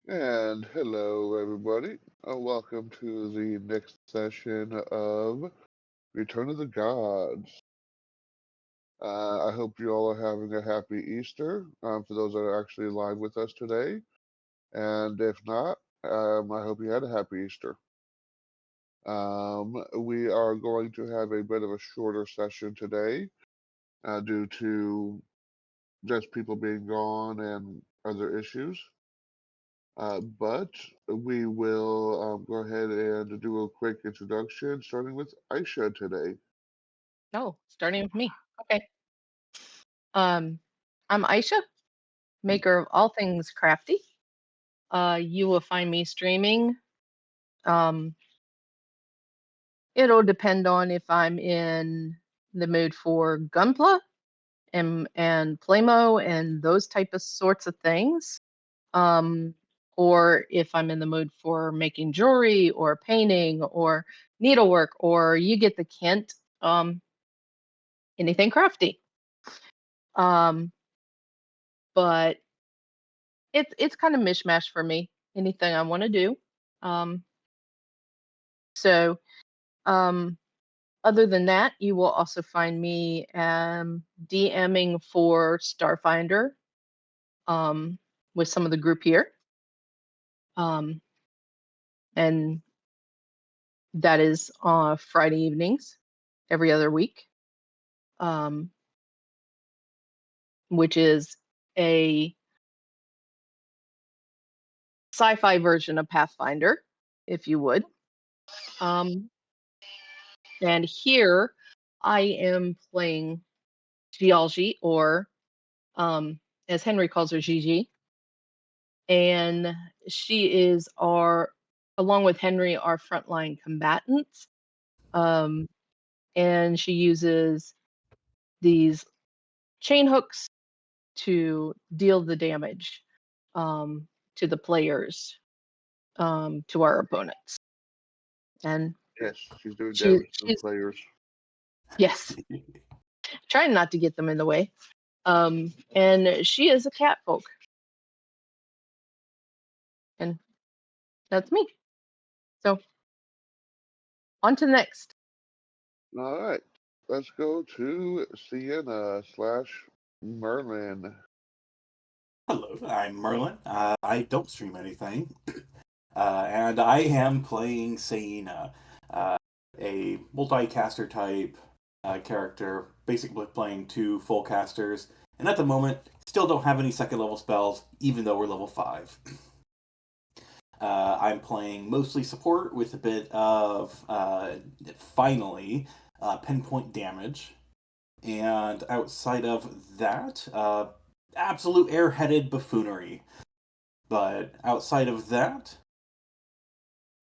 And hello, everybody. Welcome to the next session of Return of the Gods. I hope you all are having a happy Easter for those that are actually live with us today. And if not, I hope you had a happy Easter. We are going to have a bit of a shorter session today due to just people being gone and other issues. But we will go ahead and do a quick introduction, starting with Aisha today. Oh, starting with me. Okay. Um, I'm Aisha, maker of all things crafty. You will find me streaming. Um, it'll depend on if I'm in the mood for gunpla and playmo and those type of sorts of things. Um, or if I'm in the mood for making jewelry or painting or needlework, or you get the Kent, anything crafty. Um, but it's kind of mishmash for me. Anything I want to do. Um, so um, other than that, you will also find me DMing for Starfinder um, with some of the group here, um, and that is on Friday evenings every other week, um, which is a sci-fi version of Pathfinder, if you would. Um, and here I am playing Geology, or as Henry calls her, Gigi. And she is along with Henry, our frontline combatants. Um, and she uses these chain hooks to deal the damage um, to the players, to our opponents. And Yes, she's doing she, damage to the she's, players. yes, trying not to get them in the way. And she is a cat folk. And that's me. So on to the next. All right, let's go to Sienna slash Merlin. Hello, I'm Merlin. I don't stream anything, and I am playing Saina, a multi-caster type character, basically playing two full casters, and at the moment, still don't have any second level spells, even though we're level 5. I'm playing mostly support with a bit of, finally, pinpoint damage. And outside of that, absolute airheaded buffoonery. But outside of that,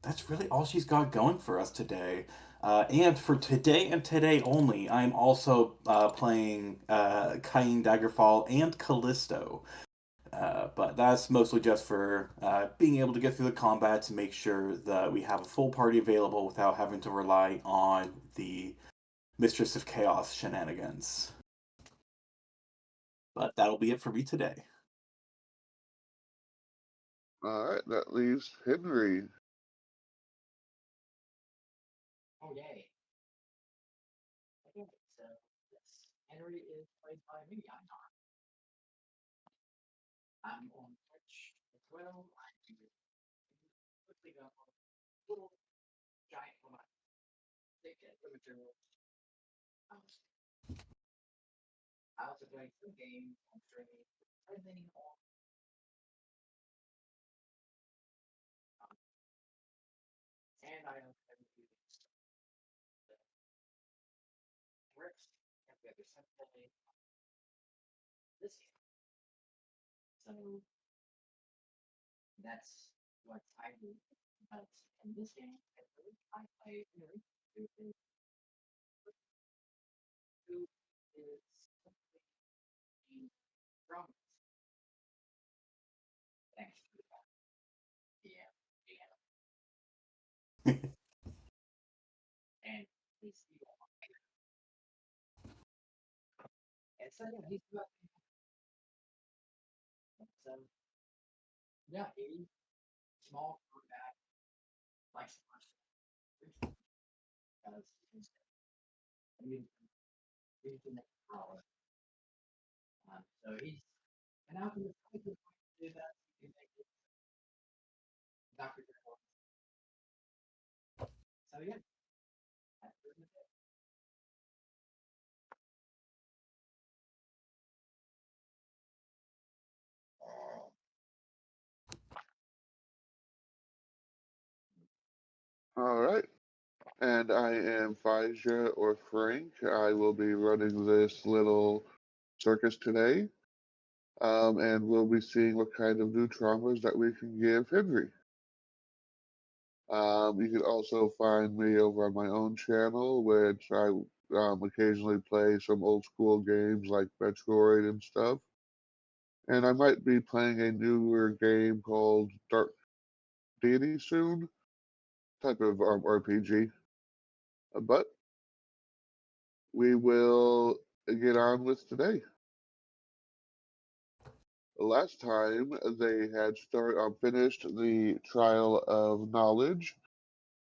that's really all she's got going for us today. And for today and today only, I'm also playing Cain Daggerfall and Callisto. But that's mostly just for being able to get through the combat to make sure that we have a full party available without having to rely on the Mistress of Chaos shenanigans. But that'll be it for me today. All right, that leaves Henry. Okay. Okay. So yes, Henry is played by me. I'm on Twitch as well. I do quickly go on a little giant one. They get the material. Um, I also play some games on streaming, depending on um, and I also have a few things that works and we have essentially this game. So that's what I do. But in this game, I play Henry, who is completely from thanks to that. Yeah, yeah. And he's the and so yeah, he's about so yeah, small quarterback likes to watch because he's the next power. So he's and now he's going to do that. He can make it Dr. Drew. So yeah, that's pretty much it. All right. And I am Faija or Frank. I will be running this little circus today. And we'll be seeing what kind of new traumas that we can give Henry. You can also find me over on my own channel, which I occasionally play some old school games like Metroid and stuff. And I might be playing a newer game called Dark Deity soon, type of RPG. But we will get on with today. Last time they had finished the Trial of Knowledge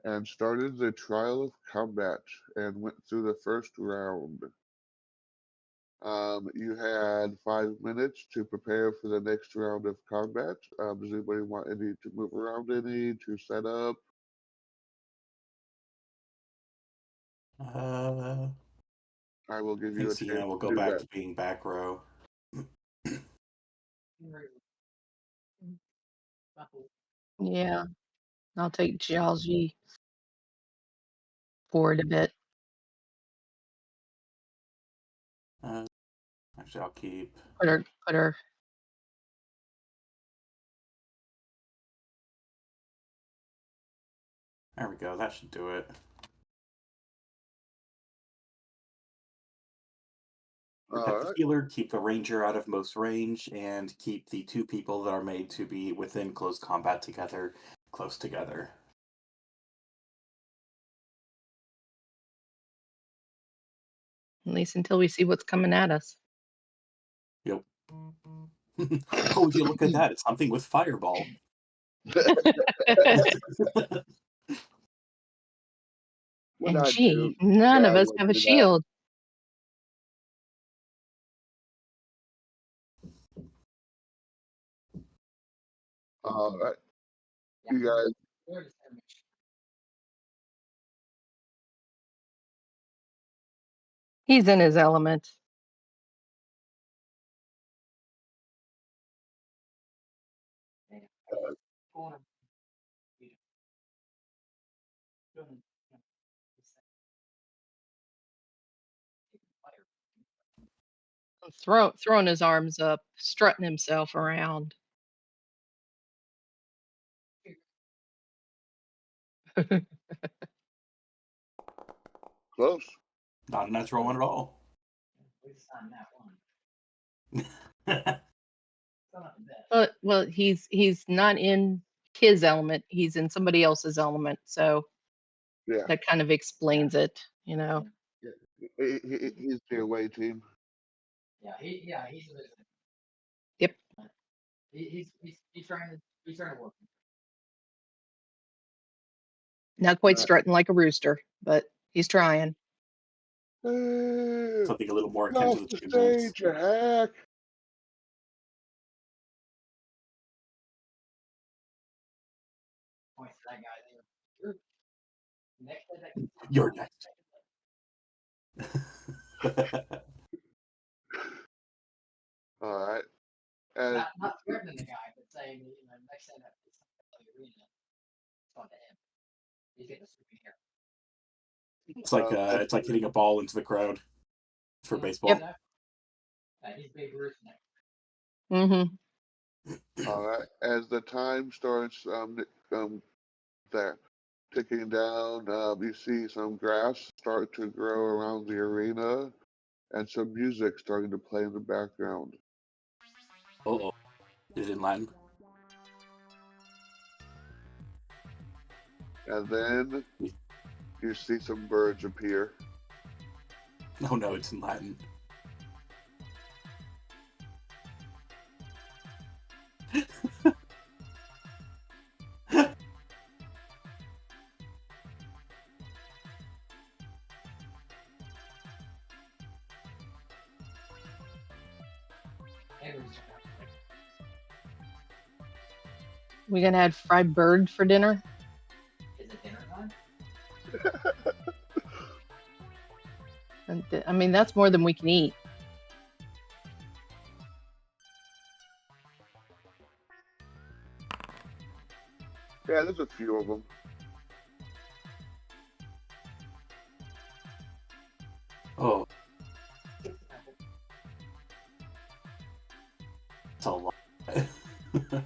and started the Trial of Combat and went through the first round. You had 5 minutes to prepare for the next round of combat. Does anybody want any to move around any to set up? I will give you a chance We'll to go do back that. to being back row. Yeah, I'll take geology forward a bit. Actually, I'll keep. Put her. There we go. That should do it. Protect the healer, keep the ranger out of most range, and keep the two people that are made to be within close combat together, close together. At least until we see what's coming at us. Yep. Oh, would you look at that? It's something with fireball. And gee, none of us have a shield. All right. You guys. He's in his element. Throwing his arms up, strutting himself around. Close. Not a natural one at all. Well, he's not in his element. He's in somebody else's element. So yeah, that kind of explains it, you know. Yeah. He's the away team. Yeah, he's a visitor. Yep. He's trying to work. Not quite strutting like a rooster, but he's trying. Something a little more akin off to the the chipmunks. stage, you hack. Points to that guy there. You're next. All right. Not threatening the guy, but saying, next time that it's not the arena, it's on to him. He's getting a souvenir. It's like hitting a ball into the crowd for baseball. Yep. He's Babe Ruth next. Mm-hmm. All right. As the time starts there ticking down, you see some grass start to grow around the arena and some music starting to play in the background. Uh-oh. Is it in Latin? And then you see some birds appear. Oh no, it's in Latin. Henry's like, We gonna have fried bird for dinner? is it dinner time? And I mean, that's more than we can eat. Yeah, there's a few of them. Oh, it's a lot. They get that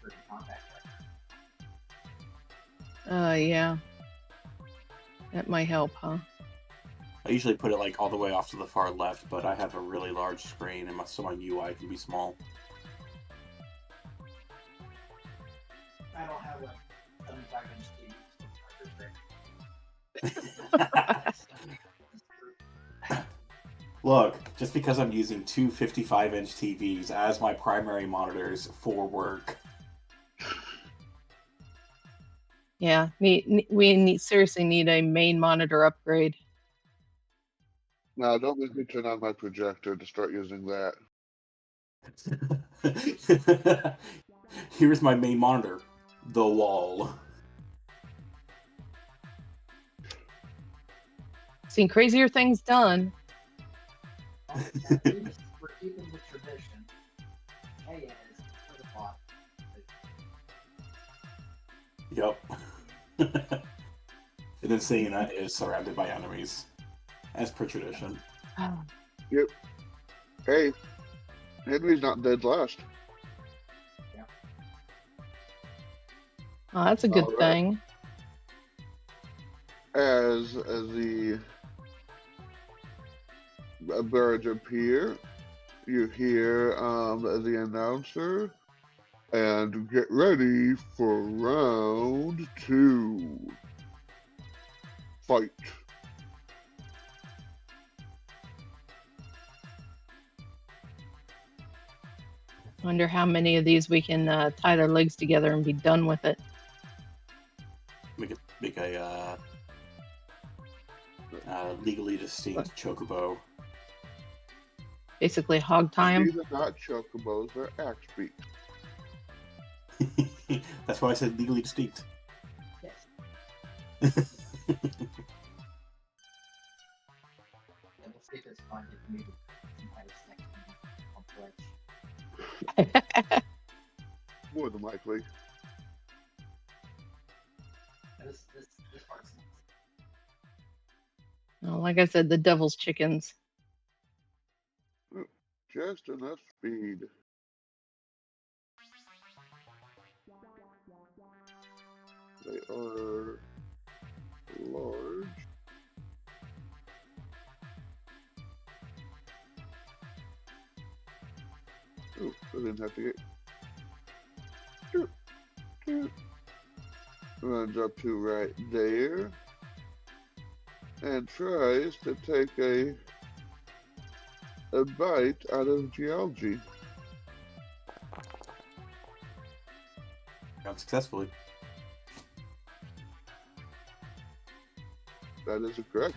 for the compact. Yeah. That might help, huh? I usually put it like all the way off to the far left, but I have a really large screen, and so my UI can be small. I don't have like 75-inch TVs. Look, just because I'm using two 55-inch TVs as my primary monitors for work. Yeah, we seriously need a main monitor upgrade. Now, don't make me turn on my projector to start using that. Here's my main monitor, the wall. Seen crazier things done. At least we're keeping the tradition. Hey, it is 3 o'clock. Yep. And then Sayana is surrounded by enemies, as per tradition. Yep. Hey, Henry's not dead last. Oh, that's a good All right. thing. As the birds appear, you hear the announcer, and get ready for round 2. Fight. Wonder how many of these we can tie their legs together and be done with it. Make a legally distinct chocobo. Basically, hog tie 'em. These are not chocobos, they're axe beaks. That's why I said legally distinct. Yes. And we'll see if it's fun if you have sex on Twitch. More than likely. This part's nice. Well, like I said, the devil's chickens. Just enough speed. They are large. Oh, I didn't have to get. Runs up to right there. And tries to take a bite out of geology. Unsuccessfully. That is correct.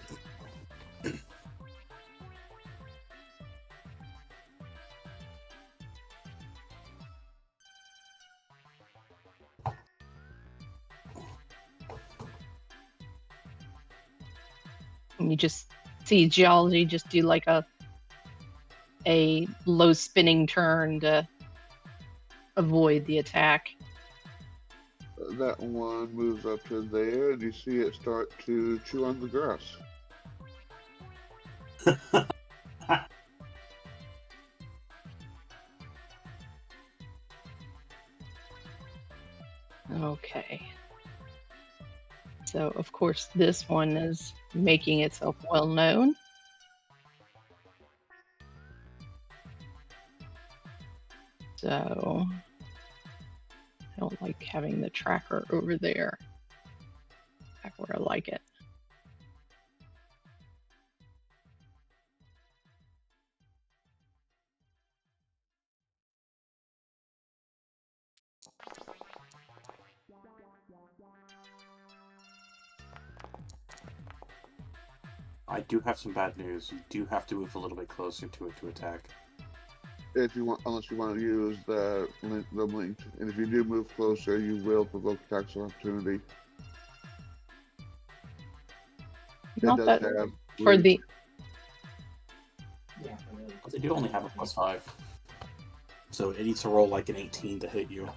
And you just see geology just do like a low spinning turn to avoid the attack. That one moves up to there, and you see it start to chew on the grass. Okay. So, of course, this one is making itself well known. So, I don't like having the tracker over there. Back where I like it. I do have some bad news. You do have to move a little bit closer to it to attack. if you want, unless you want to use the linked, and if you do move closer, you will provoke attacks of opportunity. It Not does that have for reach. the Yeah. But they do only have a +5. So it needs to roll like an 18 to hit you.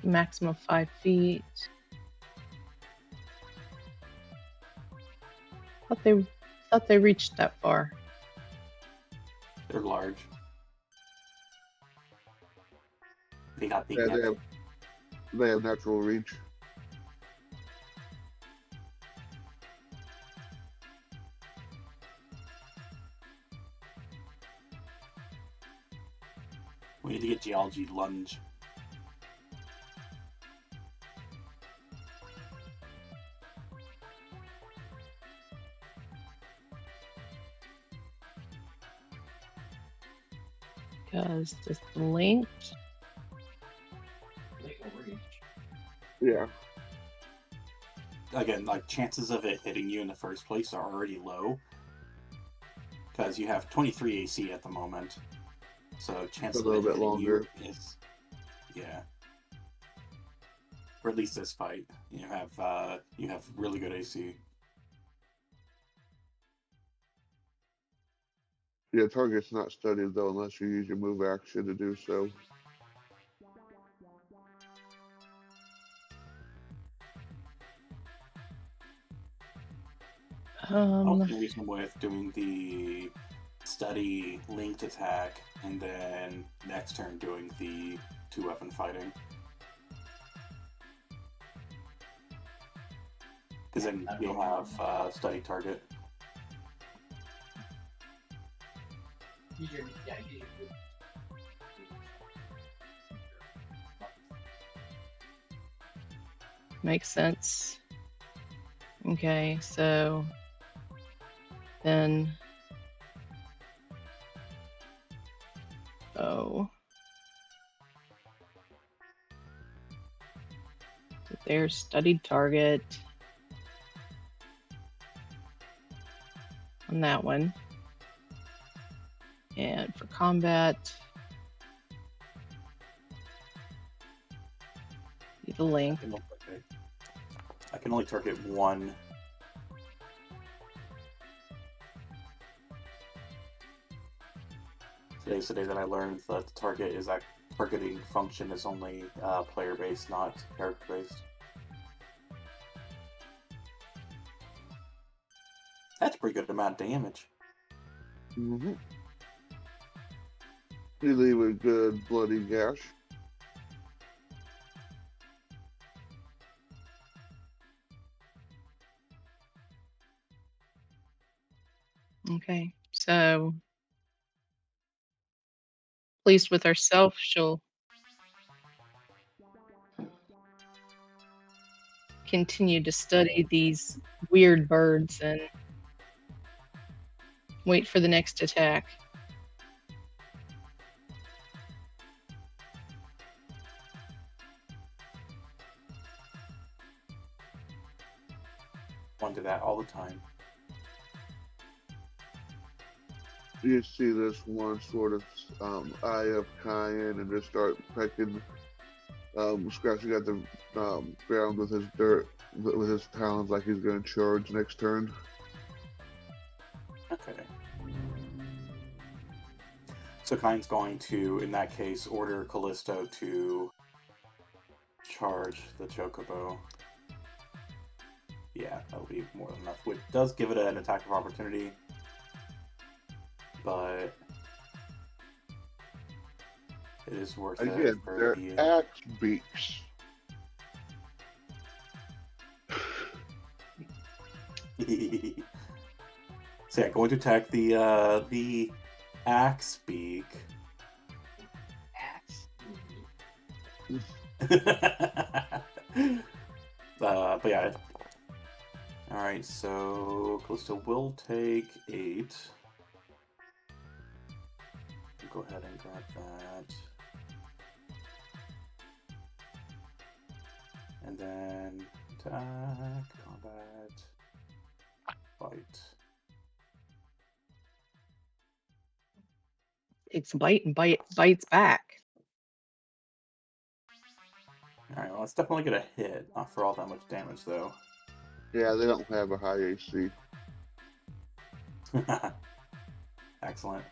maximum of 5 feet. Thought they reached that far. They're large. They got big Yeah, neck. they have natural reach. We need to get geology lunge. Because this linked. Legal reach. Yeah. Again, like chances of it hitting you in the first place are already low. Because you have 23 AC at the moment. So chance A of little it bit hitting longer. you is, yeah. Or at least this fight, you have really good AC. Yeah, target's not studied though unless you use your move action to do so. Also, the reason with doing the study linked attack and then next turn doing the 2-weapon fighting. Because then you'll have study target. Use your, yeah, use your. Makes sense. Okay, so then so there's studied target on that one. And for combat, the link. I can only target one. Today's the day that I learned that the target is that targeting function is only player-based, not character-based. That's a pretty good amount of damage. Mm-hmm. You leave a good bloody gash. Okay, so pleased with herself, she'll continue to study these weird birds and wait for the next attack. One do that all the time. You see this one sort of eye up Cayenne and just start pecking, scratching at the ground with his with his talons like he's going to charge next turn. Okay. So Kine's going to, in that case, order Callisto to charge the Chocobo. Yeah, that'll be more than enough. Which does give it an attack of opportunity, but it is worth it Again, for they're the axe beaks. So yeah, going to attack the axe beak. Axe. But yeah. Alright, so Callisto will take 8. Go ahead and grab that. And then attack, combat, fight. takes a bite and bites back. Alright, well, it's definitely gonna hit. Not for all that much damage, though. Yeah, they don't have a high AC. Excellent.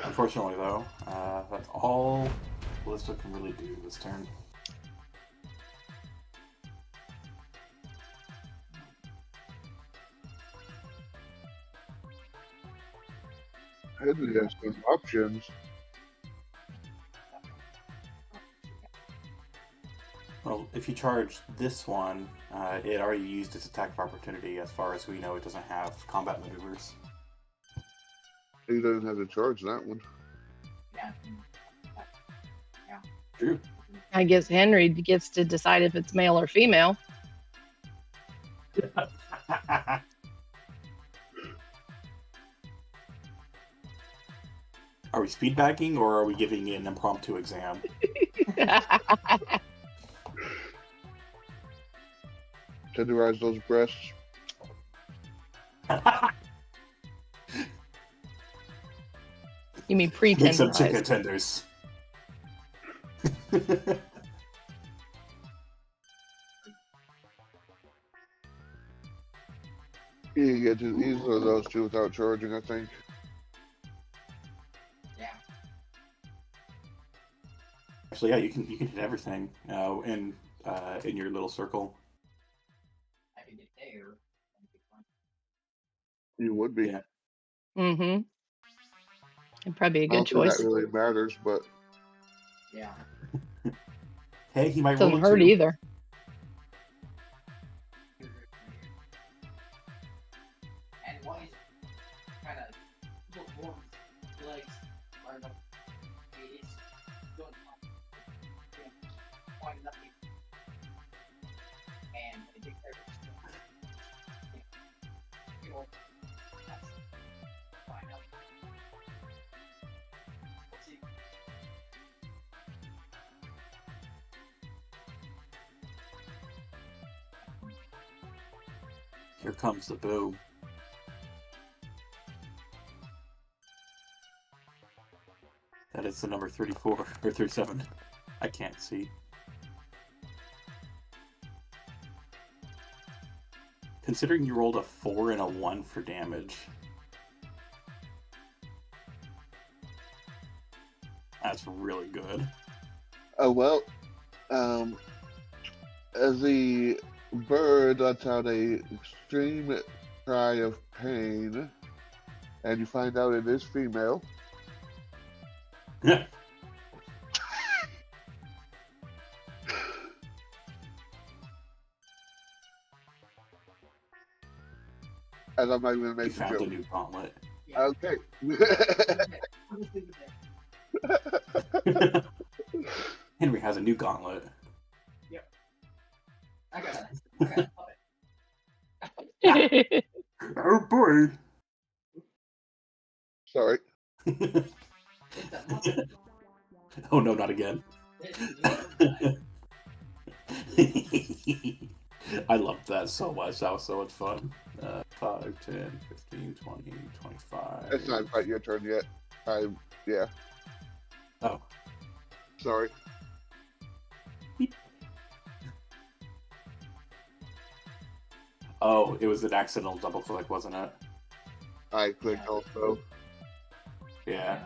Unfortunately, though, that's all Ballista can really do this turn. Henry has some options. Well, if you charge this one, it already used its attack of opportunity. As far as we know, it doesn't have combat maneuvers. He doesn't have to charge that one. Yeah. True. I guess Henry gets to decide if it's male or female. Are we speed bagging or are we giving it an impromptu exam? Tenderize those breasts. You mean Make some chicken pre-tenderized? tenders. You can get to either of those two without charging, I think. Yeah. Actually, yeah, you can hit everything in your little circle. I can get there. You would be. Yeah. Mm-hmm. It'd probably be a I good don't think choice. that really matters, but Yeah. Hey, he might roll Doesn't a hurt 2. either. And why is kind of look more legs lined up? It's going quite nothing. And I think there's you know, that's fine out. Let's see. Here comes the boom. That is the number 34 or 37. I can't see. Considering you rolled a 4 and a 1 for damage, that's really good. oh well. As the bird lets out a extreme cry of pain, and you find out it is female. As I'm not even gonna You make the found a joke. new gauntlet. Yeah. Okay. I'm just thinking that. Henry has a new gauntlet. I got a puppet. Oh boy! Sorry. It's a puppet. Oh no, not again. I loved that so much. That was so much fun. 5, 10, 15, 20, 25. It's not quite your turn yet. Yeah. Oh. Sorry. Oh, it was an accidental double click, wasn't it? I clicked also. Yeah.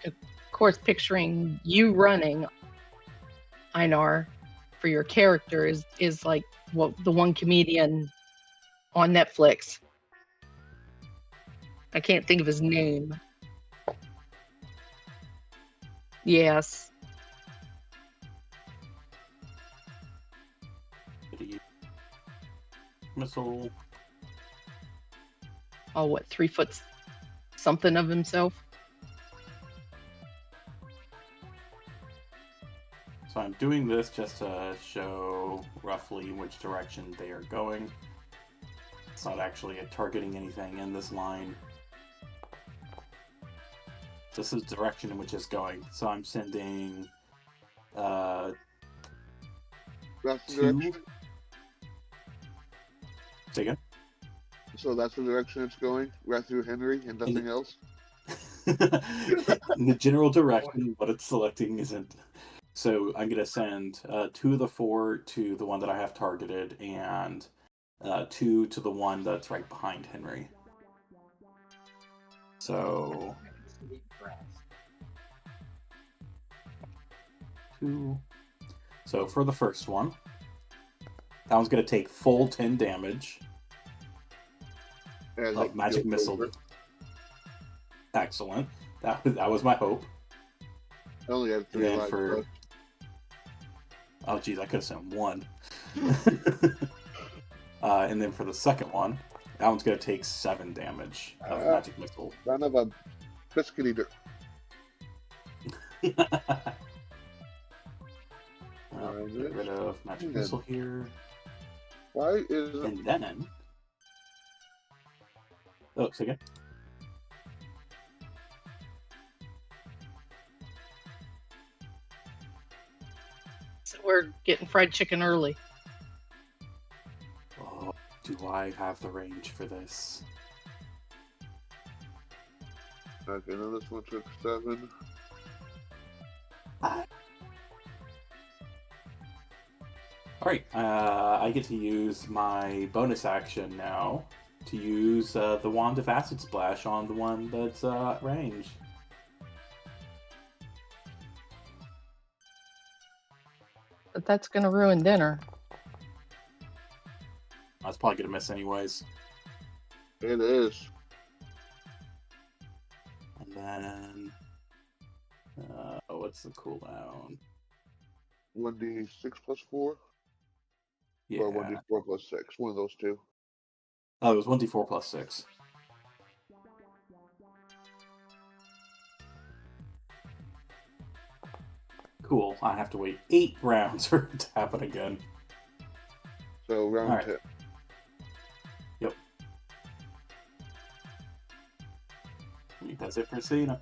Of course, picturing you running, Einar, for your character is like the one comedian on Netflix. I can't think of his name. Yes. Missile. Oh, what, 3 foot something of himself? So I'm doing this just to show roughly which direction they are going. It's not actually targeting anything in this line. This is the direction in which it's going. So I'm sending That's the 2. direction. Say again? So that's the direction it's going, right through Henry and nothing else. In the general direction, what it's selecting isn't. So I'm gonna send 2 of the 4 to the one that I have targeted, and 2 to the one that's right behind Henry. So 2. So for the first one, that one's gonna take full 10 damage And of magic missile. Excellent. That was my hope. I only had 3 lives left. Oh geez, I could have sent 1. And then for the second one, that one's gonna take 7 damage of magic missile. Son of a biscuit eater. Get rid of magic missile here. Why is it? And then... Oh, say again? So we're getting fried chicken early. Oh, do I have the range for this? Okay, now this one took 7. Alright, I get to use my bonus action now to use the Wand of Acid Splash on the one that's range. But that's going to ruin dinner. I was probably going to miss anyways. It is. And then... what's the cooldown? 1d6 plus 4? Yeah. Or 1d4 plus 6? One of those two. Oh, it was 1d4 plus 6. Cool. I have to wait 8 rounds for it to happen again. So round 10. Yep. That's it for Cena.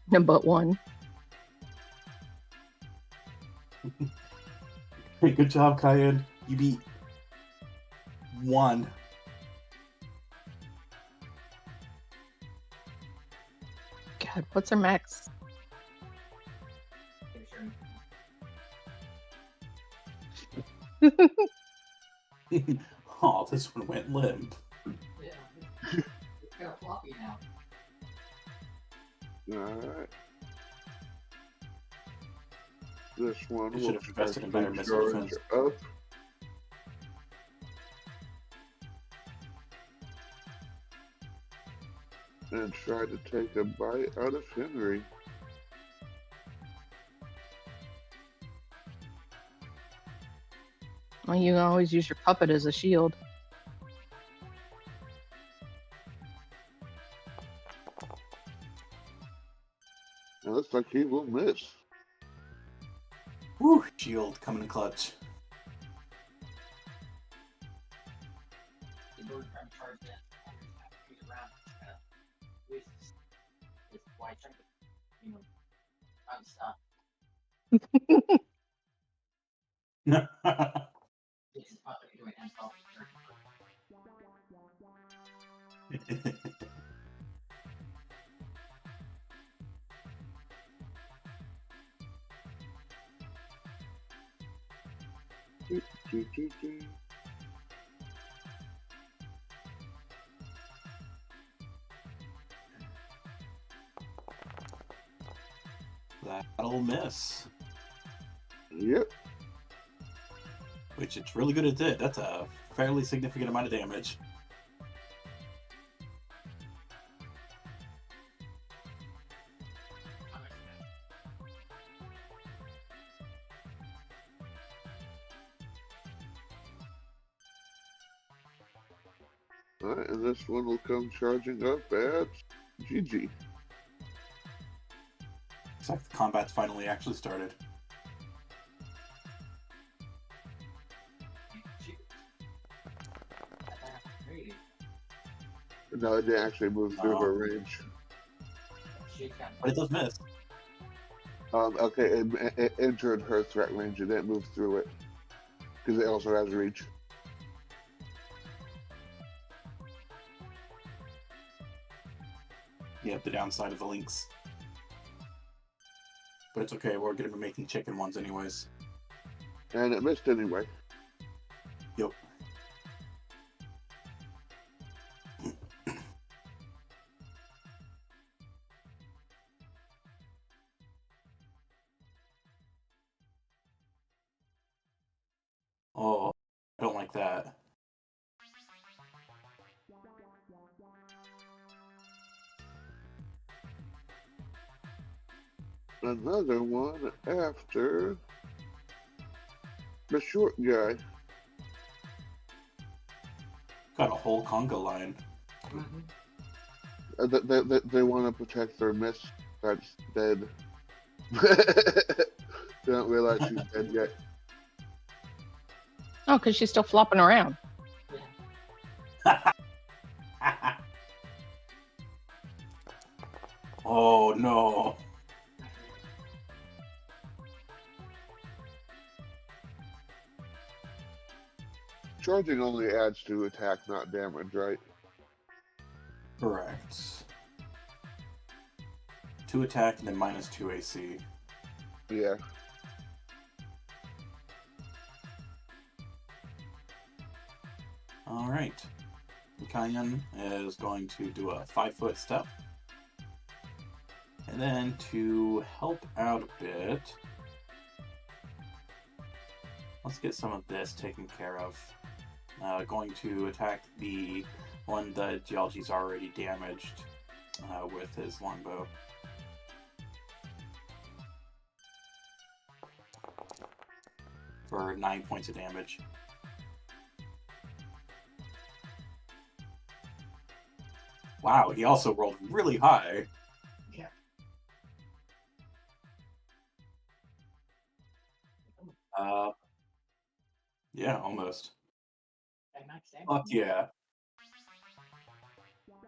But 1. Good job, Cayenne. You beat 1. God, what's her max? Oh, this one went limp. Yeah. It's got a floppy now. Alright. This one You will should have invested in better charge missile defense. up. And try to take a bite out of Henry. Well, you can always use your puppet as a shield. It looks like he will miss. Woo! Shield coming in clutch. In order to try to charge that, have to use around with wide chunk, unstuck. This is probably doing unstuck. That'll miss. Yep. Which it's really good at it. That's a fairly significant amount of damage. Alright, and this one will come charging up at GG. Looks like the combat's finally actually started. No, it didn't actually move through her range. But it does miss. Okay, it entered her threat range. It didn't move through it because it also has reach. Yep, the downside of the links. But it's okay, we're gonna be making chicken ones anyways. And it missed anyway. Yep. Oh, I don't like that. Another one after the short guy. Got a whole conga line. They want to protect their miss that's dead. They don't realize she's dead yet. Oh, because she's still flopping around. Oh no. Charging only adds to attack, not damage, right? Correct. 2 attack and then -2 AC. Yeah. Alright. Cayenne is going to do a 5-foot step. And then to help out a bit, let's get some of this taken care of. Going to attack the one that Geology's already damaged with his longbow. For 9 points of damage. Wow, he also rolled really high. Yeah. Yeah, almost. And max damage. Fuck yeah.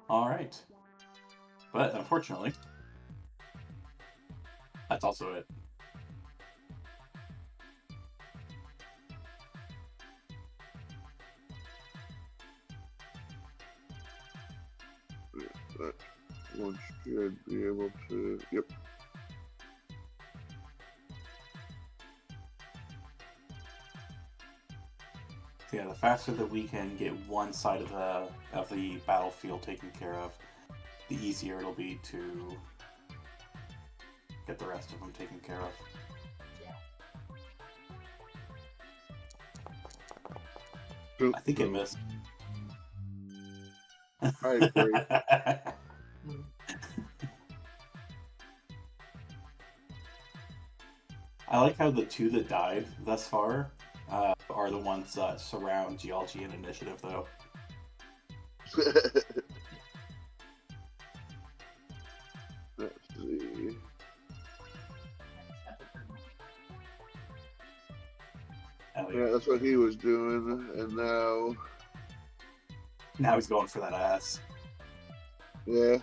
Alright. But unfortunately, that's also it. That one should be able to. Yep. Yeah, the faster that we can get one side of the battlefield taken care of, the easier it'll be to get the rest of them taken care of. So, I think it missed. I agree. I like how the 2 that died thus far are the ones that surround Geology and Initiative, though. Let's see. Hell Yeah, that's what he was doing, and now. Now he's going for that ass. Yeah.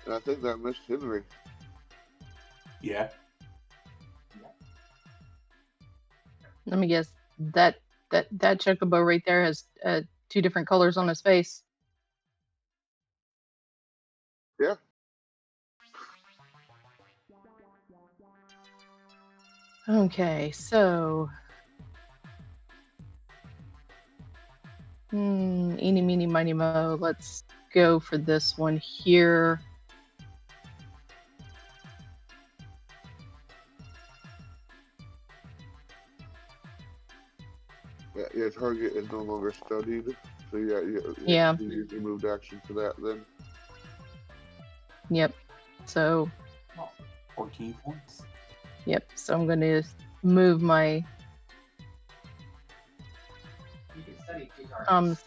And I think that missed Henry. Yeah. Let me guess. That chocobo right there has 2 different colors on his face. Yeah. Okay, so eeny, meeny, miny, mo. Let's go for this one here. Yeah, your target is no longer studied, so yeah, Yeah. you use your moved action for that then. Yep. So 14 points. yep. So I'm going to move my You can study 2 targets.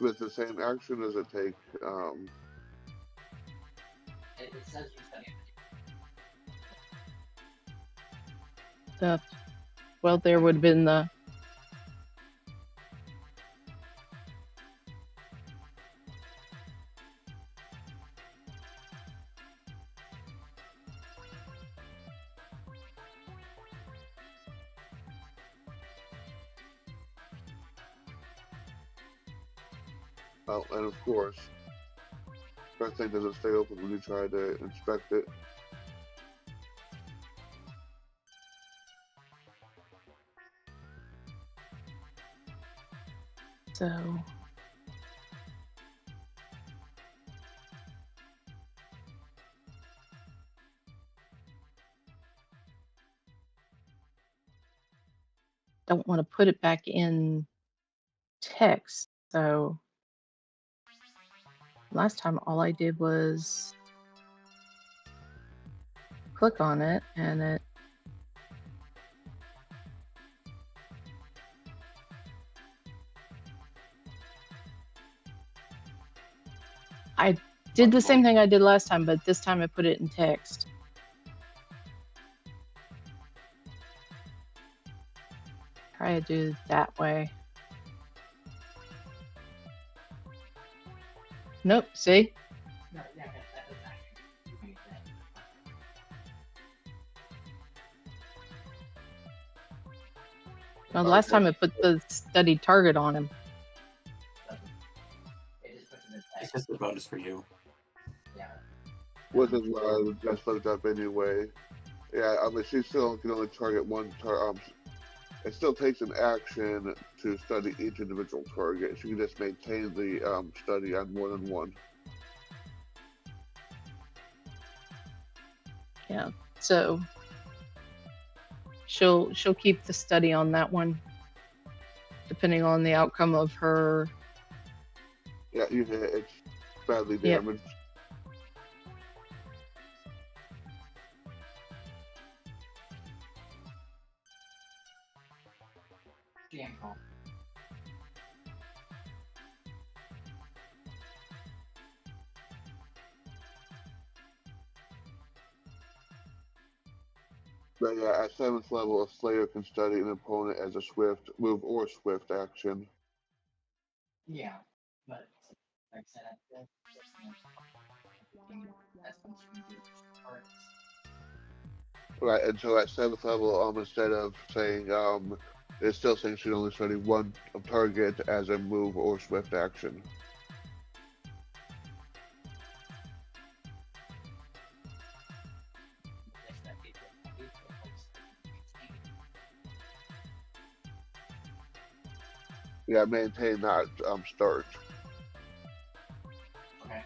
With the same action, does it take It says you study. Well, there would have been the. Oh, and of course, that thing doesn't stay open when you try to inspect it. So. Don't want to put it back in text. So last time all I did was click on it and it I did the same thing I did last time, but this time I put it in text. Try to do it that way. Nope, see? No, yeah, that doesn't actually make sense. Well, last time I put the studied target on him. It just puts it in It's text. just a bonus for you. Yeah. Which is why I would just looked up anyway. Yeah, I mean, she still can only target one target. It still takes an action to study each individual target. She can just maintain the study on more than one. Yeah. So she'll keep the study on that one, depending on the outcome of her. Yeah, you hit it. It's badly Yep. damaged. DM call. But yeah, at 7th level, a Slayer can study an opponent as a swift move or swift action. Yeah, but like I said, that's parts. Right, and so at 7th level, instead of saying, it's still saying she can only study one target as a move or swift action. Yeah, maintain, not start. Okay.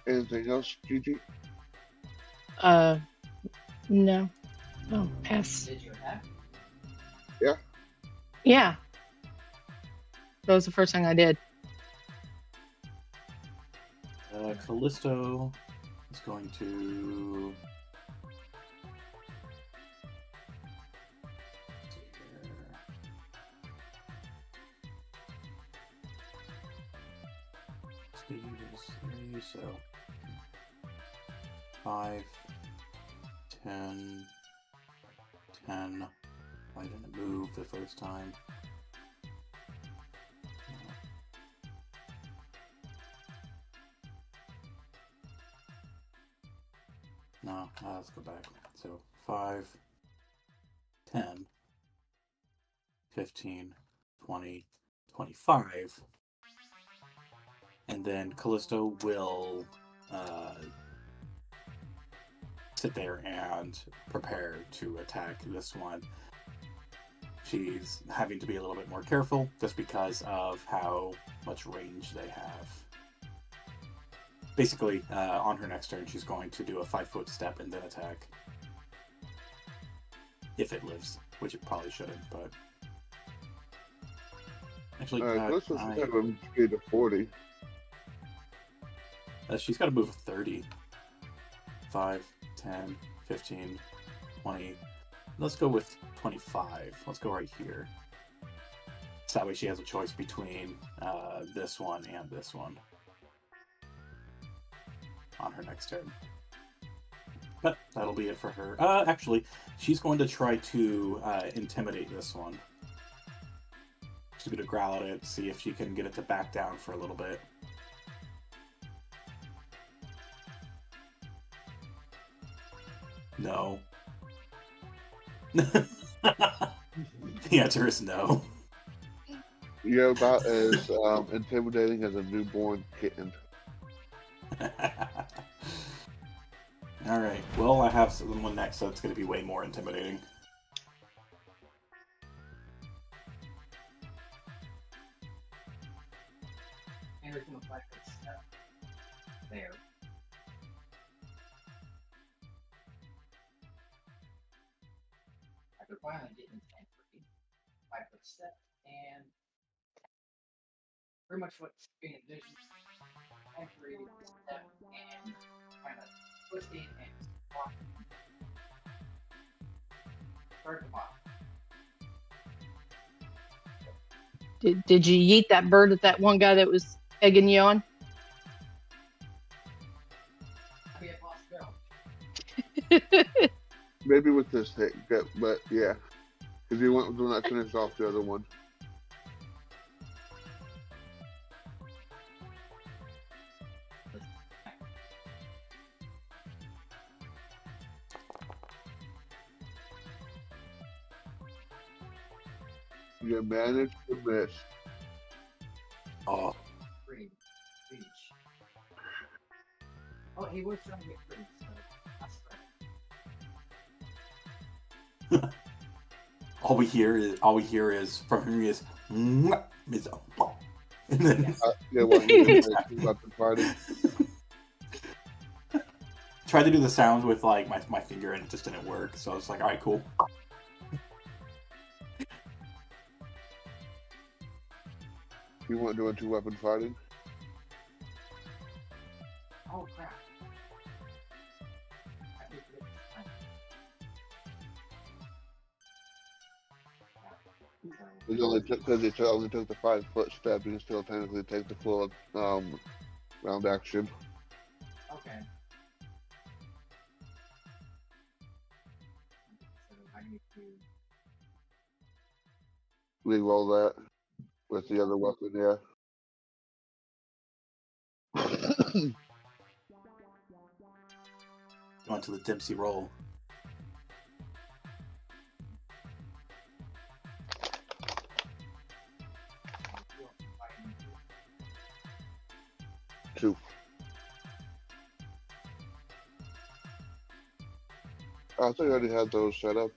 Anything else, Gigi? No. Oh, pass. Did you attack? Yeah. Yeah. That was the first thing I did. Callisto is going to. Speed is 3, so 5, 10, 10. Why didn't it move the first time? No, let's go back. So 5, 10, 15, 20, 25. And then Callisto will sit there and prepare to attack this one. She's having to be a little bit more careful just because of how much range they have. Basically, on her next turn, she's going to do a 5-foot step and then attack. If it lives, which it probably shouldn't, but... Actually, Callisto should have a speed of 40. She's got to move 30. 5, 10, 15, 20. Let's go with 25. Let's go right here. So that way she has a choice between this one and this one on her next turn. But that'll be it for her. Actually, she's going to try to intimidate this one. She's going to growl at it, see if she can get it to back down for a little bit. No. The answer is no. You're about as intimidating as a newborn kitten. Alright, well, I have someone next, so it's going to be way more intimidating. Henry's gonna fight this stuff. There. After finally getting into Henry, 5 foot step, and pretty much what's being envisioned. Henry step and kind of twisting and walking. Start to walk. Did you yeet that bird at that one guy that was egging you on? Be a possibility. Maybe with this hit, but yeah. Because you went when I finished off the other one. You managed to miss. Oh, Free beach. Oh, he was trying to get free, so that's right. all we hear is from Henry is "Mwah," and then Yeah, well, you about the party. tried to do the sounds with like my finger and it just didn't work. So I was like, all right, cool. You weren't doing 2-weapon fighting? Oh crap. I think It only took because it only took the 5-foot step. You can still technically take the full round action. okay. So I need to Reroll that with the other weapon. Yeah. Going to the Dempsey roll. do a fighting. 2. I think I already had those set up.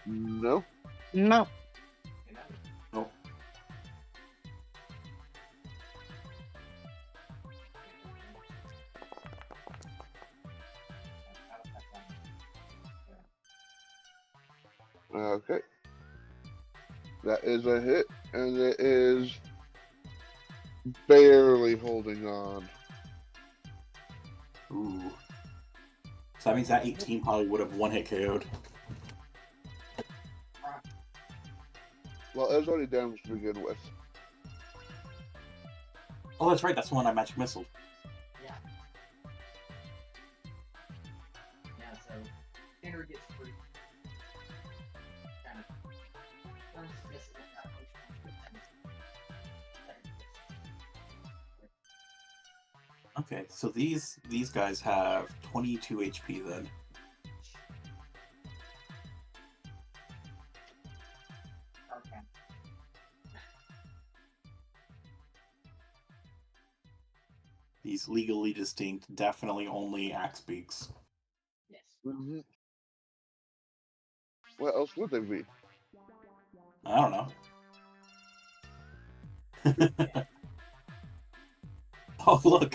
No. No. Okay, that was Nope. Okay. That is a hit, and it is barely holding on. Ooh. So that means that 18 probably would have one hit KO'd. Well, it was already damaged to begin with. Oh, that's right. That's the one I magic missile. yeah. Yeah, so Henry gets free. Kind of turns this and that motion, but then Okay, so these guys have 22 HP then. okay. These legally distinct, definitely only axe beaks. Yes. Mm-hmm. What else would they be? I don't know. Oh, look.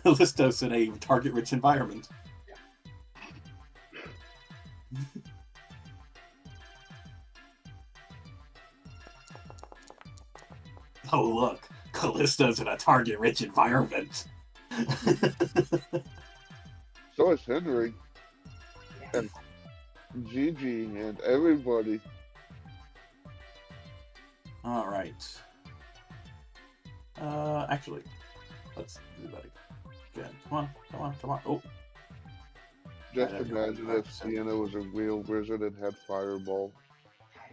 Callisto's in a target-rich environment. Oh, look, Callisto's in a target-rich environment. So is Henry Yes. and Gigi and everybody. All right. Actually, let's do that again. Come on, come on, come on. Oh, Just Right, imagine right, if Sienna was a real wizard and had Fireball. I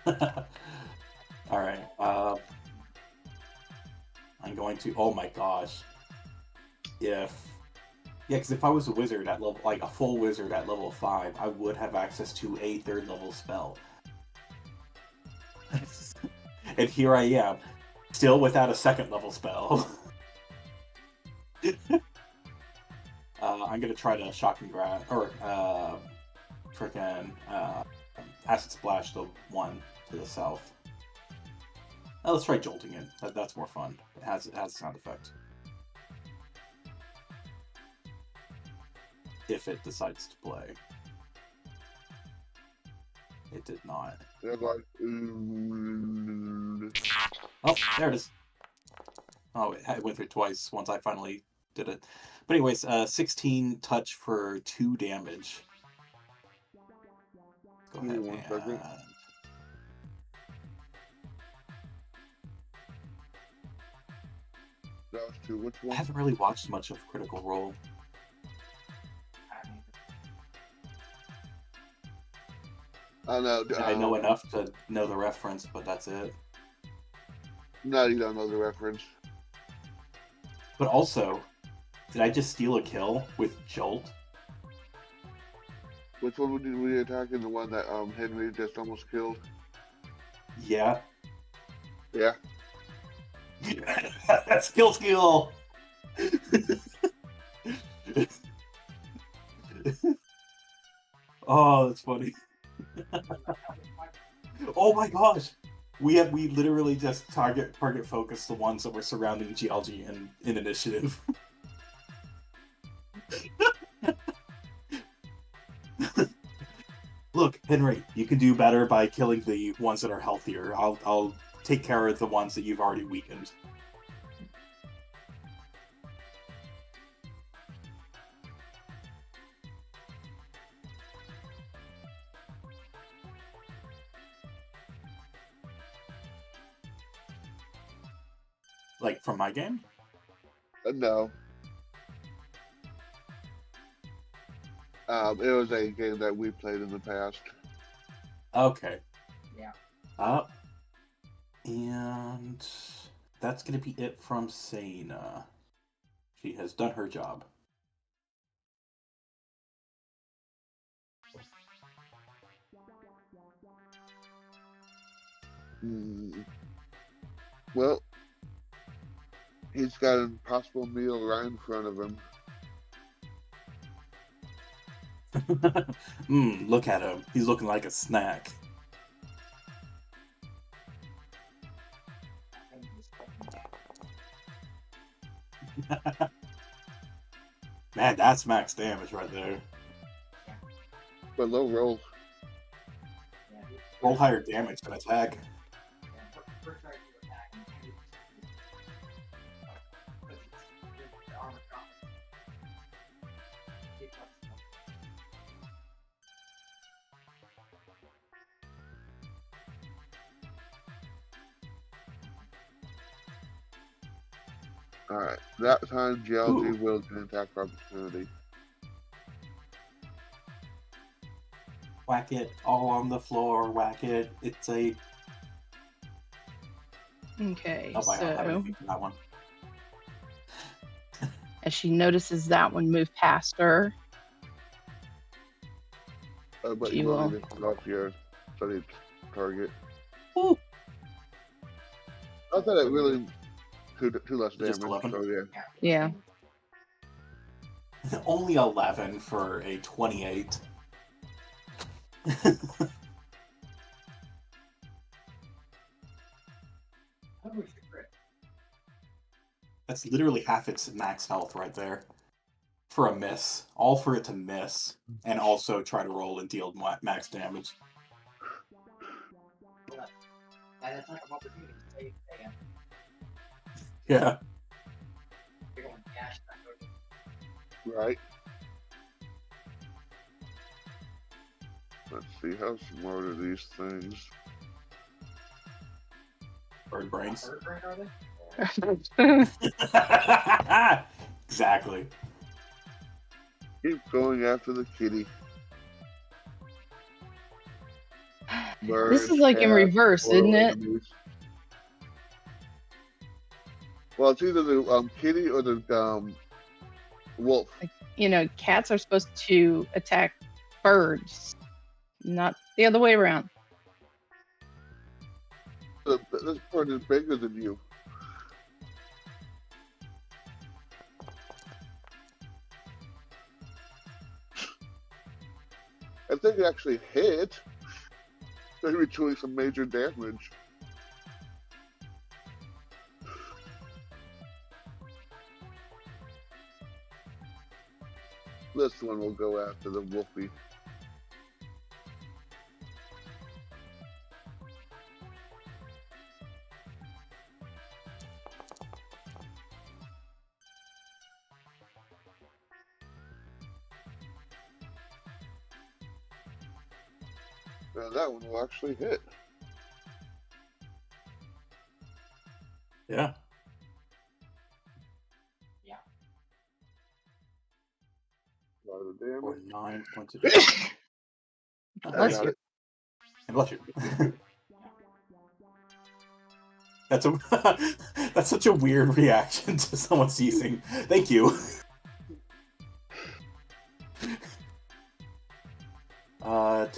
know. all right. I'm going to. Oh my gosh. Because if I was a wizard at level, like a full wizard at level 5, I would have access to a 3rd level spell. And here I am, still without a 2nd level spell. I'm gonna try to shock and grab, or frickin' acid splash the one to the south. Let's try jolting it. That's more fun. It has a sound effect. If it decides to play. It did not. They're like, Oh, there it is. Oh, it went through twice once I finally did it. But anyways, 16 touch for 2 damage. Go Give me ahead 1 second. That was 2. Which I one? haven't really watched much of Critical Role. I know. I know enough to know the reference, but that's it. No, you don't know the reference. But also, did I just steal a kill with Jolt? Which one were you attacking? The one that Henry just almost killed? Yeah. Yeah. Skill! Oh, that's funny. Oh my gosh! We literally just target focus the ones that were surrounding GLG in initiative. Look, Henry, you can do better by killing the ones that are healthier. I'll take care of the ones that you've already weakened. Like, from my game? No. It was a game that we played in the past. Okay. Yeah. And that's gonna be it from Sana. She has done her job. Well, he's got an impossible meal right in front of him. Look at him. He's looking like a snack. Man, that's max damage right there. But low roll. Yeah. Roll higher damage than attack. First try to attack and because it's the armor drop. Alright. That time GLG Ooh. will get an attack opportunity. Whack it all on the floor. Whack it. It's a. Okay, Oh, I don't have so anything for that one. as she notices that one move past her, But She you will will. need to off your studied target. Ooh. I thought it really two less Just damage. 11? So yeah. yeah. Only 11 for a 28. How was your crit? That's literally half its max health right there. For a miss. All for it to miss. And also try to roll and deal max damage. An attack of opportunity. Say, again. Yeah. You're going to dash that over. Right. Let's see, how smart are these things? Bird brains. Bird brain, are they? Exactly. Keep going after the kitty. This is Birds, like in cats, reverse, isn't mortal it? enemies. Well, it's either the kitty or the wolf. You know, cats are supposed to attack birds, not the other way around. This bird is bigger than you. I think it actually hit. Maybe doing some major damage. This one will go after the wolfie. Now that one will actually hit. Yeah. Yeah. A lot of damage. Or 9 points of damage. Bless got you. it. And bless you. That's a that's such a weird reaction to someone ceasing. Thank you.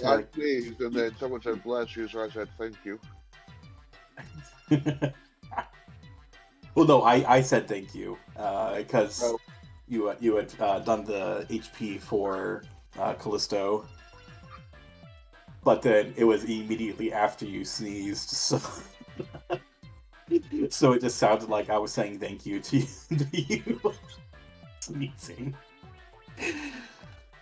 I sneezed, and then someone said bless you, so I said thank you. Well, no, I said thank you because Oh. you had done the HP for Callisto, but then it was immediately after you sneezed, so so it just sounded like I was saying thank you to you sneezing.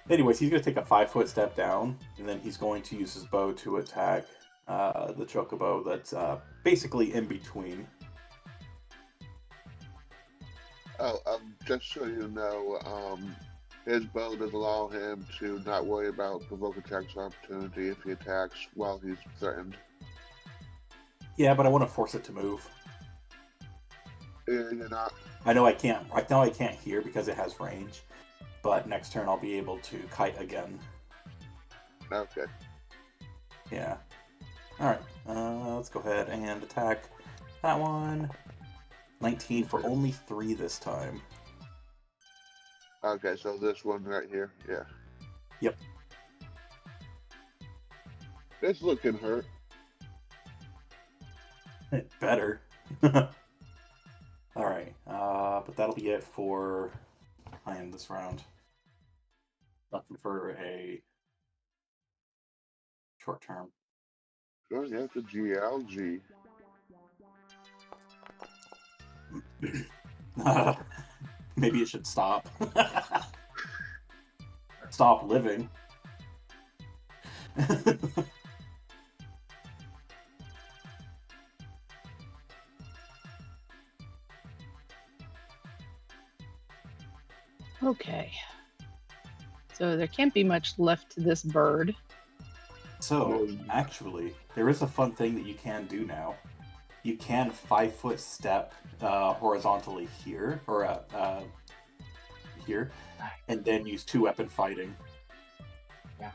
Anyways, he's going to take a 5-foot step down, and then he's going to use his bow to attack the chocobo that's basically in between. Oh, just so you know, his bow does allow him to not worry about provoke attacks of opportunity if he attacks while he's threatened. Yeah, but I want to force it to move. You're not. I know I can't. Right now I can't hear because it has range, but next turn I'll be able to kite again. Okay. Yeah. All right. Let's go ahead and attack that one. 19 for only 3 this time. Okay, so this one right here, yeah. Yep. It's looking hurt. It better. All right. But that'll be it for playing this round. Looking for a short term. Going after GLG. Maybe it should stop. Stop living. Okay. So there can't be much left to this bird. So, actually, there is a fun thing that you can do now. You can 5-foot step horizontally here, or here, and then use 2-weapon fighting. Yeah.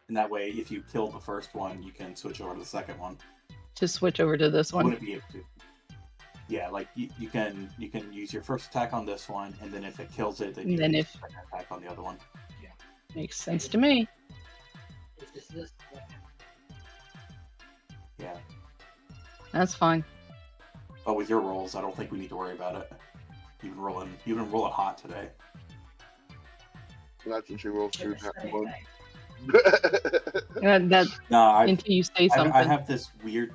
And that way, if you kill the first one, you can switch over to the second one. Just switch over to this You one. wouldn't be able to. Yeah, like you can use your first attack on this one, and then if it kills it, then you can use your second attack on the other one. Makes sense to me. Is this Yeah. That's fine. Oh, with your rolls, I don't think we need to worry about it. You've been rolling hot today. That's when she rolls 2 Never said half one. anything. That No, until you say something. I have this weird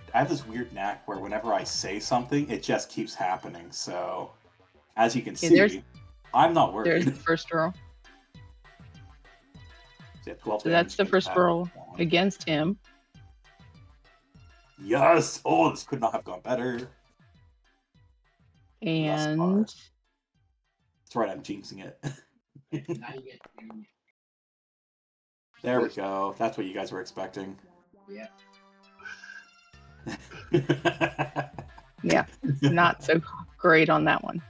knack where whenever I say something, it just keeps happening. So, as you can Okay, see, I'm not There's worried. the first roll. Yeah, 12 So damage that's the to first that roll one. against him. Yes! Oh, this could not have gone better. And That's right, I'm jinxing it. Now you get to, There we go. That's what you guys were expecting. yeah. yeah, not so great on that one.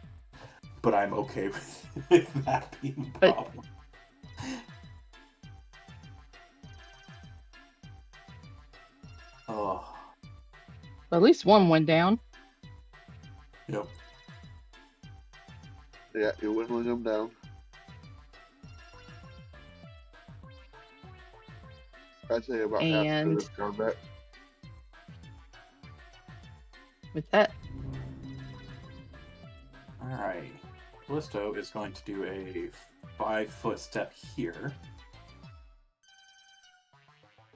But I'm okay with that being the But- problem. Oh, At least one went down. yep. Yeah, you're whittling them down. I'd say about half And- of this combat. With that, Alright. Callisto is going to do a 5-foot step here.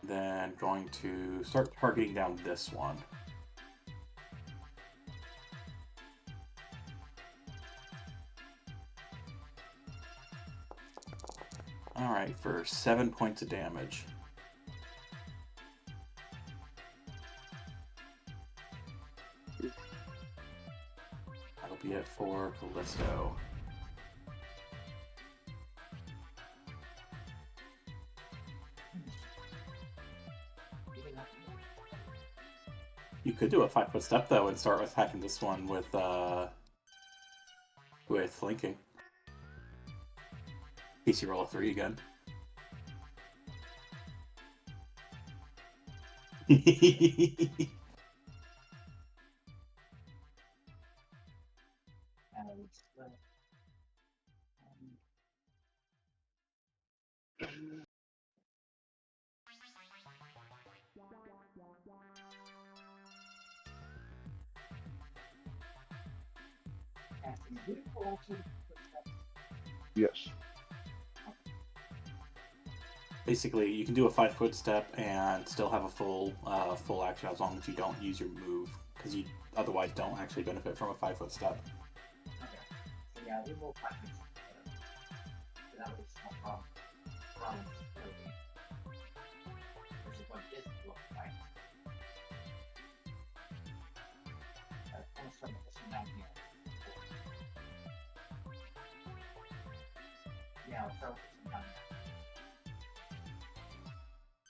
Then going to start targeting down this one. Alright, for 7 points of damage. That'll be it for Callisto. You could do a 5-foot step though and start attacking this one with flanking. In case you roll a 3 again. Yes. Basically, you can do a 5-foot step and still have a full action as long as you don't use your move, because you otherwise don't actually benefit from a 5-foot step. Okay. So yeah, we will find this. That was no problem. Problem. Which is what this will fight. I'm gonna start with this one down here. Yeah, I'll start with this one down here.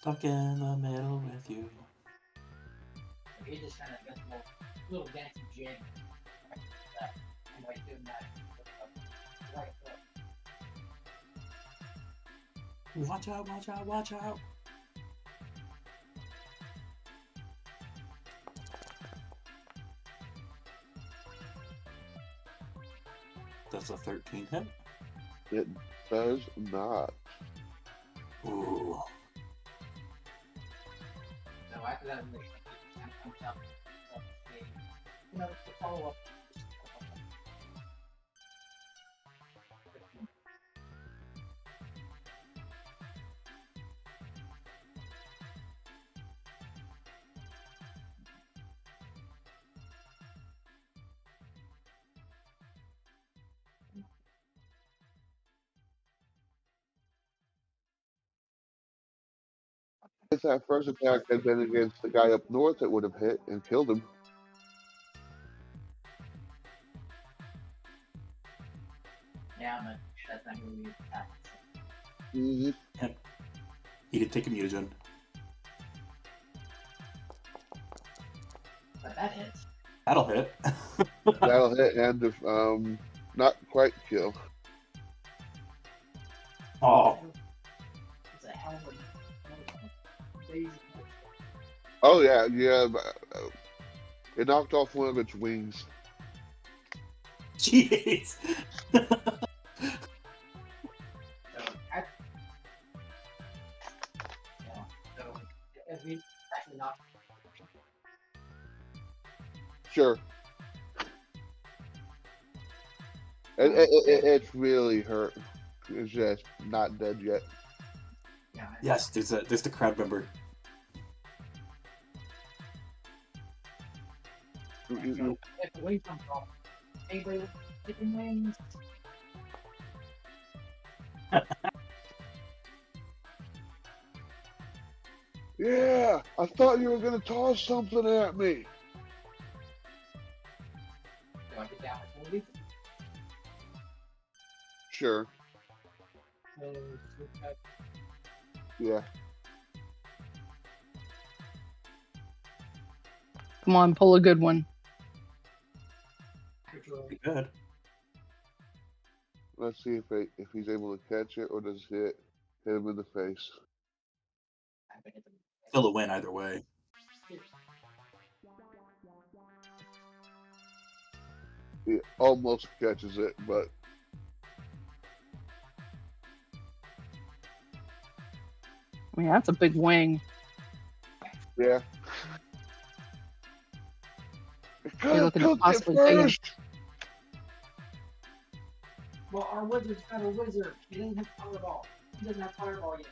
Stuck in the middle with you. He just kind of does a little dancing jig. Like that. And like doing that. Right foot. Watch out, watch out, watch out! Does a 13 hit? It does not. Ooh. So after that, we kind of comes up. You know, to follow up. If that first attack had been against the guy up north, it would have hit and killed him. Yeah, but that's not going to be attack. Mm-hmm. He did take a mutagen. But that hits. That'll hit. That'll hit and not quite kill. Oh, It's a hell of a crazy. Oh yeah, yeah. It knocked off one of its wings. jeez. So, so if we actually not. Sure. It's really hurt. It's just not dead yet. Yeah. Yes, there's the crowd member. So if the wings comes off, anybody with chicken wings? Yeah, I thought you were gonna toss something at me. Do I get down with 40? Sure. And switch back. Yeah. Come on, pull a good one. Which will Pretty good. Let's see if he's able to catch it or does it hit him in the face. I think it's a Still a win either way. He almost catches it, but I mean, that's a big wing. yeah. I could You're have looking to cooked it possibly take him. first. Well, our wizard's got a wizard. He doesn't have fireball. He doesn't have fireball yet.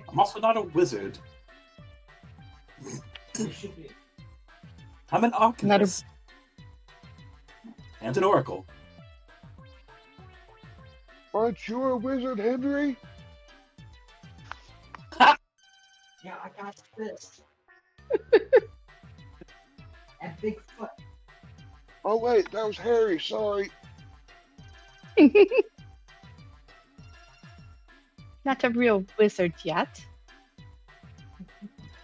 I'm also not a wizard. He should be. I'm an alchemist. And an oracle. Aren't you a wizard, Henry? Yeah, I got this. And Bigfoot. Oh wait, that was Harry. Sorry. Not a real wizard yet.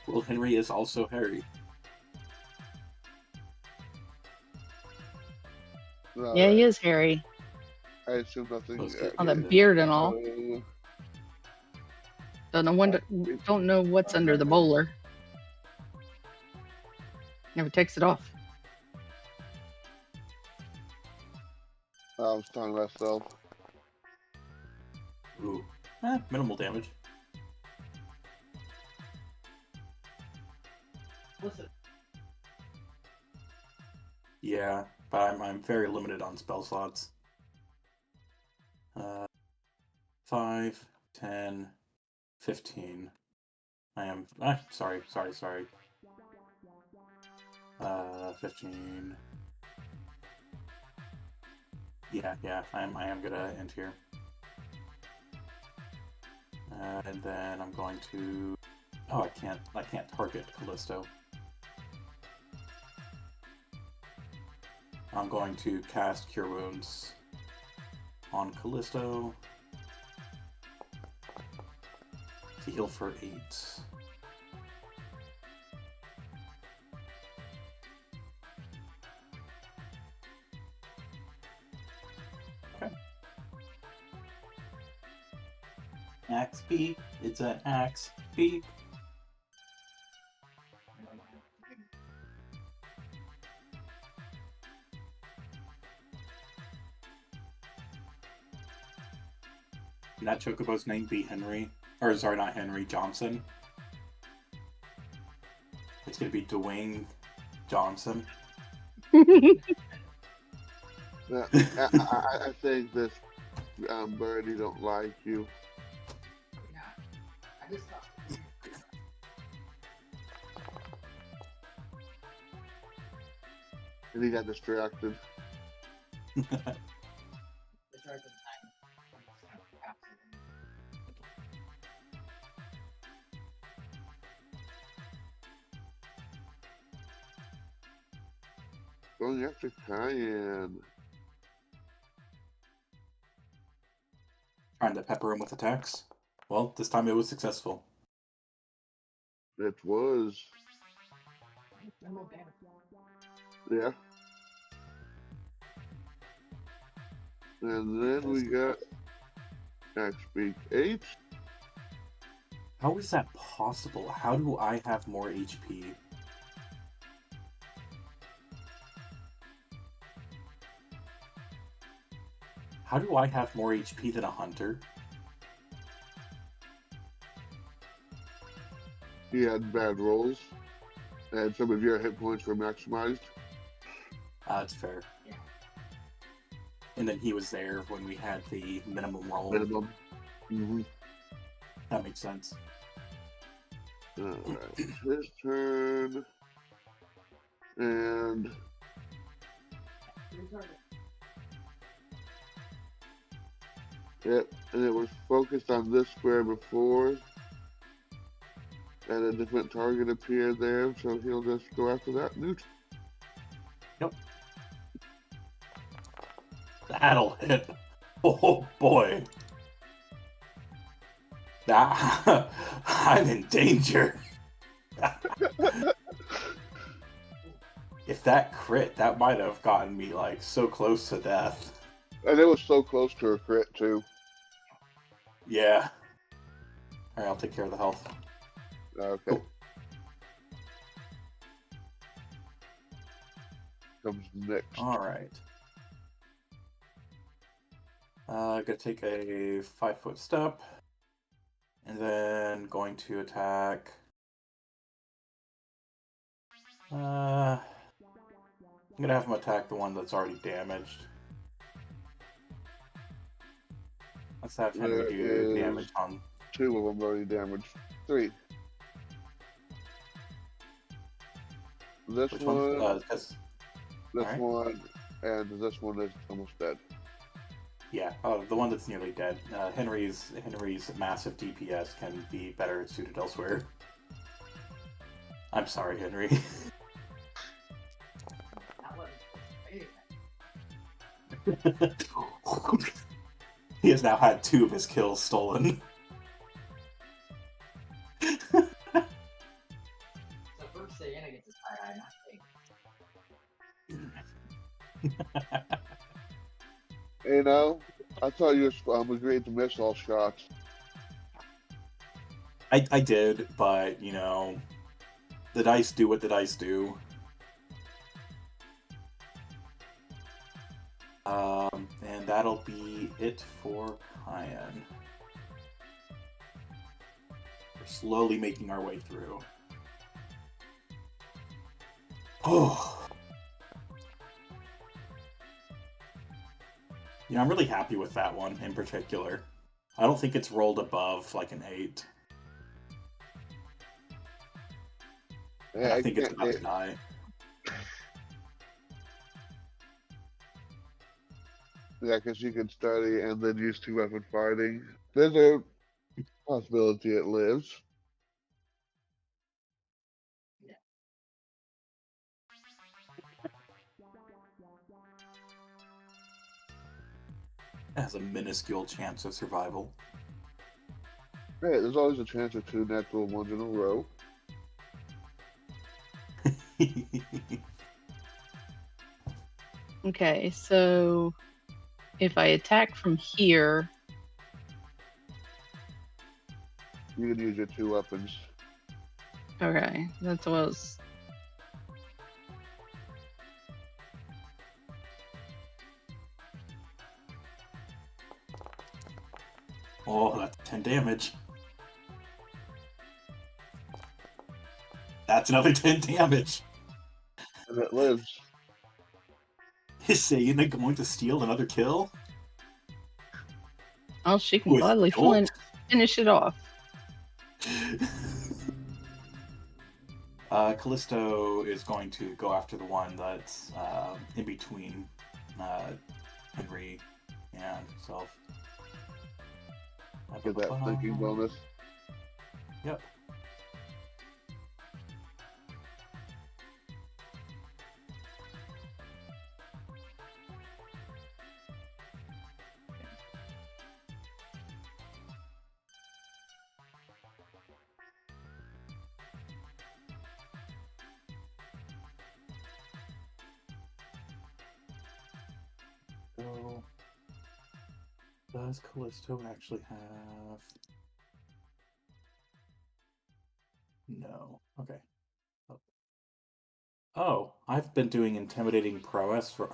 Well, Henry is also Harry. Yeah, he is Harry. I assume nothing. Most good. Oh, that beard and all. Uh, Don't know what's under the bowler. Never takes it off. I was talking about myself. Ooh. Minimal damage. Listen, Yeah, but I'm very limited on spell slots. 5, 10, 15. I am. Sorry. 15. Yeah. I am gonna end here. And then I'm going to. Oh, I can't target Callisto. I'm going to cast Cure Wounds on Callisto to heal for 8. Okay. Axe beak. It's an axe beak. Can that Chocobo's name be Henry? Or sorry, not Henry, Johnson. It's gonna be Dwayne Johnson. Yeah, I think this birdie don't like you. yeah. I just thought. And he got distracted. They tried to time. Going after Cayenne. Trying to pepper him with attacks. Well, this time it was successful. It was. Yeah. And then we got Axe Beak 8. How is that possible? How do I have more HP? How do I have more HP than a hunter? He had bad rolls. And some of your hit points were maximized. That's fair. Yeah. And then he was there when we had the minimum roll. Minimum. Mm-hmm. That makes sense. Alright. His turn. And Yep, and it was focused on this square before, and a different target appeared there, so he'll just go after that new. Yep. That'll hit. Oh boy. Ah, I'm in danger. If that crit, that might have gotten me like so close to death. And it was so close to a crit too. Yeah. Alright, I'll take care of the health. Okay. Cool. Comes next. Alright. Gonna take a 5-foot step. And then going to attack. I'm gonna have him attack the one that's already damaged. Let's have Henry There do is damage on. 2 of them already damaged. 3. This Which one, one? this Alright. one, and this one is almost dead. Yeah, the one that's nearly dead. Henry's massive DPS can be better suited elsewhere. I'm sorry, Henry. He has now had 2 of his kills stolen. So first Diana gets his high not thing. You know, I thought you were agreed to miss all shots. I did, but you know, the dice do what the dice do. And that'll be it for Cayenne. We're slowly making our way through. Oh. Yeah, I'm really happy with that one in particular. I don't think it's rolled above like an 8. Yeah, I think it's about to die. Yeah, because you can study and then use 2-weapon fighting. There's a possibility it lives. It has a minuscule chance of survival. Hey, there's always a chance of 2 natural ones in a row. Okay, so if I attack from here, You can use your 2 weapons. okay, that's what I was. Oh, that's 10 damage. That's another 10 damage. And it lives. Is Sayana going to steal another kill? Oh, she can With gladly guilt? finish it off. Callisto is going to go after the one that's in between Henry and himself. Get that thinking bonus. Yep. So, does Callisto actually have... No. Okay. Oh, I've been doing intimidating prowess for...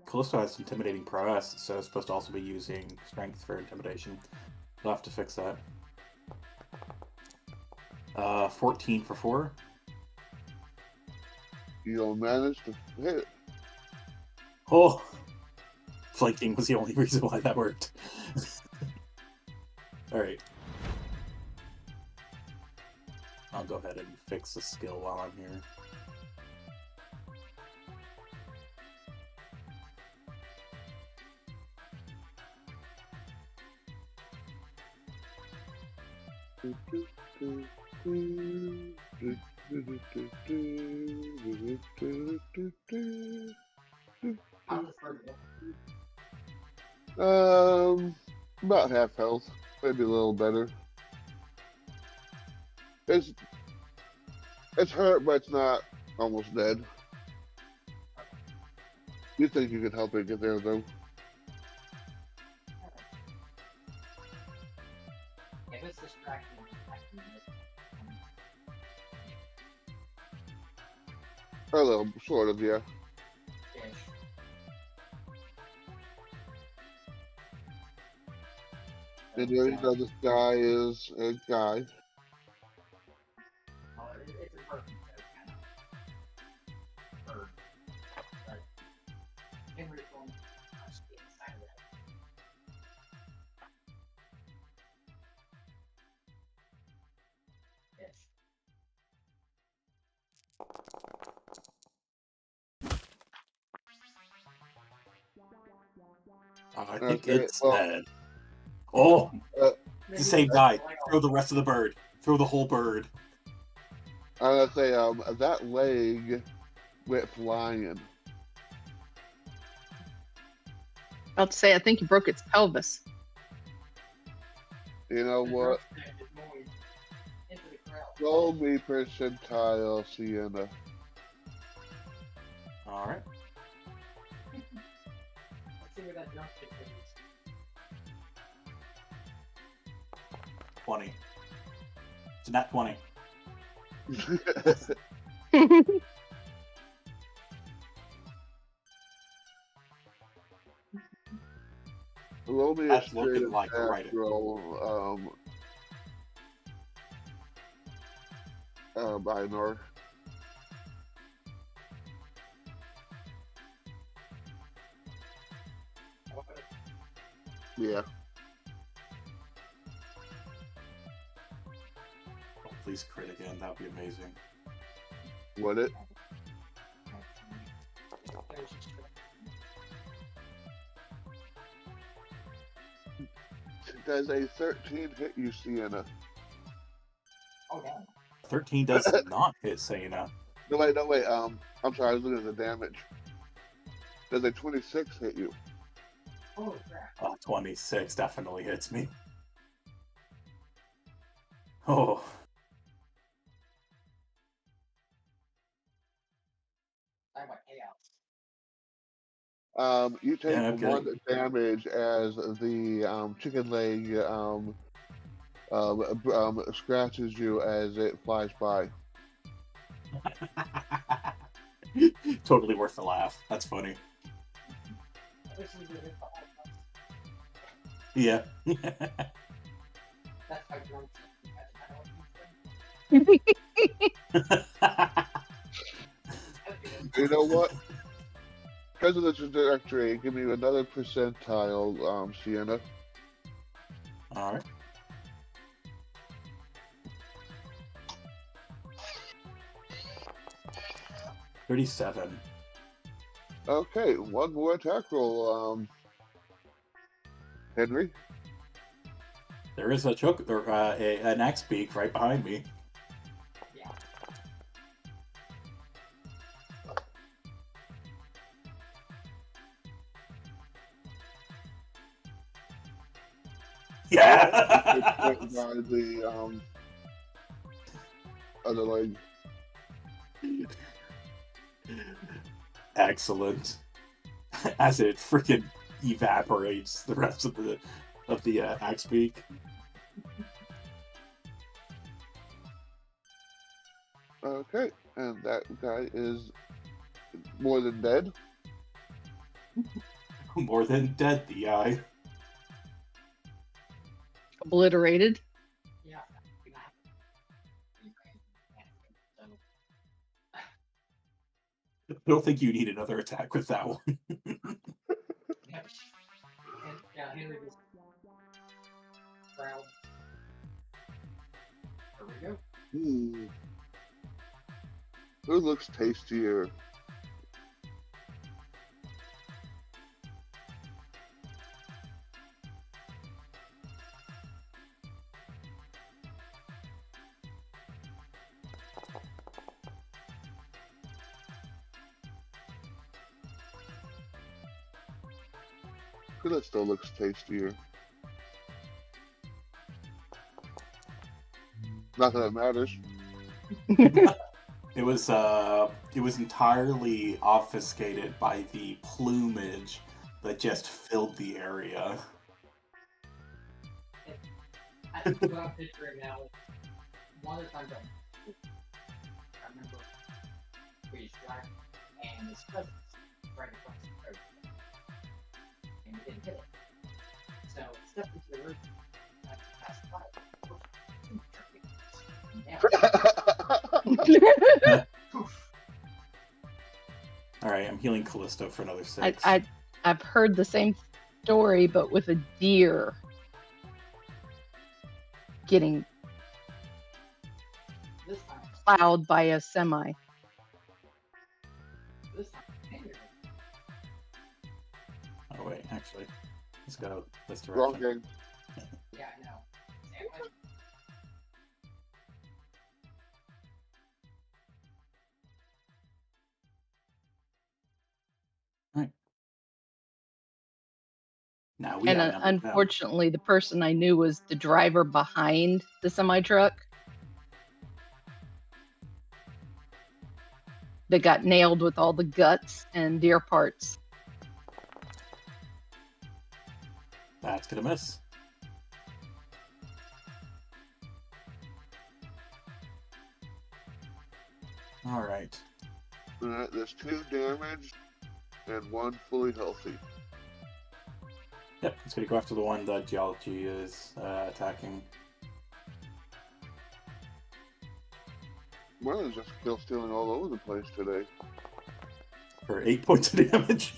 Callisto has intimidating prowess, so it's supposed to also be using strength for intimidation. I'll have to fix that. 14 for 4. You'll manage to hit. Oh! Flanking was the only reason why that worked. Alright. I'll go ahead and fix the skill while I'm here. How's the bird look? About half health, maybe a little better. It's hurt, but it's not almost dead. You think you could help it get there, though? If it's distracting, A little, sort of, yeah. fish. And you already know this guy is a guy. Oh, it's a bird, so kind of bird. But Henry's going to be inside of that. Fish. I think Okay, it's well, dead. Oh, uh, it's the same guy. Throw the rest of the bird. Throw the whole bird. I'm gonna say, that leg went flying. About to say, I think you broke its pelvis. You know what? Into the crowd. Roll me percentile, Sienna. All right. Let's see where that jump kick is. 20. It's a nat 20. Roll me a That's straight looking like attack right. roll, Einar. Yeah. Oh, please crit again. That would be amazing. Would it? There's just Does a 13 hit you, Sienna? oh no. 13 does not hit Sayana. No, wait. I'm sorry, I was looking at the damage. Does a 26 hit you? Holy crap. 26 definitely hits me. Oh. I went payouts. You take Yeah, no one kidding. damage as the chicken leg scratches you as it flies by. Totally worth the laugh. That's funny. This is the hit the whole Yeah. That's how drunk You know what? Because of the trajectory, give me another percentile, Sienna. All right. 37. Okay, one more attack roll, Henry. There is a choke or an axe beak right behind me. Yeah. Yeah. By the other leg. Excellent. As it freaking evaporates the rest of the axe beak. Okay, and that guy is more than dead. More than dead, the eye. Obliterated. Yeah. I don't think you need another attack with that one. And yeah, Henry just proud. There we go. Who looks tastier? That still looks tastier. Not that it matters. It was entirely obfuscated by the plumage that just filled the area. I think what I'm picturing now is one of the times I remember we was driving and his cousins right across the road. And we didn't hit it. So I stepped into the road and I passed by. Alright, I'm healing Callisto for another 6. I've heard the same story, but with a deer getting This time, plowed by a semi. Oh wait, actually. Let's go this Wrong direction. game. Yeah, I know. Sandwich. Right. Now we And outnumbered them. unfortunately, the person I knew was the driver behind the semi truck that got nailed with all the guts and deer parts. That's gonna miss. Alright. Alright, there's 2 damaged and 1 fully healthy. Yep, it's gonna go after the one that Geology is attacking. Merlin's just kill stealing all over the place today. For 8 points of damage.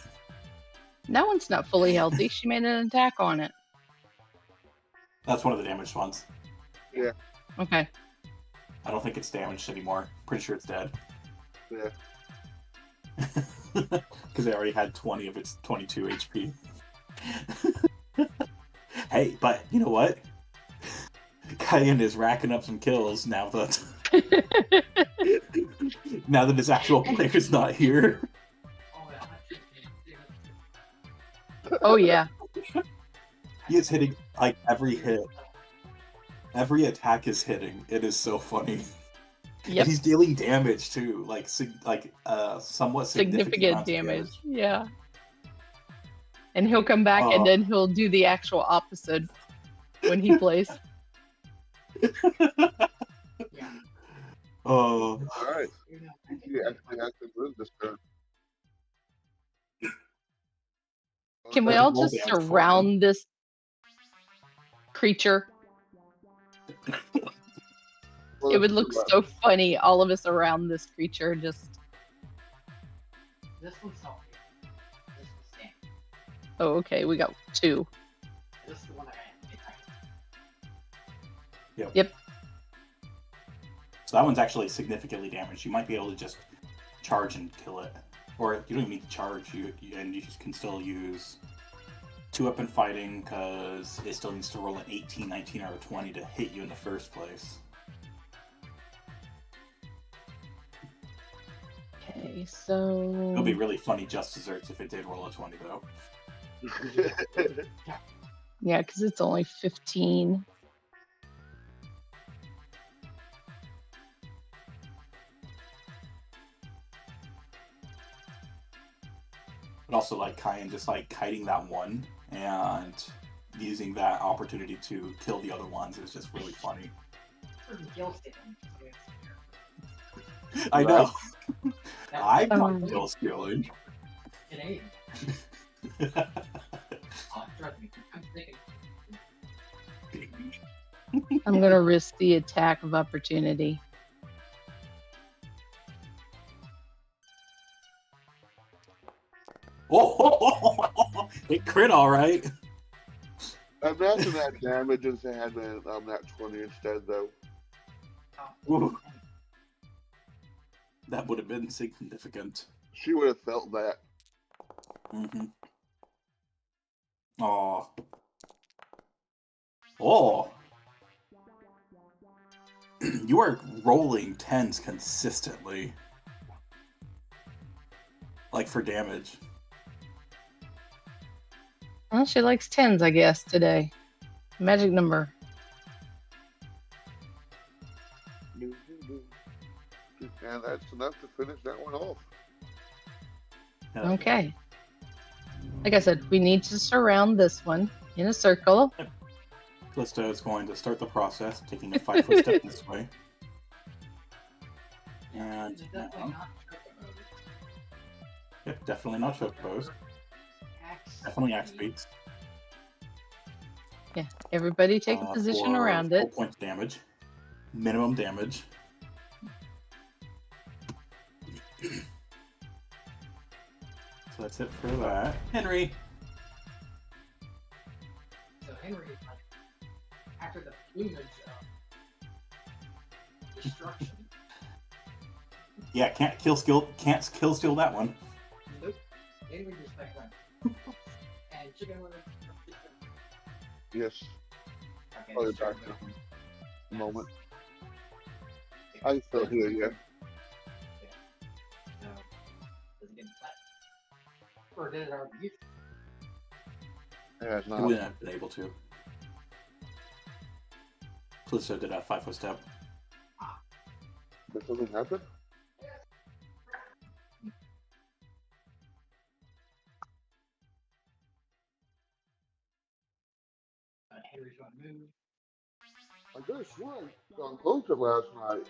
That one's not fully healthy. She made an attack on it. That's one of the damaged ones. Yeah. Okay. I don't think it's damaged anymore. Pretty sure it's dead. Yeah. Because it already had 20 of its 22 HP. Hey, but you know what? Cayenne is racking up some kills now that now that his actual player's not here. Oh yeah. He is hitting like every hit. Every attack is hitting. It is so funny. Yep. And he's dealing damage too, like somewhat Significant damage. Yeah. And he'll come back and then he'll do the actual opposite when he plays. Oh. Alright. He actually has to move this turn. Can we all just surround this creature? It would look so funny, all of us around this creature, just... This one's healthy. This one's standing. Oh, okay, we got 2. This is the one I had. Yep. So that one's actually significantly damaged. You might be able to just charge and kill it. Or you don't even need to charge, you can still use 2-weapon fighting, because it still needs to roll an 18, 19, or a 20 to hit you in the first place. Okay, so... It'll be really funny just desserts if it did roll a 20, though. Yeah, because it's only 15. But also, like, Cayenne just, like, kiting that one and using that opportunity to kill the other ones is just really funny. I know. I'm not kill stealing. I'm gonna risk the attack of opportunity. Oh, it crit all right. Imagine that damage if they had that 20 instead, though. Ooh. That would have been significant. She would have felt that. Mm-hmm. Oh. Oh. You are rolling 10s consistently. Like for damage. Well, she likes 10s, I guess, today. Magic number. And that's enough to finish that one off. Hell yeah. Okay. Like I said, we need to surround this one in a circle. Callisto is going to start the process, taking a 5-foot step this way. And It's definitely not chocobos. yep, definitely not chocobos. Axe Definitely axe speed. beats. Yeah, everybody take a position For around 4 it. points damage. Minimum damage. So that's it for that. Henry! So Henry is like, after the plumage of destruction, Yeah, can't kill steal that one. nope, Henry just like went. And chicken wing. Yes, Okay, I'll be so back no. in a moment. I still hear you. No. Does it get flat? Or did it already use? Yeah, it's He not. wouldn't have been able to. Callisto did a 5-foot step. That doesn't happen? Henry's going to move. I could have sworn I gone closer last night.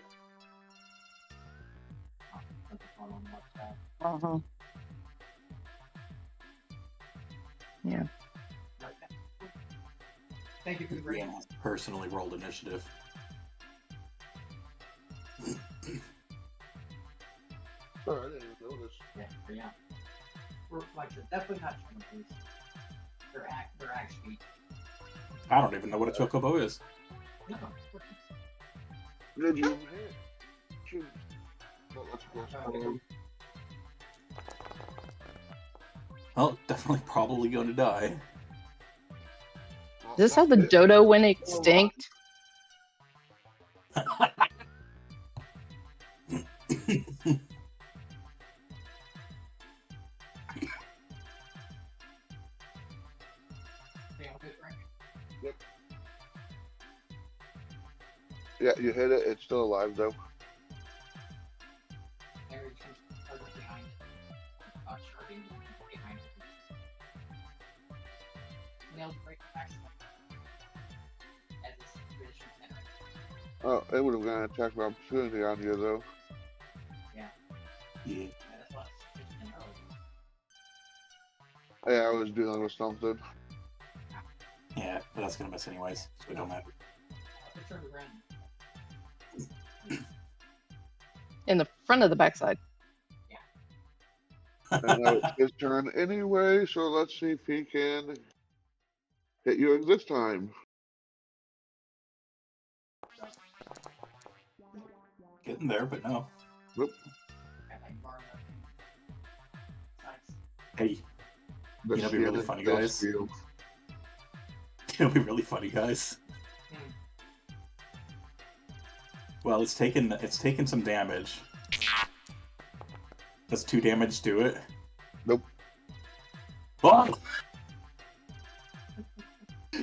Something's going on the left side. Uh-huh. Yeah. Right there. Thank you for the break. Yeah, personally rolled initiative. Sorry, I didn't even notice. Yeah. We're, like I said, definitely not chocobos. They're axe speed. I don't even know what a chocobo is. No. Did you hit? Shoot. Well, let's go. Well, definitely probably going to die. Is this how the dodo went extinct? Yep. Yeah, you hit it. It's still alive though. Henry comes further behind it. Charging behind it. Nailed break back. As is tradition Henry. Oh, it would have got an attack of opportunity on you though. Yeah. That's what it's in Yeah, I was dealing with something. Yeah, but that's going to miss anyways, so it don't matter. Turn around. In the front of the backside. And now it's his turn anyway, so let's see if he can hit you this time. Getting there, but no. Nope. Hey, The You know, it'd be really skin funny, does guys. feel- it'll be really funny, guys. Well, it's taken some damage. Does 2 damage do it? Nope. Oh!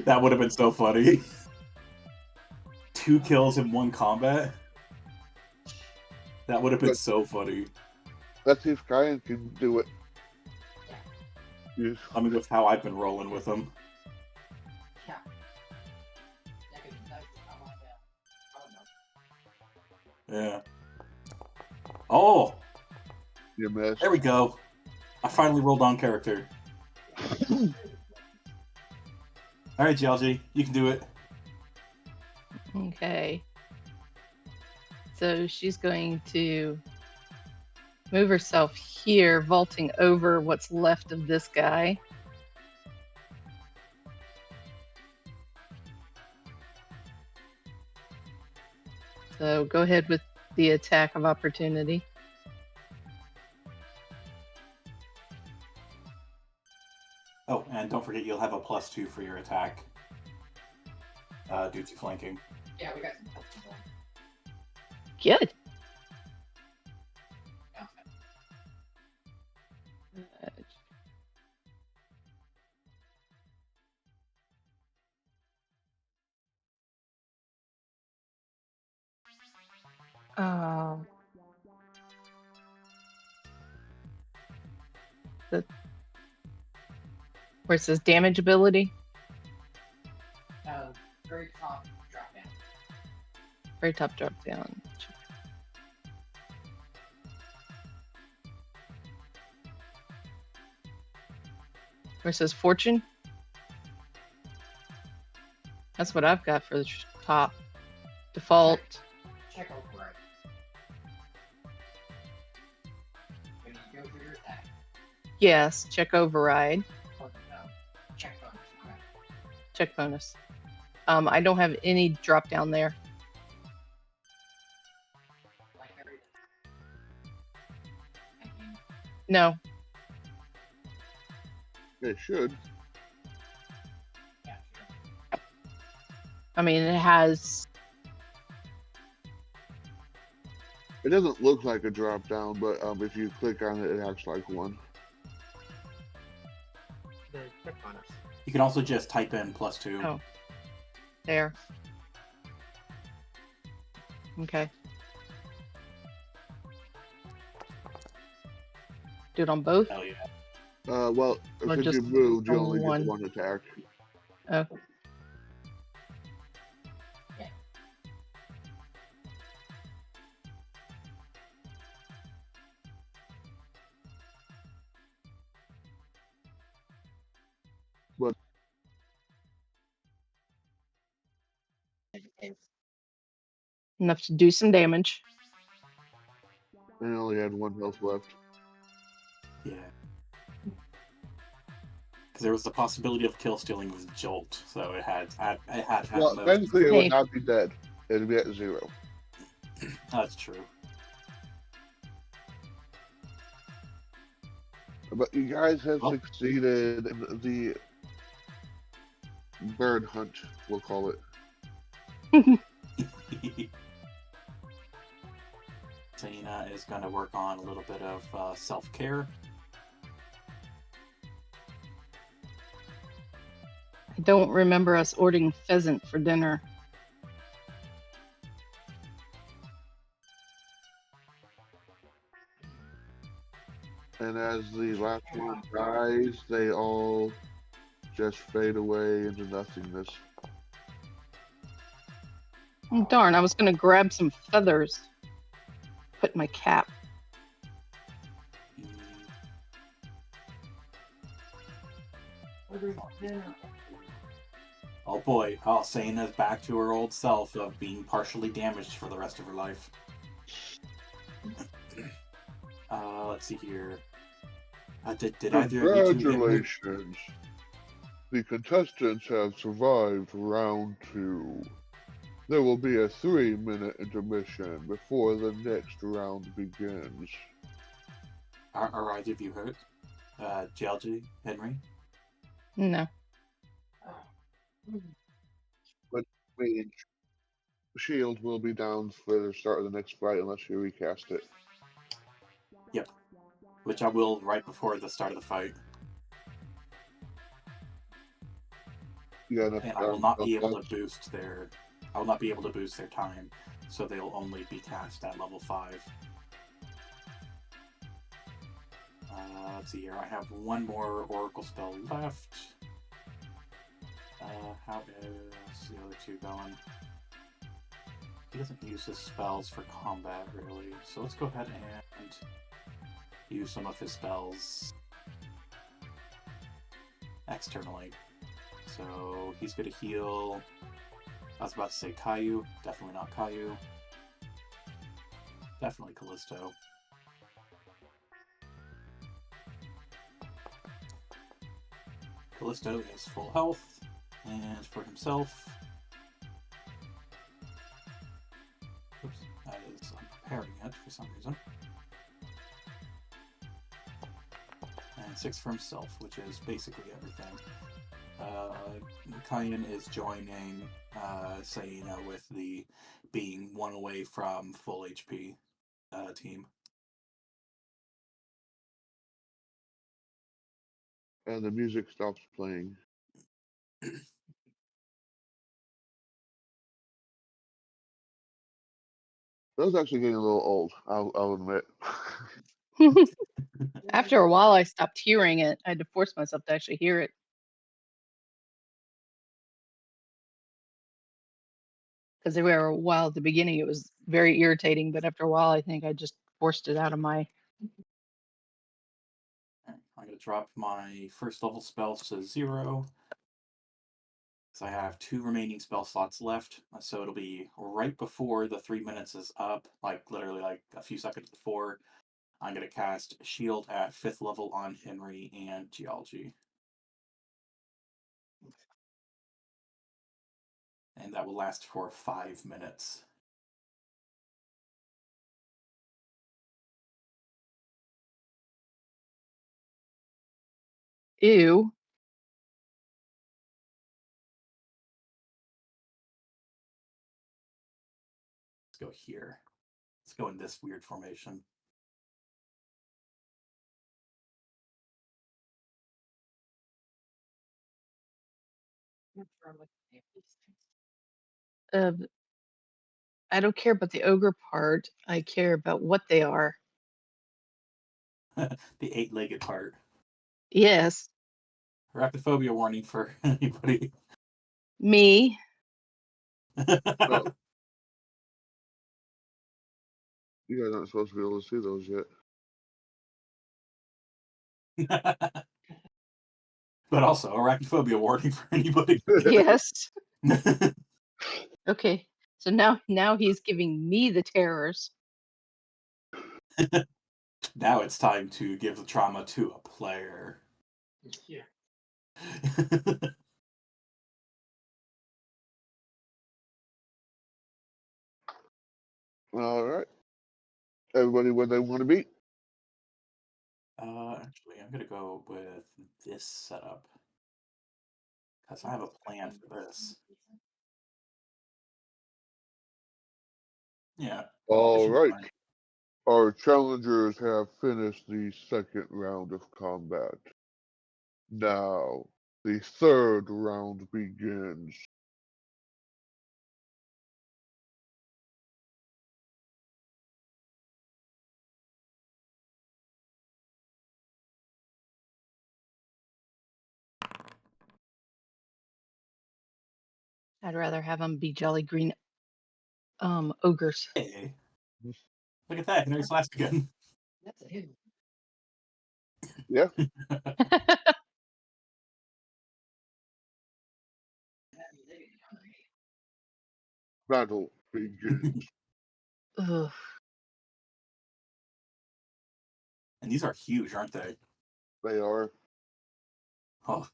That would have been so funny. 2 kills in 1 combat. That would have been so funny. Let's see if Kyan can do it. Yes. I mean, with how I've been rolling with him. Yeah. Yeah, 'cause that's not like that. I don't know. Yeah. Oh! You missed. There we go. I finally rolled on character. Alright, GLG, you can do it. Okay. So she's going to move herself here, vaulting over what's left of this guy. So go ahead with the attack of opportunity. Oh, and don't forget you'll have a +2 for your attack. Due to flanking. Yeah, we got some help going. Good. Where it says damage ability, Very top drop down. very top drop down. Where it says fortune. That's what I've got for the top. Default. Check override. When you go through your attack, Yes, check override. or no, check bonus. Right. Check bonus. I don't have any drop down there. Like everything. I mean, No. It should. yeah, sure. I mean, it has. It doesn't look like a drop down, but if you click on it, it acts like one. The check bonus. You can also just type in +2. Oh. There. Okay. Do it on both? Hell yeah. Well, Or if you just moved, you on only one? get one attack. Oh. But Enough to do some damage. I only had one health left. Yeah. Because there was the possibility of kill stealing with Jolt, so it had Well, most. technically, it Hey. would not be dead. It'd be at 0. That's true. But you guys have Oh. succeeded in the bird hunt, we'll call it. Selena is going to work on a little bit of self-care. I don't remember us ordering pheasant for dinner. And as the last one dies, they all just fade away into nothingness. Oh, darn, I was going to grab some feathers. Put in my cap. Oh boy, Selena's back to her old self of being partially damaged for the rest of her life. Let's see here. Did either of you two get hurt? Congratulations! The contestants have survived round 2. There will be a 3-minute intermission before the next round begins. Are either of you hurt? JLG, Henry? No. But range shield will be down for the start of the next fight unless you recast it. Yep. Which I will right before the start of the fight. You got enough And I will not be health able left? to boost their. I will not be able to boost their time, so they'll only be cast at level 5. Let's see here. I have one more Oracle spell left. How is the other two going? He doesn't use his spells for combat, really. So let's go ahead and use some of his spells externally. So he's going to heal. I was about to say Caillou. Definitely not Caillou. Definitely Callisto. Callisto is full health. And for himself... Oops, that is... I'm preparing it for some reason. And 6 for himself, which is basically everything. Kyan is joining Selena with the being 1 away from full HP team. And the music stops playing. That was actually getting a little old, I'll admit. After a while, I stopped hearing it. I had to force myself to actually hear it. Because there were a while at the beginning, it was very irritating, but after a while, I think I just forced it out of my. I'm going to drop my first level spells to 0. Because I have 2 remaining spell slots left. So it'll be right before the 3 minutes is up, like literally like a few seconds before. I'm going to cast Shield at 5th level on Henry and Geology. And that will last for 5 minutes. Ew. Let's go here. Let's go in this weird formation. I don't care about the ogre part. I care about what they are. The 8-legged part. Yes. Arachnophobia warning for anybody. Me. Oh. You guys aren't supposed to be able to see those yet. But also, arachnophobia warning for anybody. Yes. Okay. So now he's giving me the terrors. Now it's time to give the trauma to a player. Yeah. All right. Everybody where they want to be? Actually, I'm going to go with this setup. Because I have a plan for this. Yeah. All should be right. fine. Our challengers have finished the second round of combat. Now, the third round begins. I'd rather have them be jolly green ogres. Hey. Look at that. Henry's last again. That's a hit. Yeah. Battle begins. Ugh. And these are huge, aren't they? They are. Oh.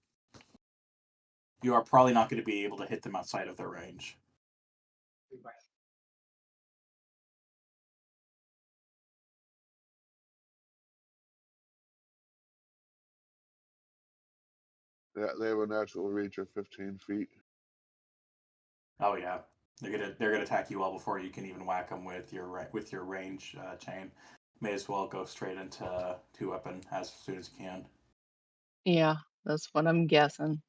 You are probably not going to be able to hit them outside of their range. Yeah, they have a natural reach of 15 feet. Oh yeah, they're gonna attack you well before you can even whack them with your range chain. May as well go straight into 2-weapon as soon as you can. Yeah, that's what I'm guessing.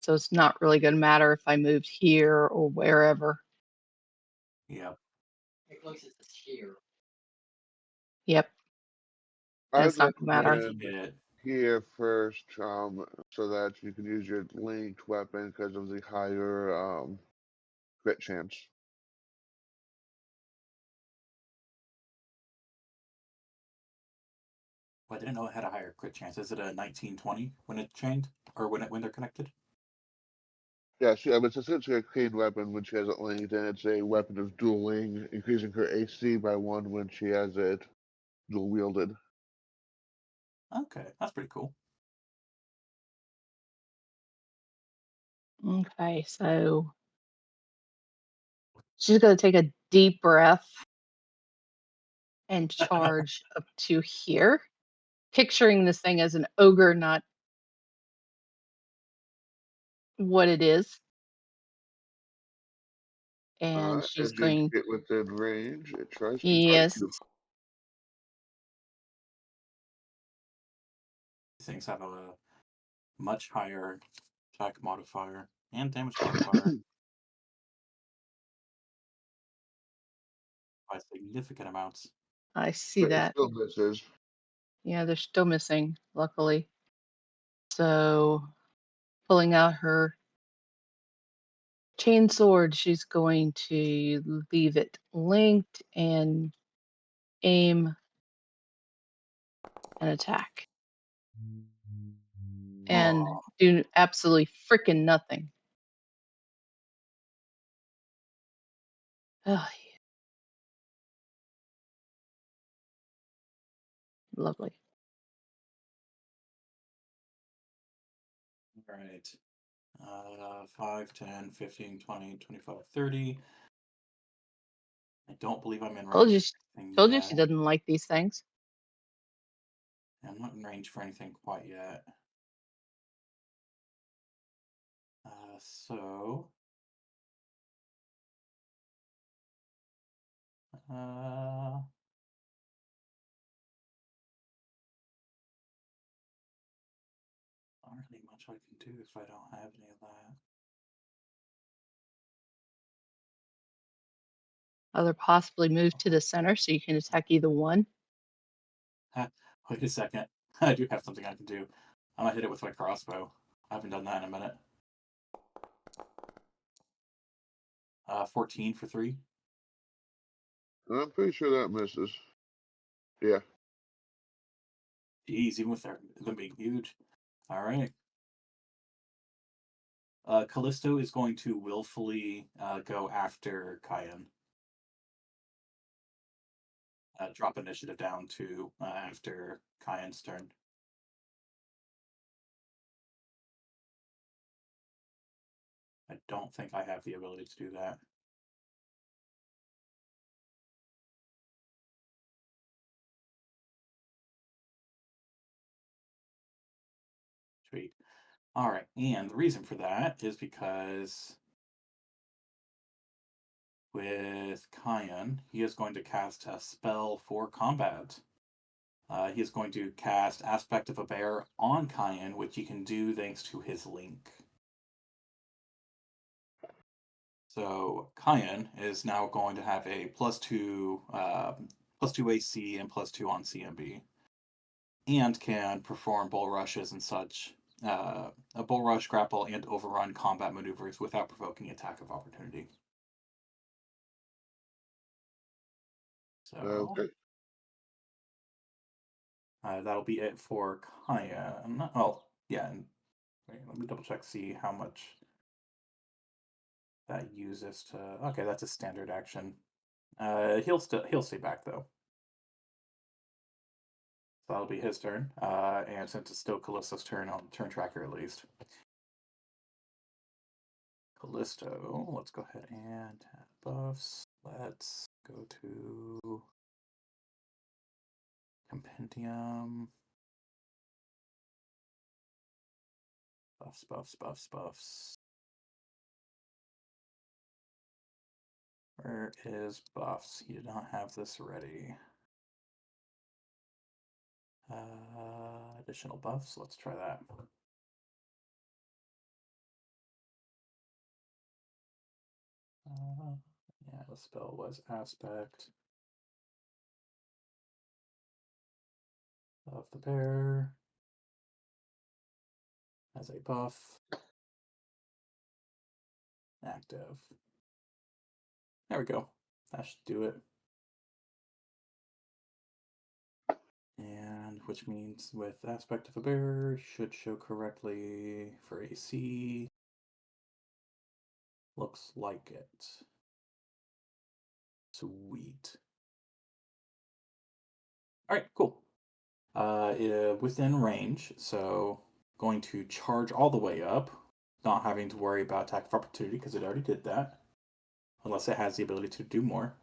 So it's not really going to matter if I moved here or wherever. Yep. It places this here. Yep. I'd It's not going to matter. recommend here first, so that you can use your linked weapon because of the higher crit chance. Well, I didn't know it had a higher crit chance. Is it a 19-20 when it's chained, or when they're connected? Yeah, it's essentially a clean weapon when she has it linked, and it's a weapon of dueling, increasing her AC by 1 when she has it dual wielded. Okay, that's pretty cool. Okay, so she's going to take a deep breath and charge up to here, picturing this thing as an ogre, not what it is. And she's As you going, get within range, it tries to bite yes, you. These things have a much higher attack modifier and damage modifier. by significant amounts. I see But it that. still misses. Yeah, they're still missing, luckily. So, pulling out her chain sword, she's going to leave it linked and aim an attack. And Oh, do absolutely freaking nothing. Oh, lovely. all right. 5, 10, 15, 20, 25, 30. I don't believe I'm in Told you, range for anything told you yet. she doesn't like these things. I'm not in range for anything quite yet. So not really much I can do if I don't have any of that. Either possibly move to the center so you can attack either one. Wait a second. I do have something I can do. I'm gonna hit it with my crossbow. I haven't done that in a minute. 14 for 3. I'm pretty sure that misses. Yeah. Jeez, even with them being huge. All right. Callisto is going to willfully go after Kyan. Drop initiative down to after Kyan's turn. I don't think I have the ability to do that. Sweet. All right, and the reason for that is because with Kyan, he is going to cast a spell for combat. He is going to cast Aspect of a Bear on Kyan, which he can do thanks to his link. So Kyan is now going to have a +2 AC and +2 on CMB, and can perform bull rushes and such, a bull rush, grapple, and overrun combat maneuvers without provoking attack of opportunity. So Okay. that'll be it for Kyan. Oh, yeah. And wait, let me double check, see how much that uses to. Okay, that's a standard action. He'll stay back though. So that'll be his turn. And since it's still Callisto's turn, on turn tracker at least. Callisto, let's go ahead and add buffs. Let's go to Compendium. Buffs. Where is buffs? You did not have this ready. Additional buffs. Let's try that. Yeah, the spell was Aspect of the Bear as a buff. Active. There we go. That should do it. And which means with Aspect of a Bear should show correctly for AC. Looks like it. Sweet. All right, cool. Within range, so going to charge all the way up, not having to worry about attack of opportunity because it already did that, unless it has the ability to do more.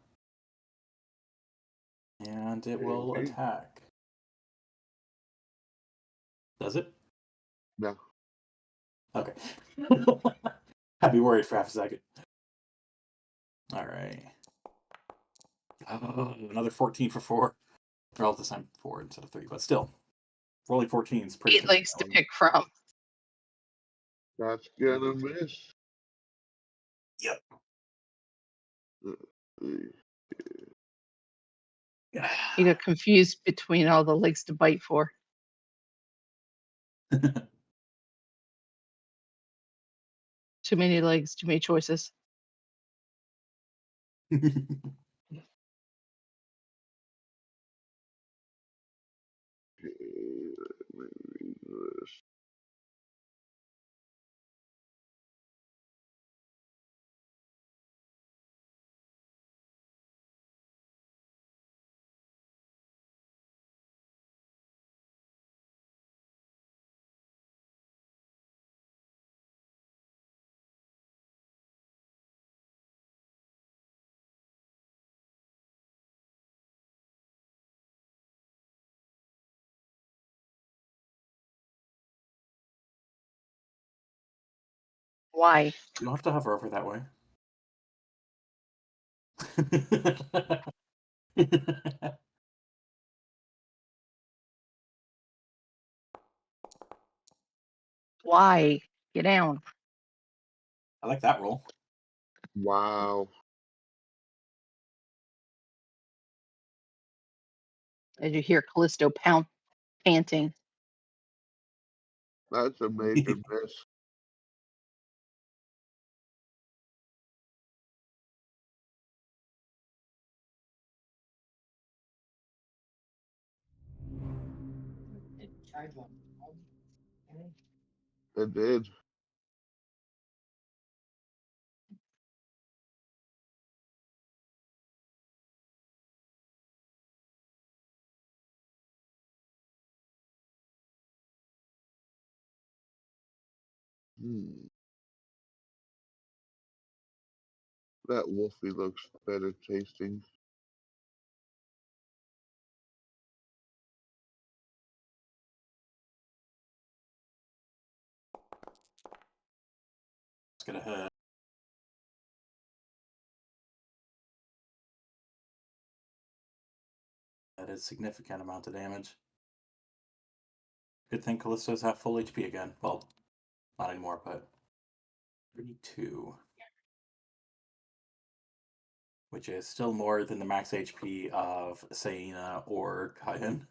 And it will Okay. attack. Does it? No. Okay. I'd be worried for half a second. All right. Oh, another 14 for 4. Or all this time 4 instead of 3, but still. Rolling 14 is pretty 8 legs to consistent. pick from. That's gonna miss. Yep. You got confused between all the legs to bite for. Too many legs, too many choices. Okay, let me read this. Why? You don't have to hover over that way. Why? Get down. I like that roll. Wow. As you hear Callisto panting. That's a major miss. It tried one. Okay. It did. Hmm. That Wolfie looks better tasting. Let's get ahead. That is significant amount of damage. Good thing Callisto's have full HP again. Well, not anymore, but 32. Which is still more than the max HP of Saina or Kayan.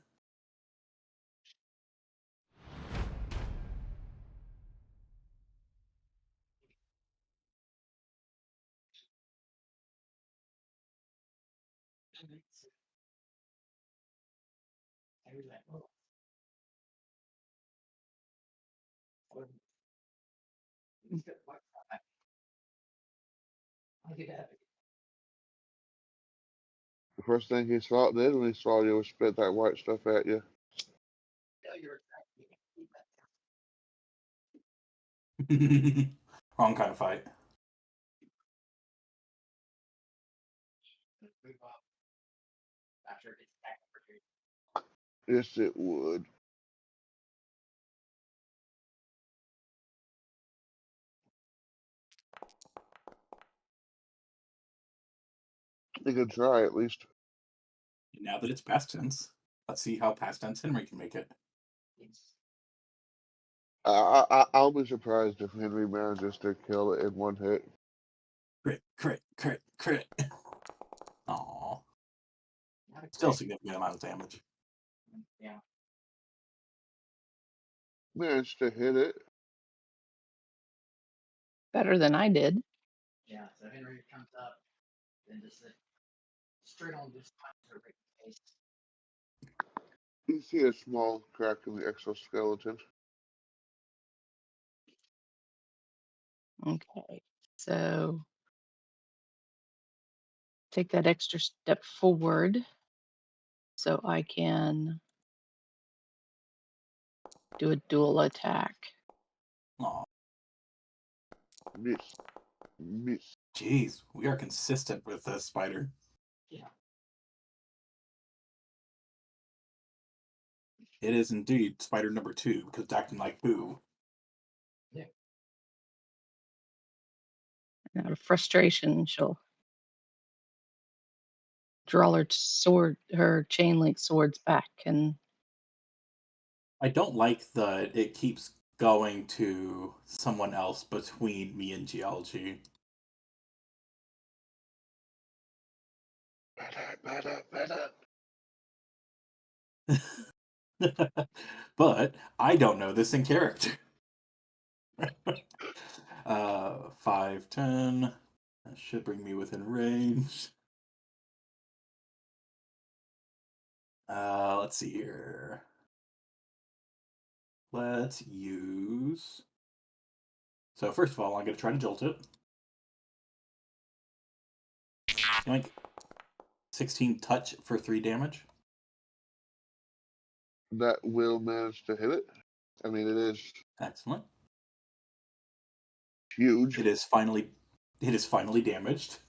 I was like, oh. I'll get that. The first thing he did when he saw you was spit that white stuff at you. Wrong kind of fight. After it gets back over here. Yes, it would. You could try at least. Now that it's past tense, let's see how past tense Henry can make it. I'll be surprised if Henry manages to kill it in one hit. Crit, crit, crit, crit. Aww. Still a significant amount of damage. Yeah. Managed to hit it. Better than I did. Yeah, so Henry comes up and just straight on this punch right in the face. You see a small crack in the exoskeleton. Okay. So take that extra step forward so I can do a dual attack. Aw. Miss. Miss. Jeez, we are consistent with this spider. Yeah. It is indeed spider number 2 because it's acting like boo. Yeah. And out of frustration, she'll draw her chain link swords back, and I don't like that it keeps going to someone else between me and geology. Better. But I don't know this in character. 5, 10. That should bring me within range. Let's see here. Let's use. So first of all, I'm going to try to jolt it. Like 16 touch for 3 damage. That will manage to hit it. I mean, it is Excellent. huge. It is finally damaged.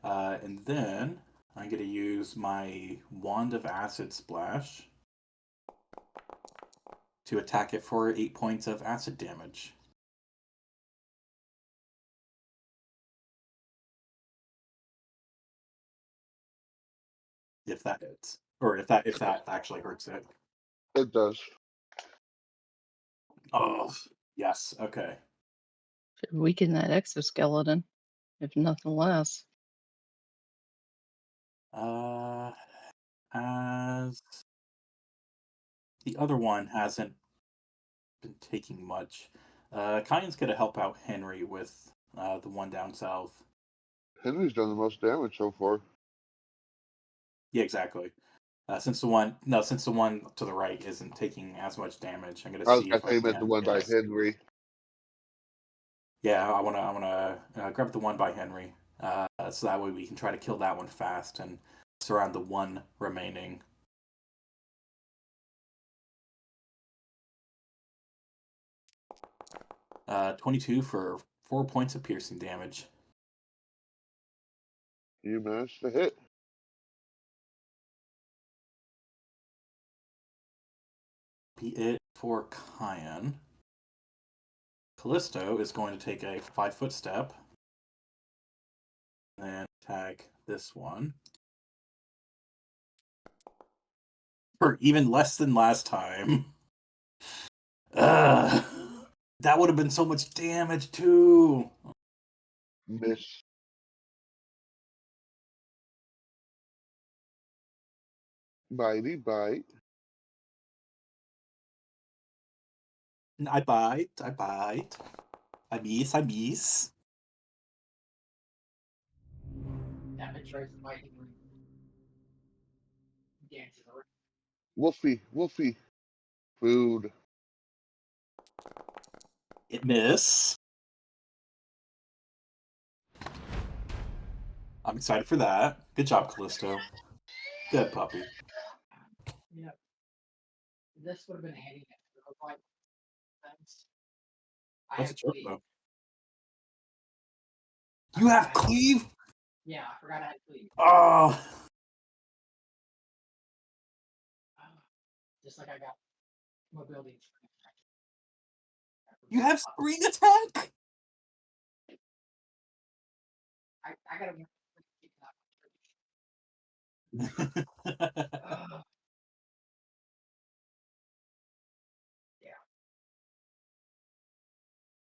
And then I'm going to use my Wand of Acid Splash to attack it for 8 points of acid damage. If that hits. Or if that actually hurts it. It does. Oh, yes. Okay. Should weaken that exoskeleton, if nothing less. As the other one hasn't been taking much. Kyan's gonna help out Henry with the one down south. Henry's done the most damage so far. Yeah, exactly. Since the one to the right isn't taking as much damage, I'm gonna I was see gonna if I say meant the can. one by Henry. Yeah, I wanna grab the one by Henry, so that way we can try to kill that one fast and surround the one remaining. 22 for 4 points of piercing damage. You managed to hit. Be it for Kyan. Callisto is going to take a 5-foot step and attack this one. For even less than last time. Ugh. That would have been so much damage too. Miss. Bitey bite. I bite. I miss. Damage tries to fight him. Dances around. Wolfie. Food. It miss. I'm excited for that. Good job, Callisto. Good puppy. Yeah. This would have been handy for fight things. I What's have a joke cleave. though? You have cleave? Yeah, I forgot I had cleave. Oh. Just like I got mobility. You have spring attack? I gotta. Yeah.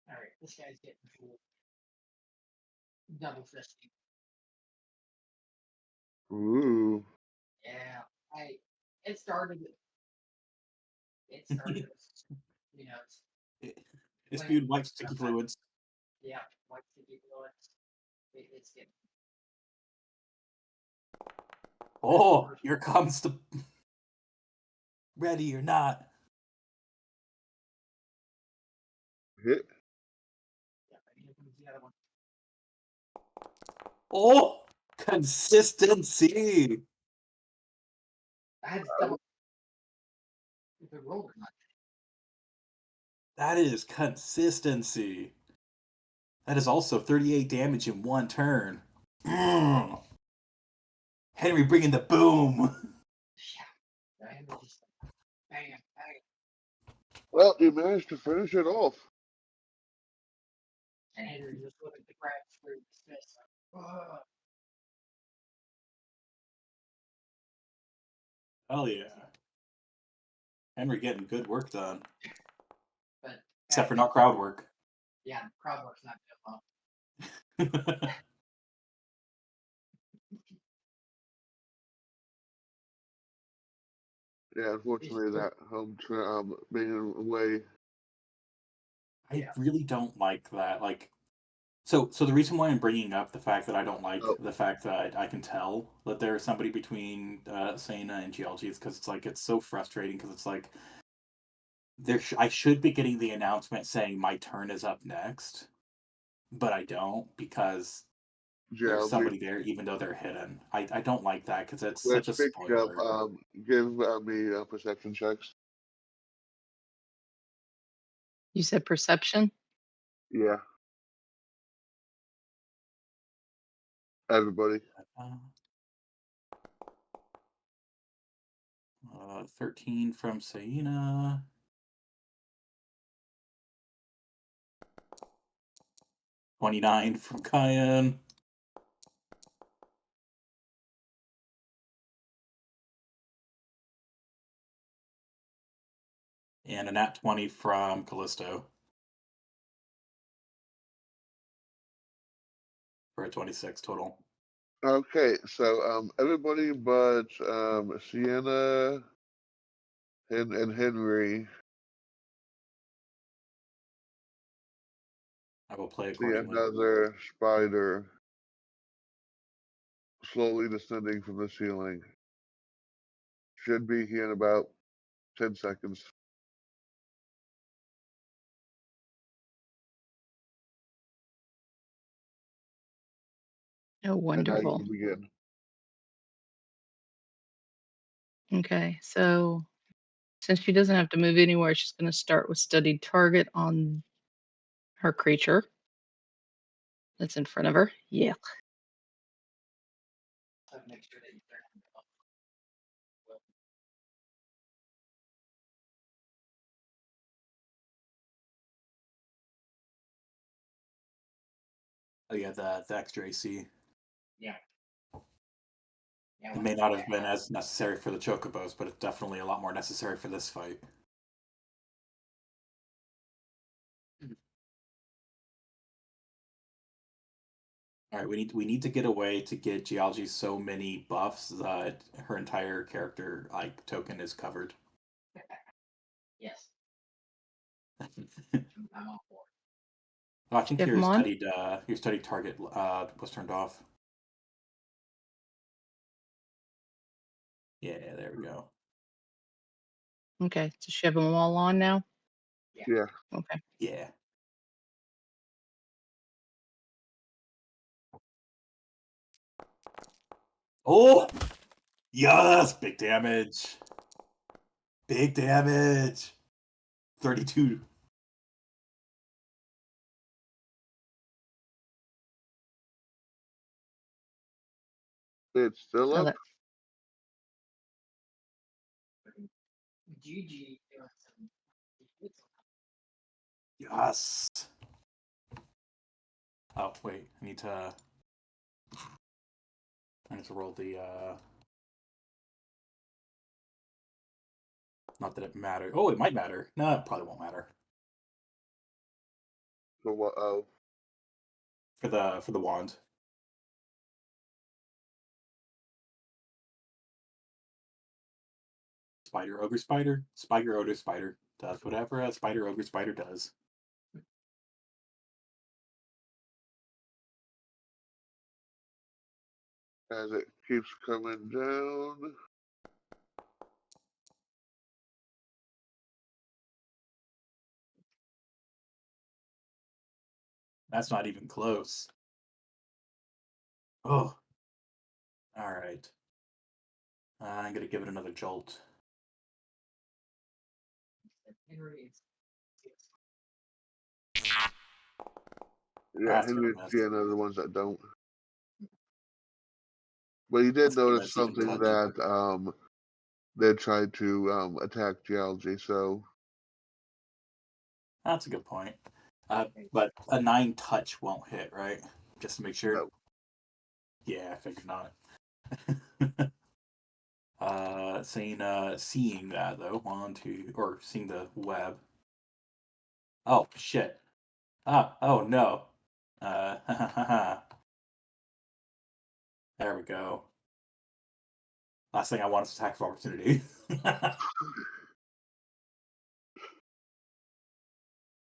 All right, this guy's getting full. Double fisting. Ooh. Yeah, it started. It started. You know, It spewed white sticky fluids. Yeah, white sticky fluids. It's getting. Oh, here comes the ready or not. Hit. Yeah, here comes the other one. Oh, consistency. I had to double. If it rolled or not. That is consistency. That is also 38 damage in one turn. Mm. Henry bringing the boom. Yeah, and just bang. Well, you managed to finish it off. And Henry just looking at the crap through his fist. Like, Hell yeah. Henry getting good work done. but Except for not crowd work. yeah, crowd work's not good well. Yeah, unfortunately, that home being away. I really don't like that. Like, so the reason why I'm bringing up the fact that I don't like Oh, the fact that I can tell that there's somebody between Sana and GLG is because it's so frustrating because it's like I should be getting the announcement saying my turn is up next, but I don't because there's GLG. somebody there even though they're hidden. I don't like that because it's Well, such a speaking of, spoiler. give me perception checks. You said perception? Yeah, everybody. 13 from Saina. 29 from Kyan. And a nat 20 from Callisto. For a 26 total. Okay, so everybody but Sienna and Henry I will play see accordingly. another spider slowly descending from the ceiling. Should be here in about 10 seconds. Oh, And now you wonderful. can begin. Okay, so since she doesn't have to move anywhere, she's going to start with studied target on her creature that's in front of her. Yeah. So make sure that you turn them off. Well, Oh yeah, the extra AC. yeah. Yeah, It when may I not play have been as necessary for the Chocobos, but it's definitely a lot more necessary for this fight. All right, we need to get away to get Geology so many buffs that her entire character like token is covered. yes, I'm on board. Oh, I think You have them on? your studied target was turned off. Yeah, there we go. Okay, so she have them all on now? Yeah. Okay. Yeah. Oh, yes, big damage. Big damage. 32. It's still Oh, up. that, GG doing some. Yes. Oh, wait. I need to roll the not that it matters. Oh, it might matter. No, it probably won't matter. For what? Oh, For the wand. Spider ogre spider. Spider ogre spider does whatever a spider ogre spider does. as it keeps coming down. That's not even close. Oh. All right. I'm gonna give it another jolt. Henry is. Yeah, That's Henry gonna and miss. Sienna are the ones that don't. But you did Let's see if notice that's even something touch. that they tried to attack Geology, so That's a good point. But a 9 touch won't hit, right? Just to make sure. no. Yeah, I figured not. Seeing that though, or seeing the web. Oh shit. Oh no. There we go. Last thing I want is attack of opportunity.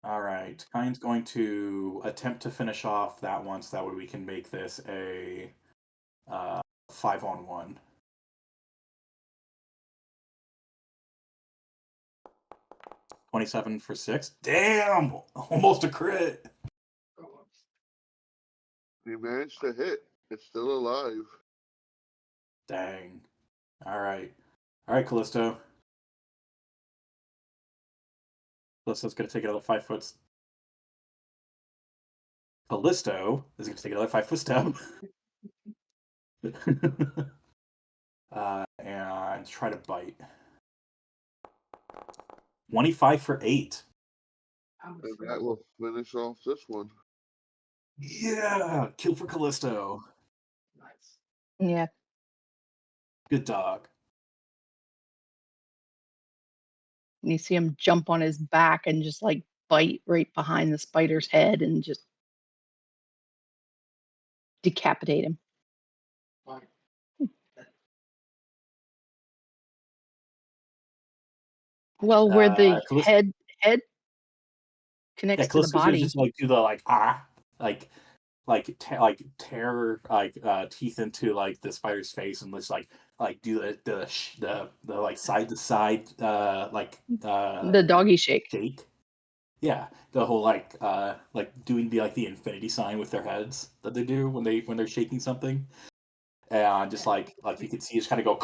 All right. Kyne's going to attempt to finish off that one so that way we can make this a 5-on-1. 27 for 6. Damn! Almost a crit. He managed to hit. It's still alive. Dang. All right. All right, Callisto. Callisto's going to take another 5 foot. Callisto is going to take another 5-foot step. And try to bite. 25 for 8. And that will finish off this one. Yeah! Kill for Callisto. Nice. Yeah. Good dog. And you see him jump on his back and just like bite right behind the spider's head and just decapitate him. Fine. Well, where the Callisto, head connects to the Callisto's gonna body. just like do the tear teeth into like the spider's face and just like do the like side to side The doggy shake. shake. Yeah, the whole like doing the infinity sign with their heads that they do when they're shaking something, and just like you can see just kind of go.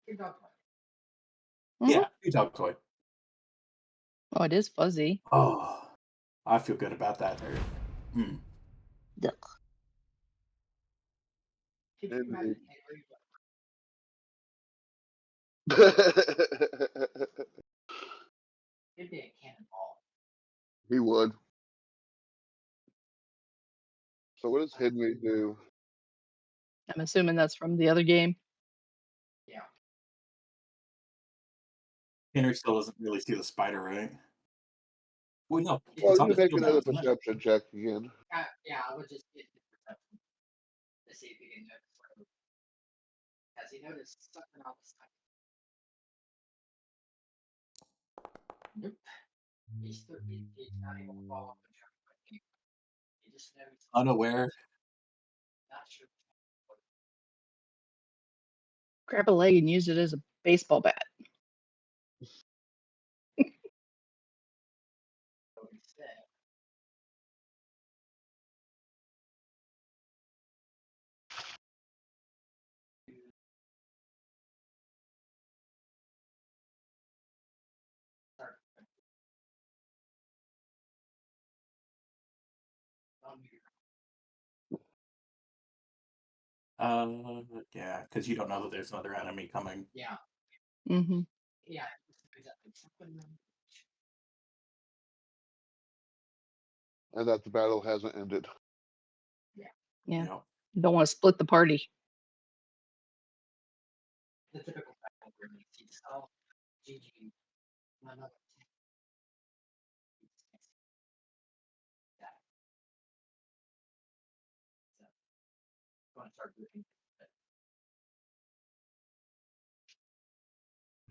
Good dog. Yeah, good dog toy. Oh, it is fuzzy. Oh, I feel good about that there. Ugh. Could you imagine Henry? It'd be a cannonball. He would. So what does Henry do? I'm assuming that's from the other game. Yeah. Henry still doesn't really see the spider, right? Well, no, Well, it's on you the make field now, another isn't it? perception check again. Yeah, I would just get the perception to see if he can notice whatever. Has he noticed something else? Nope. He's 30 feet, not even fall off the truck. He just knows. Unaware. Not sure. Grab a leg and use it as a baseball bat. What he said. Start. Yeah, because you don't know that there's another enemy coming. Yeah. Mm-hmm. Yeah. Exactly. And that the battle hasn't ended. Yeah. Yep. You don't want to split the party. The typical battle where you see oh, GG, another. Yeah. So, going to start looking.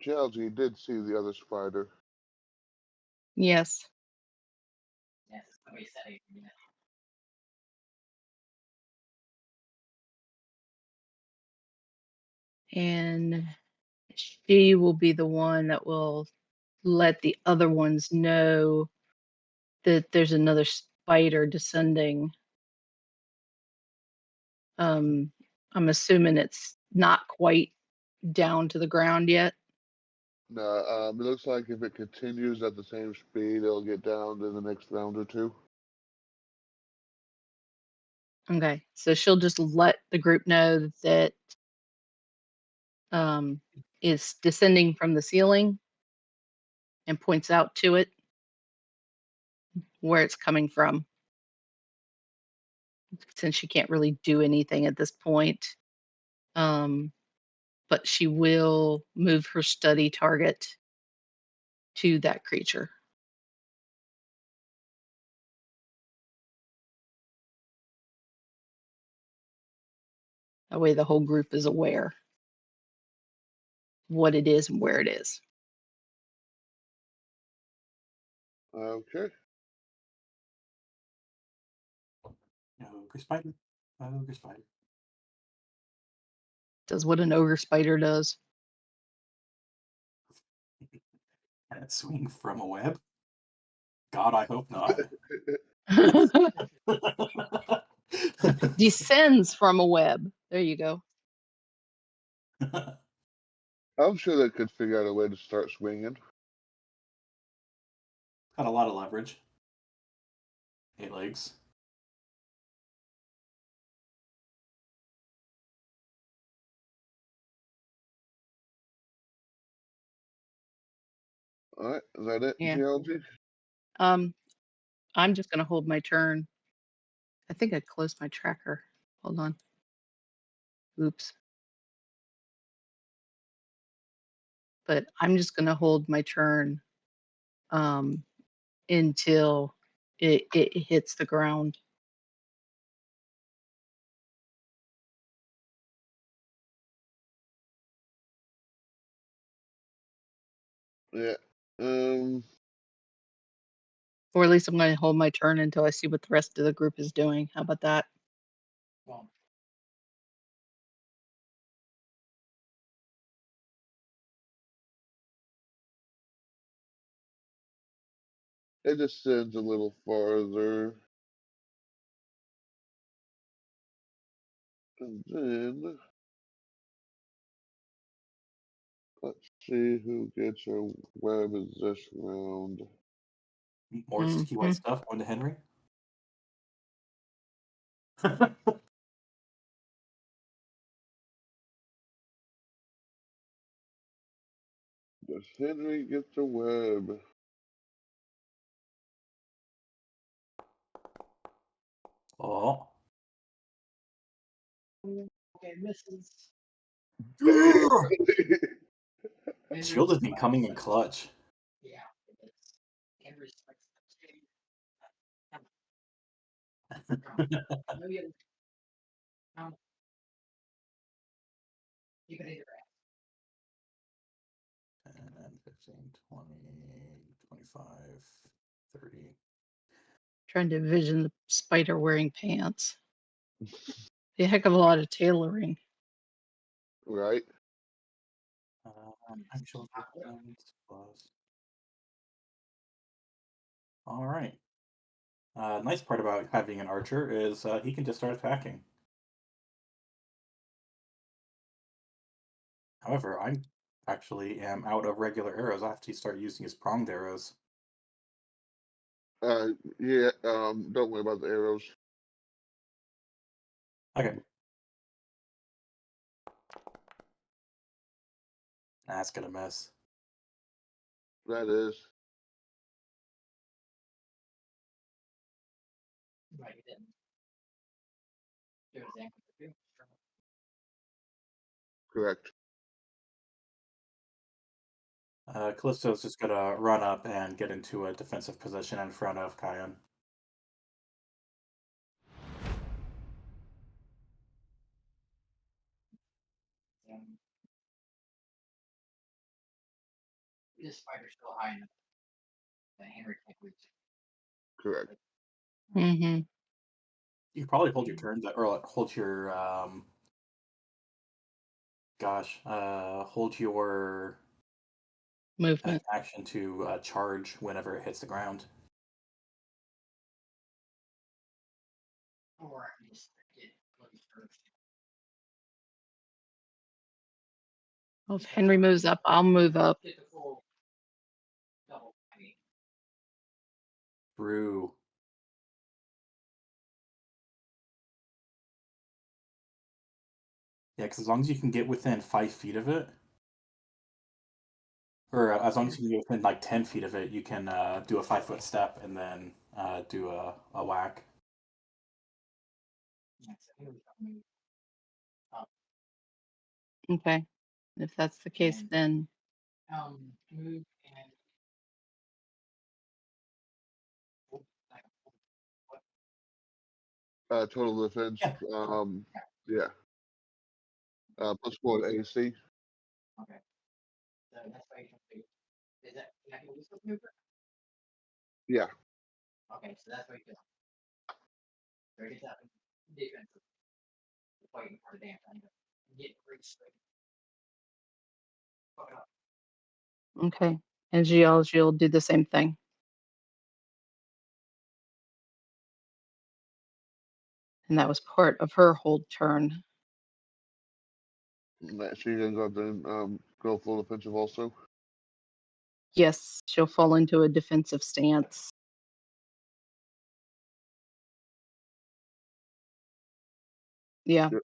Chelsea did see the other spider. Yes. Yes, somebody said it. Yeah. And she will be the one that will let the other ones know that there's another spider descending. I'm assuming it's not quite down to the ground yet. No, it looks like if it continues at the same speed, it'll get down in the next round or two. Okay, so she'll just let the group know that is descending from the ceiling and points out to it where it's coming from. Since she can't really do anything at this point. But she will move her study target to that creature. That way the whole group is aware what it is and where it is. Okay. Ogre spider. Ogre spider. Does what an ogre spider does. Can it swing from a web? God, I hope not. Descends from a web. There you go. I'm sure they could figure out a way to start swinging. Got a lot of leverage. 8 legs. All right, is that it, Yeah. GLG? I'm just gonna hold my turn. I think I closed my tracker. Hold on. Oops. But I'm just gonna hold my turn until it hits the ground. Yeah. Or at least I'm gonna hold my turn until I see what the rest of the group is doing. How about that? Well, It just sends a little farther. And then let's see who gets a web this round. More sticky white Mhm. stuff going to Henry. Does Henry get the web? Oh. okay, misses. Shield has been coming in clutch. Yeah, it is. Henry strikes the two. No, you you can either 10, 15, 20, 25, 30. Trying to envision the spider wearing pants. A heck of a lot of tailoring. Right? Actual defense plus. All right. Nice part about having an archer is he can just start attacking. However, I actually am out of regular arrows. I have to start using his pronged arrows. Yeah, don't worry about the arrows. Okay. That's gonna miss. That is. right, you didn't. Do his ankle for two. Correct. Callisto's just gonna run up and get into a defensive position in front of Kyan. This spider's still high enough that Henry can't reach. Correct. Mm-hmm. You can probably hold your turn or like, hold your hold your Movement. action to charge whenever it hits the ground. Or I can just get close first. Well, if Henry moves up, I'll move up. Get the full double. I mean, Brew. Yeah, because as long as you can get within 5 feet of it, or as long as you can get within like 10 feet of it, you can do a 5-foot step and then do a whack. so Henry's gonna move up. Okay. If that's the case, And- then Move and Total defense. Yeah. Yeah. +4 to AC. Okay. So that's why you can do. Is that can I do this maneuver? Yeah. Okay, so that's what you do. So it gets out defensive. Fighting for the damn thing. Get pretty straight. Fuck it up. Okay. And she'll do the same thing. And that was part of her hold turn. She's gonna go up there and go full offensive also. Yes, she'll fall into a defensive stance. Yeah. Yep.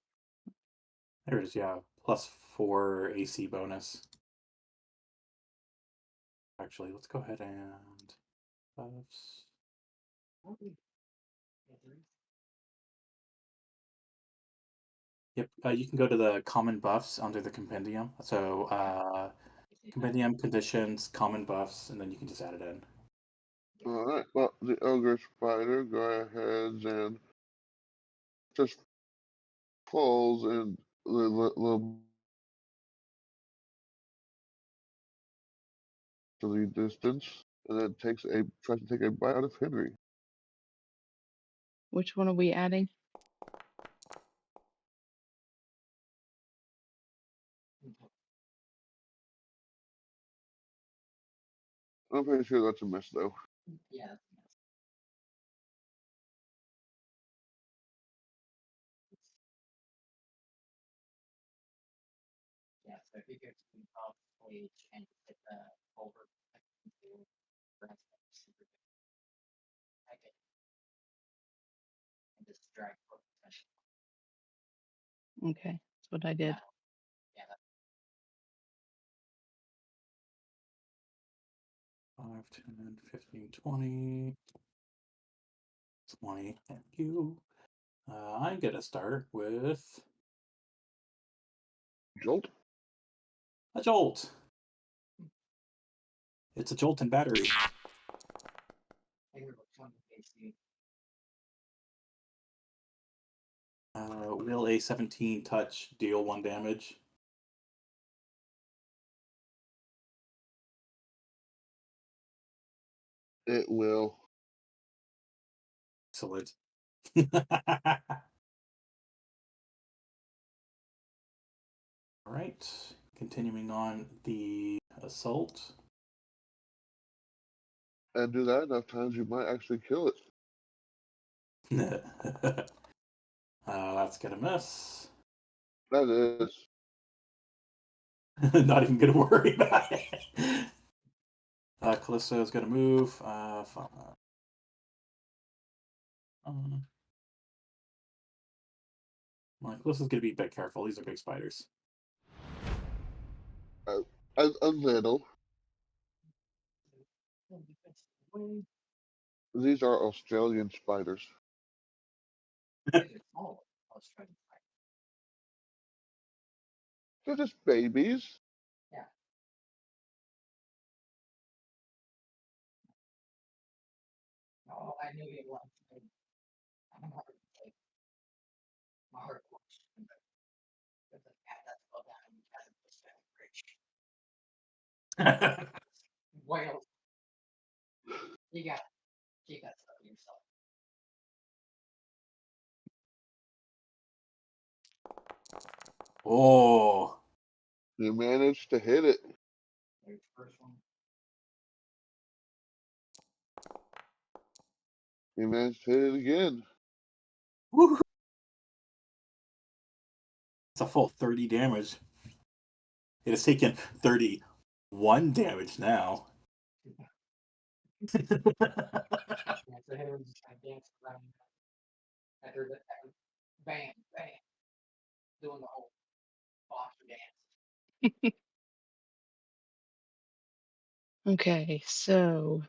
There's, yeah, +4 AC bonus. Actually, let's go ahead and buffs. Yep, you can go to the common buffs under the compendium. So compendium conditions, common buffs, and then you can just add it in. All right. Well, the ogre spider go ahead and just falls in a little to the distance, and then tries to take a bite out of Henry. Which one are we adding? I'm pretty sure that's a miss though. Yeah. Yeah, so if you go to the top page and hit the over and just drag for potential. Okay, that's what I did. Yeah. 5, 10, 15, 20. 20, thank you. I'm gonna start with Jolt. a jolt. It's a jolt and battery. Will a 17 touch deal 1 damage? It will. Excellent. All right, continuing on the assault. And do that enough times, you might actually kill it. That's gonna miss. That is. Not even gonna worry about it. Callisto is gonna move. Callisto's gonna be a bit careful. These are big spiders. A little. These are Australian spiders. They're just babies. Yeah. Oh, I knew you wanted to. I'm hard to take. My heart works. But the cat that's above that and hasn't pushed that bridge. Whales. You got stuff yourself. Oh, You managed to hit it. There's the first one. You managed to hit it again. woo! It's a full 30 damage. It has taken 31 damage now. Yeah, so Henry was just trying to dance around. I heard that bang, bang, doing the whole boxer dance. Okay, so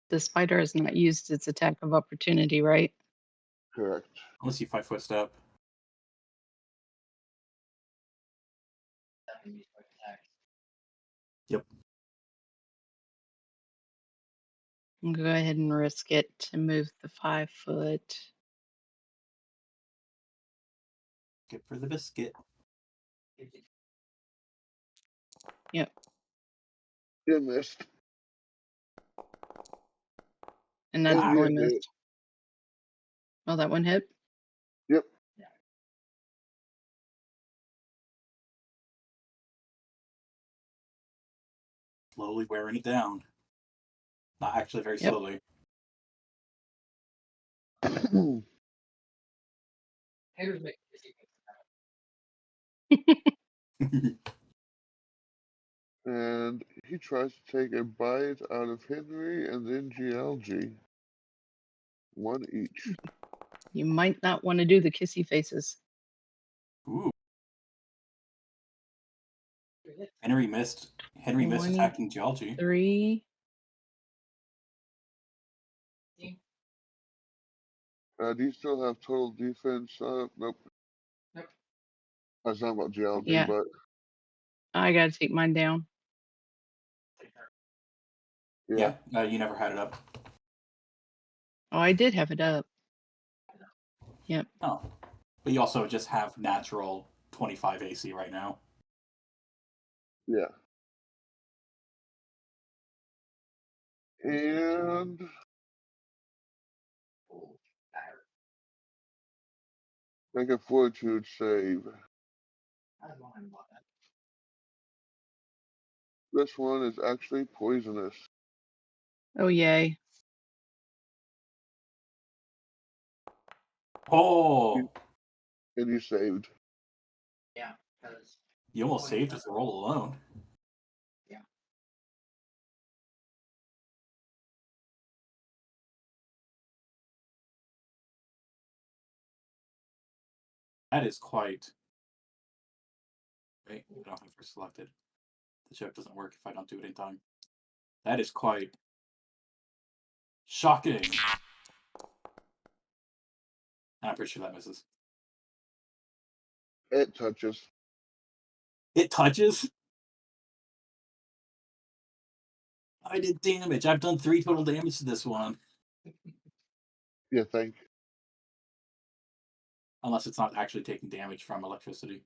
the spider has not used its attack of opportunity, right? Correct. Unless you 5-foot step. Yep. I'll go ahead and risk it to move the 5 foot. Get for the biscuit. Yep. You missed. And that's And all I you hit. missed. Oh, that one hit? Yep. Slowly wearing it down. Not actually very Yep. slowly. Haters make kissy And he tries to take a bite out of Henry and then GLG. One each. You might not want to do the kissy faces. Ooh. Henry missed. Henry missed attacking geology. 3. Do you still have total defense? Nope. Nope. I was talking about geology, Yeah. but I got to take mine down. yeah. You never had it up. Oh, I did have it up. Yep. Oh. But you also just have natural 25 AC right now. Yeah. And make a fortitude save. This one is actually poisonous. Oh, yay. Oh! And you saved. Yeah, because You almost saved with the roll alone. Yeah. That is quite... Wait, I don't have it selected. The joke doesn't work if I don't do it in time. That is quite... shocking! And I'm pretty sure that misses. It touches. It touches? I did damage. I've done 3 total damage to this one. Yeah, thank you. Unless it's not actually taking damage from electricity.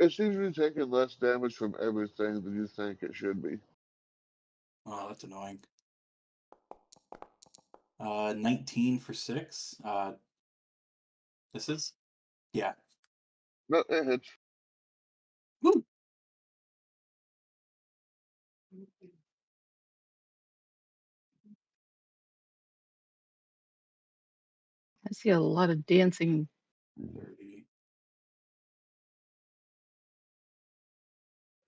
It's usually taking less damage from everything than you think it should be. Oh, that's annoying. 19 for 6. This is? Yeah. No, it hits. Woo! I see a lot of dancing. 30.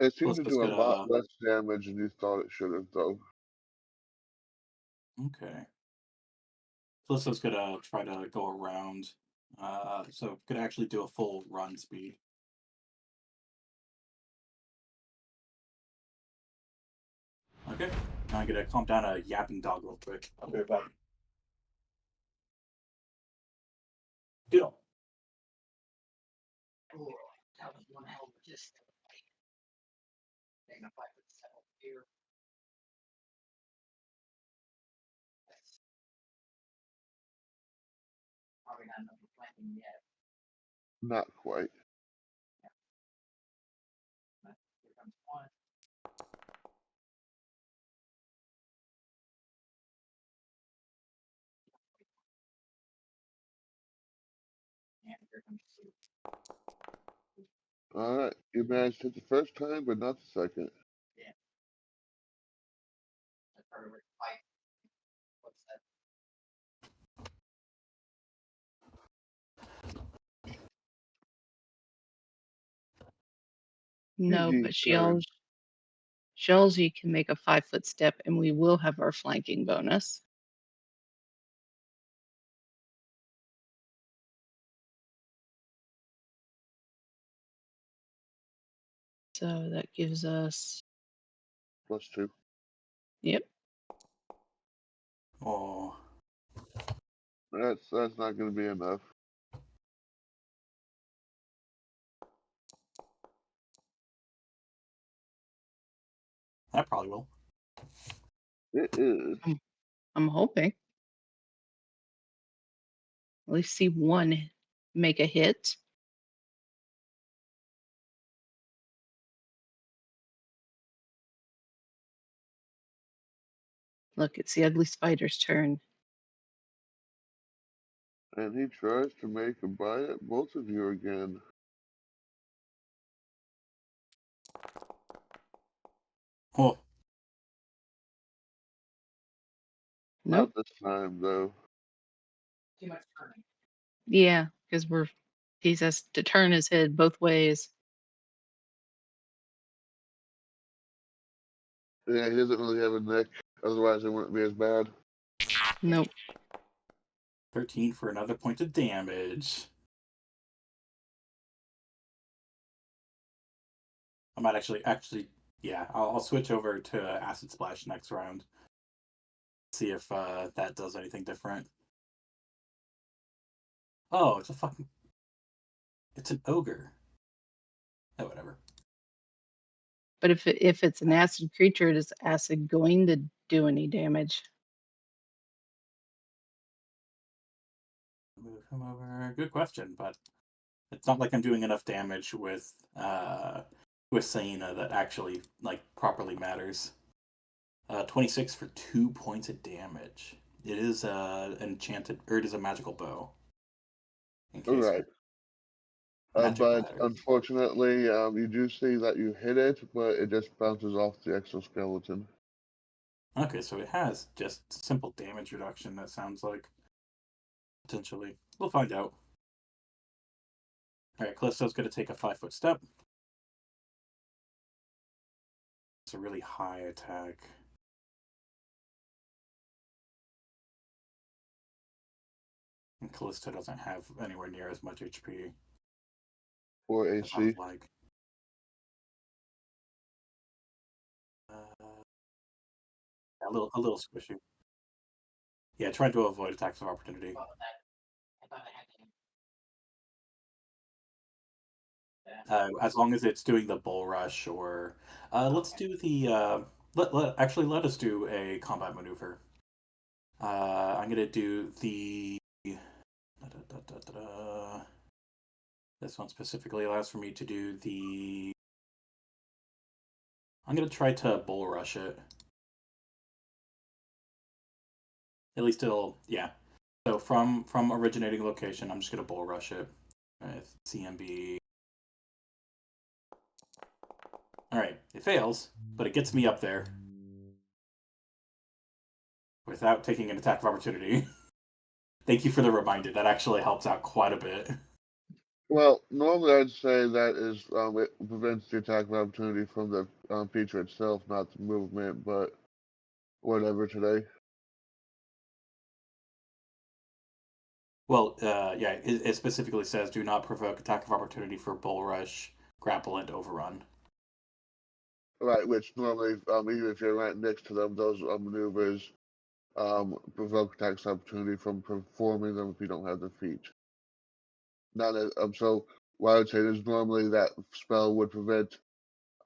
It seemed to Let's do a get lot less damage than you thought it should have, though. Okay. Felicia's gonna try to go around. So could actually do a full run speed. Okay. Now I'm gonna calm down a yapping dog real quick. I'll be right back. Deal. oh, that was one hell of a just taking a 5'7" here. That's probably not enough for planting yet. Not quite. But here comes one. And here comes 2. Alright, you managed to hit the first time, but not the second. That's part of it. Fight. What's that? No, GG's but turn. Shelzy can make a 5-foot step, and we will have our flanking bonus. So that gives us, +2. yep, Oh. That's not going to be enough. That probably will. It is. I'm hoping. At least see one make a hit. Look, it's the ugly spider's turn. And he tries to make a bite at both of you again. Oh, Nope. Not this time, though. Too much turning. Yeah, because he has to turn his head both ways. Yeah, he doesn't really have a neck. Otherwise, it wouldn't be as bad. Nope. 13 for another point of damage. I might actually, yeah, I'll switch over to Acid Splash next round. See if that does anything different. Oh, it's an ogre. Oh, whatever. But if it's an acid creature, is acid going to do any damage? Move him over. Good question, but it's not like I'm doing enough damage with Saina that actually properly matters. 26 for 2 points of damage. It is enchanted, or it is a magical bow. In case Right. magic But matters. unfortunately, you do see that you hit it, but it just bounces off the exoskeleton. Okay, so it has just simple damage reduction, that sounds like. Potentially. We'll find out. Alright, Callisto's going to take a 5-foot step. It's a really high attack. And Callisto doesn't have anywhere near as much HP. Or It AC. sounds like. A little squishy. Yeah, trying to avoid attacks of opportunity. Well, I thought I had to. As long as it's doing the bull rush, or let's do the let us do a combat maneuver. I'm gonna do the this one specifically allows for me to do the. I'm gonna try to bull rush it. At least it'll, yeah. So from originating location, I'm just gonna bull rush it with CMB. All right, it fails, but it gets me up there without taking an attack of opportunity. Thank you for the reminder. That actually helps out quite a bit. Well, normally I'd say that is it prevents the attack of opportunity from the feature itself, not the movement. But whatever today. Well, yeah, it specifically says do not provoke attack of opportunity for bull rush, grapple, and overrun. Right, which normally, even if you're right next to them, those maneuvers provoke attacks of opportunity from performing them if you don't have the feat. Not as, so what I would say is normally that spell would prevent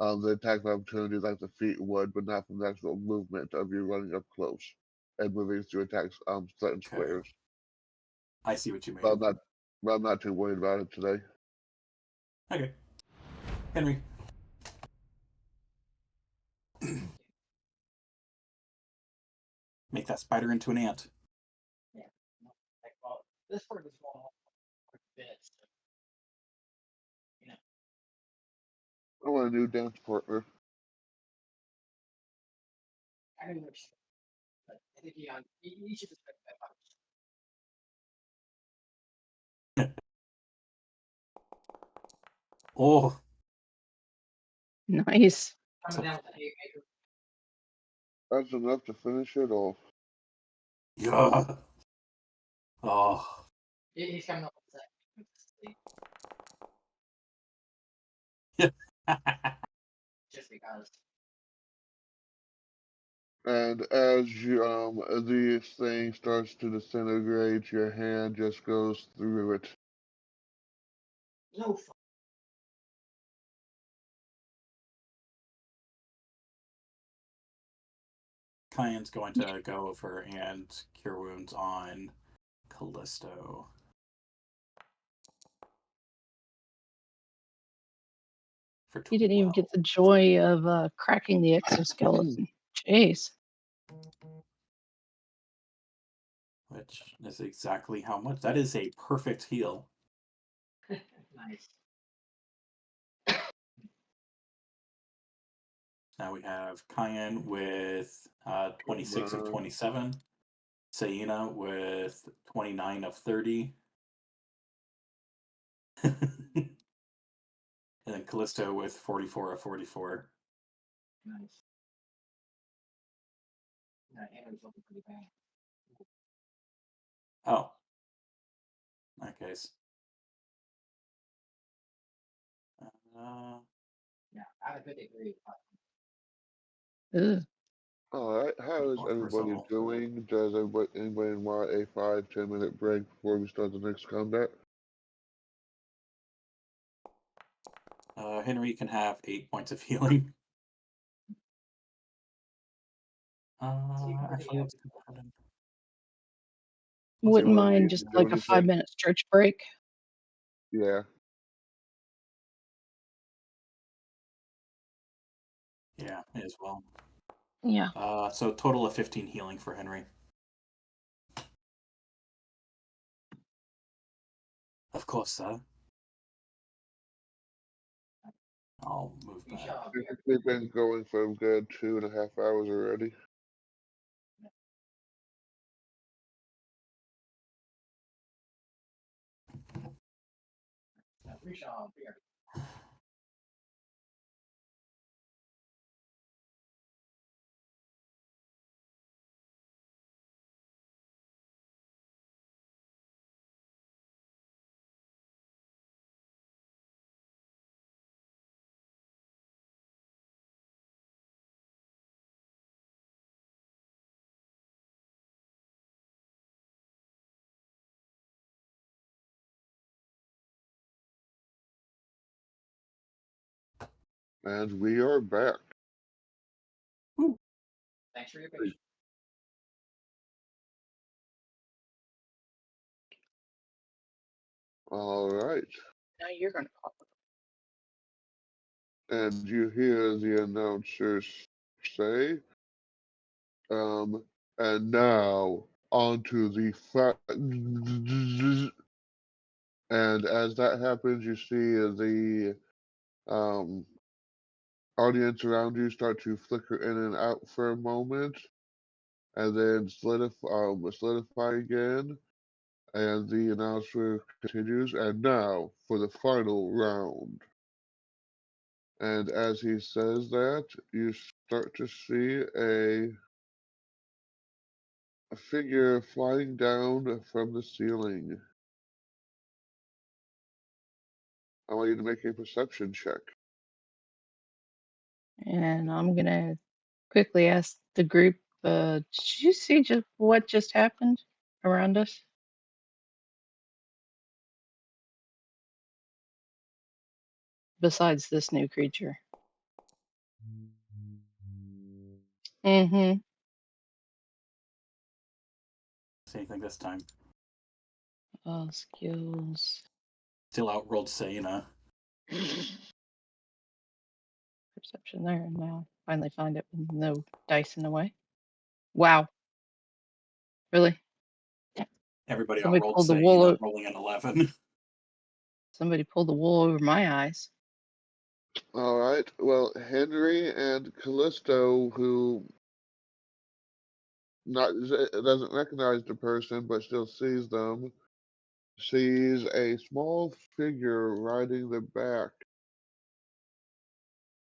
the attack of opportunity like the feat would, but not from the actual movement of you running up close and moving through attacks threatened Okay. squares. I see what you mean. But I'm not too worried about it today. Okay. Henry. Make that spider into an ant. Yeah. Like, well, this part is going on quite a bit. So, you know, I want a new dance partner. I don't know. But I think you should just pick that up. Oh, Nice. Coming down with the haymaker. That's enough to finish it off. yeah. Oh. He's coming up with that. Just because. And as you the thing starts to disintegrate, your hand just goes through it. No fun. Kyan's going to go over and cure wounds on Callisto. for 12. You didn't even get the joy of cracking the exoskeleton. Jeez. Which is exactly how much. That is a perfect heal. Nice. Now we have Cayenne with 26 of 27. Sayina with 29 of 30. And then Callisto with 44 of 44. Nice. Yeah, Henry's looking pretty bad. Oh. In that case. Yeah, out of 53. Ugh. All right, how is everybody doing? Does anybody want a 5-10 minute break before we start the next combat? Henry can have 8 points of healing. Actually, let's go ahead and... Wouldn't Or mind you just can like do a 5-minute stretch break. Yeah. Yeah, me as well. Yeah. So total of 15 healing for Henry. Of course, sir. I'll move back. We've been going for a good 2.5 hours already. And we are back. Thanks for your patience. All right. Now you're going to pop up. And you hear the announcers say, and now onto the and as that happens, you see the audience around you start to flicker in and out for a moment, and then solidify again. And the announcer continues, and now for the final round. And as he says that, you start to see a figure flying down from the ceiling. I want you to make a perception check. And I'm going to quickly ask the group, did you see what just happened around us? Besides this new creature. Mm-hmm. Same thing this time. Skills. Still outrolled Sayina. Perception there. And now finally find it with no dice in the way. Wow. Really? Everybody Somebody outrolled pulled the wool Sayina, rolling an 11. Somebody pulled the wool over my eyes. All right. Well, Henry and Callisto, who doesn't recognize the person but still sees them, sees a small figure riding the back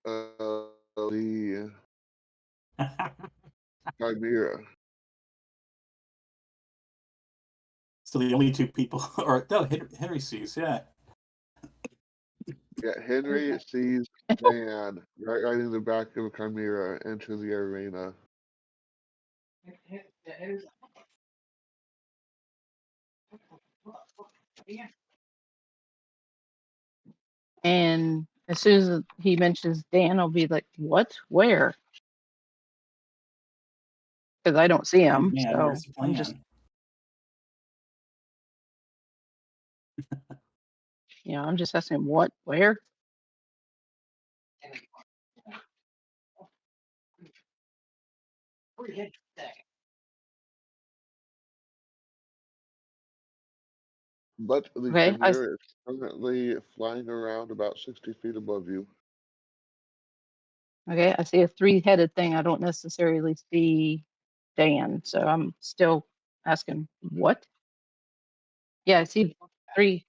of the chimera. So the only two people, or no, Henry sees, yeah. Yeah, Henry sees Dan riding the back of a chimera into the arena. And as soon as he mentions Dan, I'll be like, what? Where? Because I don't see him. Man, So where's the plan? I'm just, I'm just asking what, where? 3 hits a second. But the Okay, chimera is currently flying around about 60 feet above you. okay, I see a 3-headed thing. I don't necessarily see Dan, so I'm still asking what? Yeah, I see 3.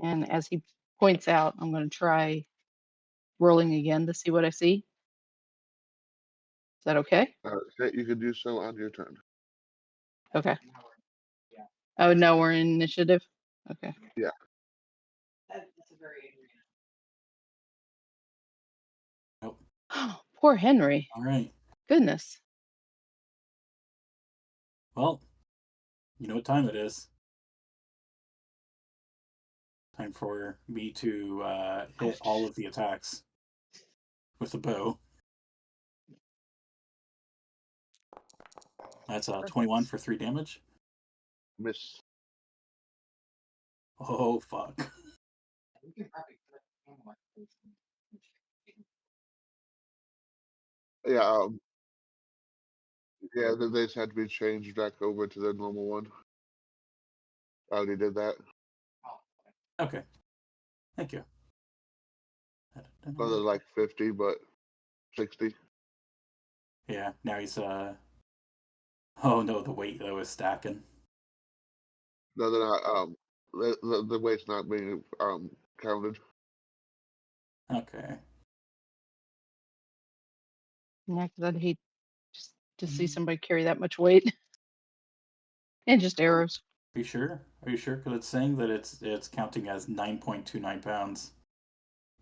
And as he points out, I'm going to try rolling again to see what I see. Is that okay? You can do so on your turn. Okay. Now we're, yeah, Oh, no, we're in initiative. Okay. Yeah. that's a very angry. Nope. Poor Henry. All right. Goodness. Well, you know what time it is. Time for me to hit all of the attacks with the bow. That's a 21 for 3 damage. Miss. Oh, fuck. We can probably put him like this. Yeah, yeah, they just had to be changed back over to the normal one. I already did that. Oh, Okay. Thank you. Other like 50, but 60. Yeah, now he's oh no, the weight though is stacking. No, they're not. The weight's not being counted. Okay. Yeah, because I'd hate just to see somebody carry that much weight. And just arrows. Are you sure? Are you sure? Because it's saying that it's counting as 9.29 pounds.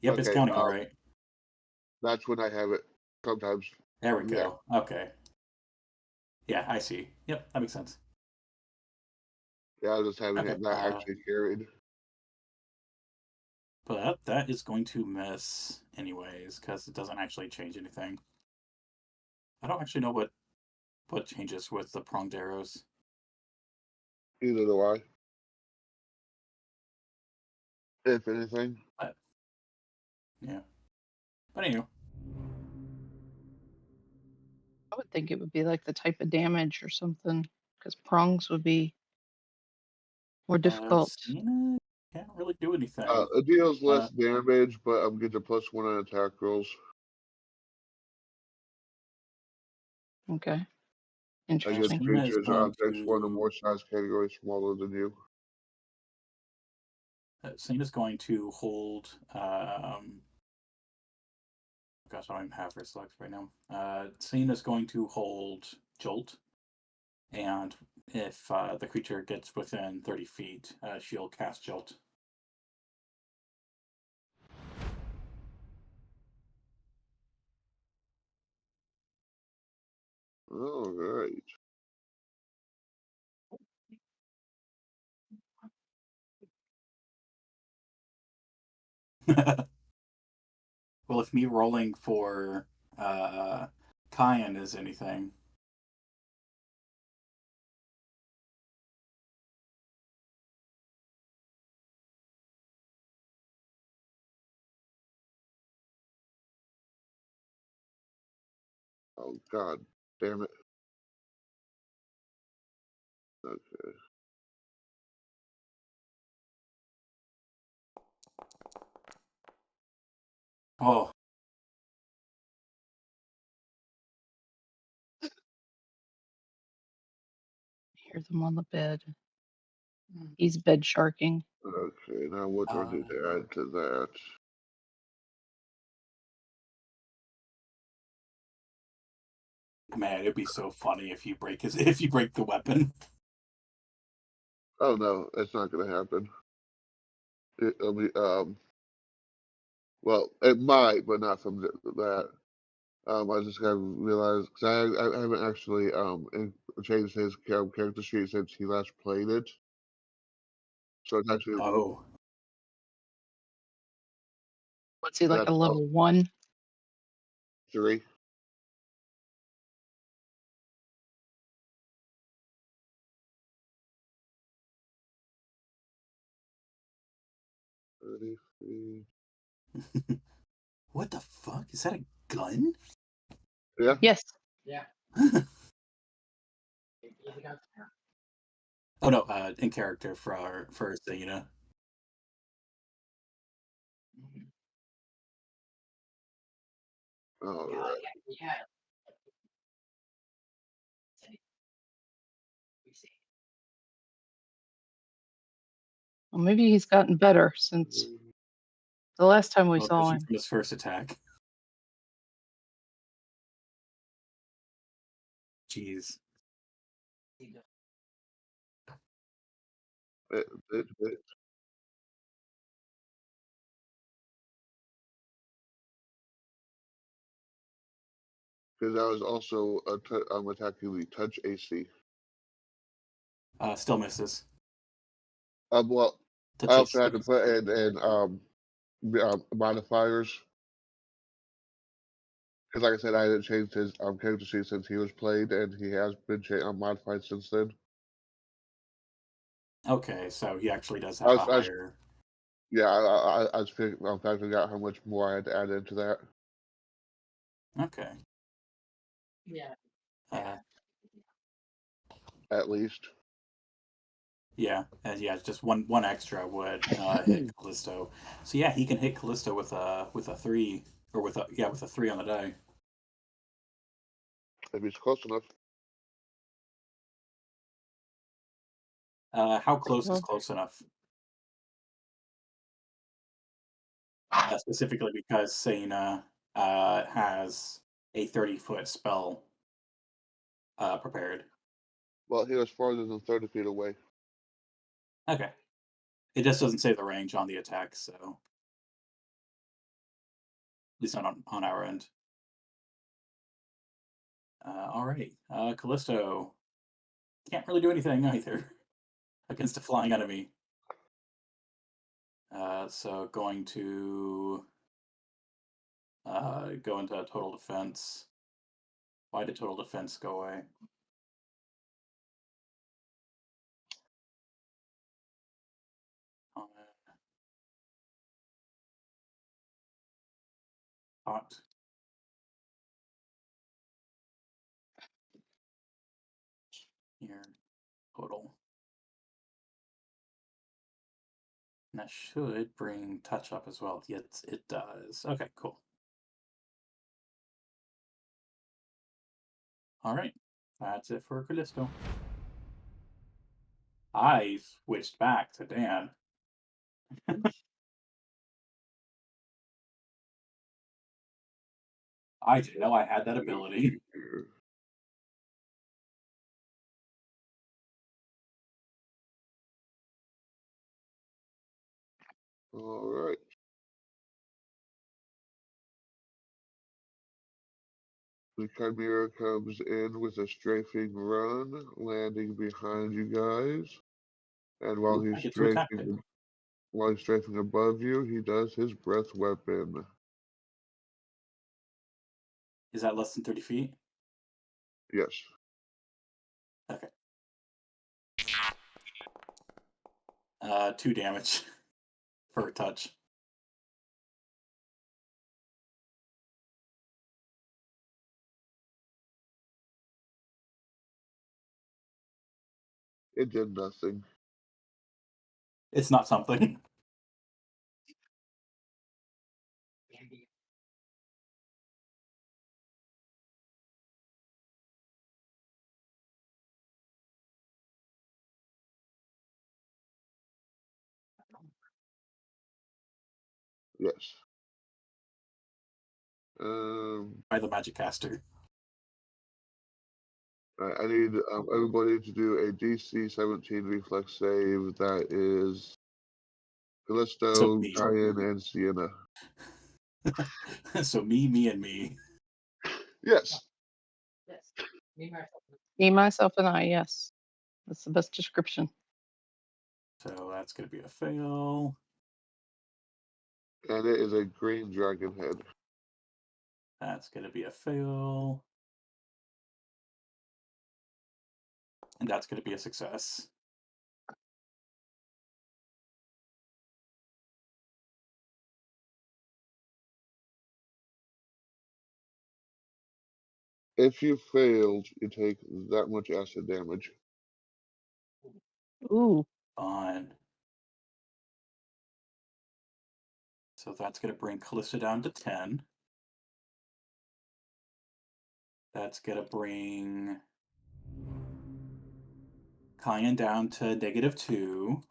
Yep, it's Okay, counting all right. that's when I have it. Sometimes. There we Yeah. go. Okay. Yeah, I see. Yep, that makes sense. Yeah, I was just having Okay. it not actually carried. But that is going to miss anyways, because it doesn't actually change anything. I don't actually know what changes with the pronged arrows. Either do I. If anything. But yeah. But anyway. I would think it would be like the type of damage or something, because prongs would be more difficult. Cena can't really do anything. It deals less damage, but I'm getting a +1 on attack rolls. Okay. Against Interesting. Cena is creatures or going objects one or to more size categories smaller than you. Cena's going to hold gosh, I don't even have her select right now. Cena's going to hold Jolt, and if the creature gets within 30 feet, she'll cast Jolt. All right. Well, if me rolling for Kyan is anything. Oh God, damn it. Okay. Oh, Hear them on the bed. He's bed sharking. Okay, now what do I need to add to that? man, it'd be so funny if you break the weapon. Oh no, that's not gonna happen. It'll be, well, it might, but not from that. I just gotta realize because I haven't actually changed his character sheet since he last played it. So it's actually Oh, What's he, like that's a level 1? 3. 30 feet. What the fuck? Is that a gun? Yeah. Yes. Yeah. He's a gunslinger. Oh no, in character for Zayna. Mhm. All Yeah, right. yeah. We see. Well, maybe he's gotten better since the last time we Well, saw judging him. from his first attack. Jeez. Bit. Because that was also attacking the touch AC. Still misses. Well, Touch I also AC. had to put in modifiers. Because like I said, I didn't change his character sheet since he was played, and he has been modified since then. Okay, so he actually does I have was, a I was, higher. yeah, I was figuring out how much more I had to add into that, Okay. Yeah. Uh, at least. yeah, and yeah, just one extra would hit Callisto. So yeah, he can hit Callisto with a 3 or with a 3 on the die. If he's close enough. How close is Well, close enough? Specifically because Saina has a 30-foot spell prepared. Well, he was farther than 30 feet away. Okay. It just doesn't say the range on the attack, so at least not on our end. All right. Callisto can't really do anything either against a flying enemy. So going to go into total defense. Why did total defense go away? Hot. Here, total. And that should bring touch up as well. Yes, it does. Okay, cool. All right, that's it for Callisto. I switched back to Dan. I didn't know I had that ability. All right. The Chimera comes in with a strafing run, landing behind you guys. And while Ooh, I he's get to attack it. strafing above you, he does his breath weapon. Is that less than 30 feet? Yes. Okay. 2 damage for a touch. It did nothing. It's not something. Yes. By the magic caster. I need everybody to do a DC 17 reflex save. That is Callisto, So me. Diane, and Sienna. So me, and me. Yes. Yes. Me, myself. me, myself, and I. Yes, that's the best description. So that's going to be a fail. And it is a green dragon head. That's going to be a fail. And that's going to be a success. If you failed, you take that much acid damage. Ooh. Fine. So that's going to bring Callista down to 10. That's going to bring Kyan down to -2.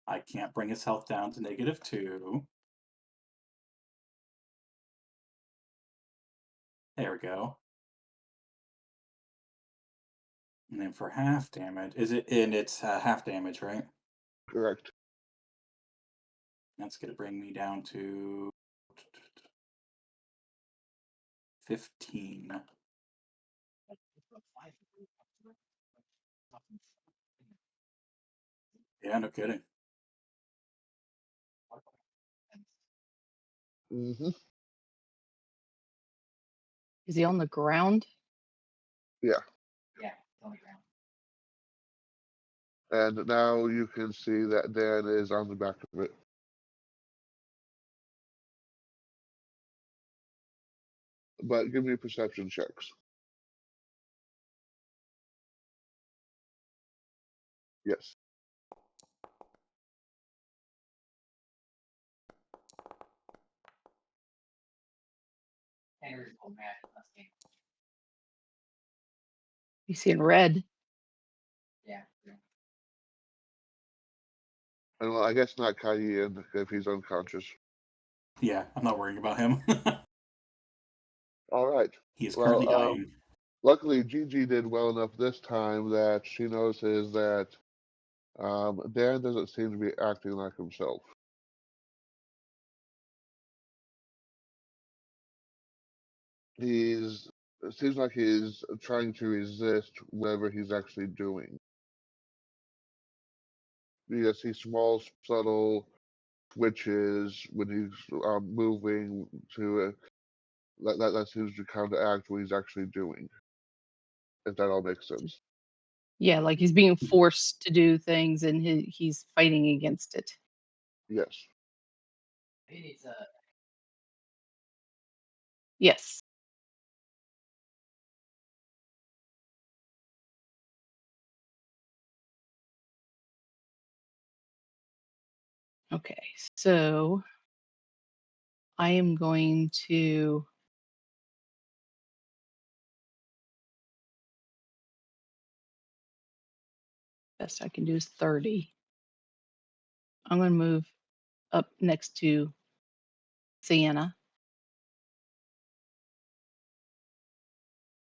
I can't bring his health down to -2. There we go. And then for half damage, it's half damage, right? Correct. That's going to bring me down to 15. Yeah, no kidding. Mm-hmm. Is he on the ground? Yeah. Yeah, it's on the ground. And now you can see that Dan is on the back of it. But give me perception checks. Yes. Henry's old man must be. You see in red. Yeah. And well, I guess not Cayenne if he's unconscious. Yeah, I'm not worrying about him. All right. He is Well, currently dying. Luckily, Gigi did well enough this time that she notices that Dan doesn't seem to be acting like himself. It seems like he's trying to resist whatever he's actually doing. You see small, subtle twitches when he's moving to that seems to counteract what he's actually doing. If that all makes sense. Yeah, like he's being forced to do things and he's fighting against it. Yes. He needs a. Yes. Okay, so I am going to best I can do is 30. I'm going to move up next to Sienna,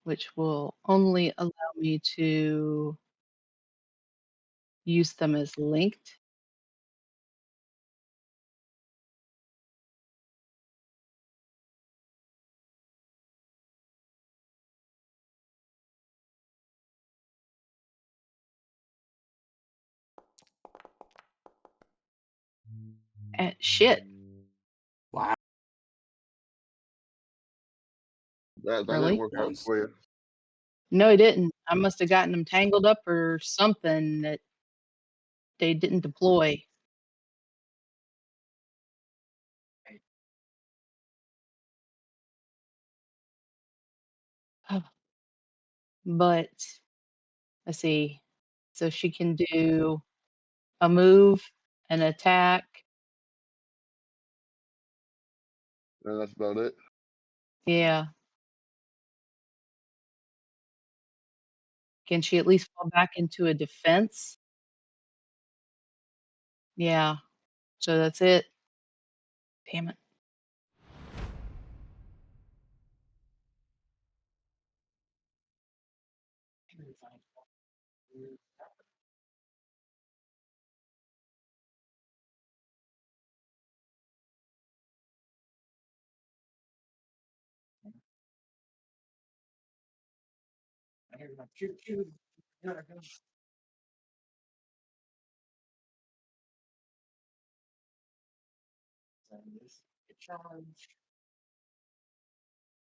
which will only allow me to use them as linked. Shit, Wow. That didn't really? work out Once. for you. No, it didn't. I must have gotten them tangled up or something that they didn't deploy. But let's see. So she can do a move, an attack. And that's about it. Yeah. Can she at least fall back into a defense? Yeah. So that's it. Damn it.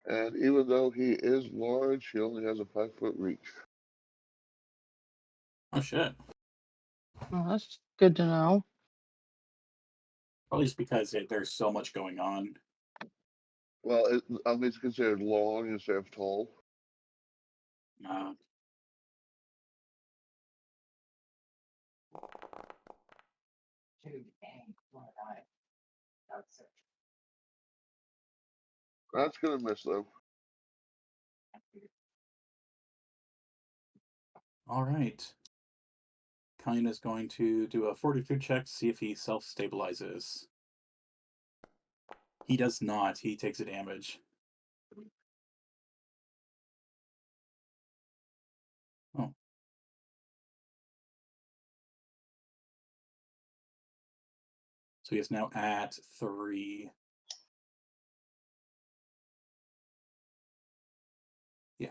And even though he is large, he only has a 5-foot reach. Oh shit. Oh, that's good to know. Probably just because there's so much going on. Well, it's considered long instead of tall. Dude, dang, come on, die. That's it. That's gonna miss though. All right. Kine is going to do a fortitude check to see if he self-stabilizes. He does not. He takes a damage. Oh. So he is now at 3. Yeah.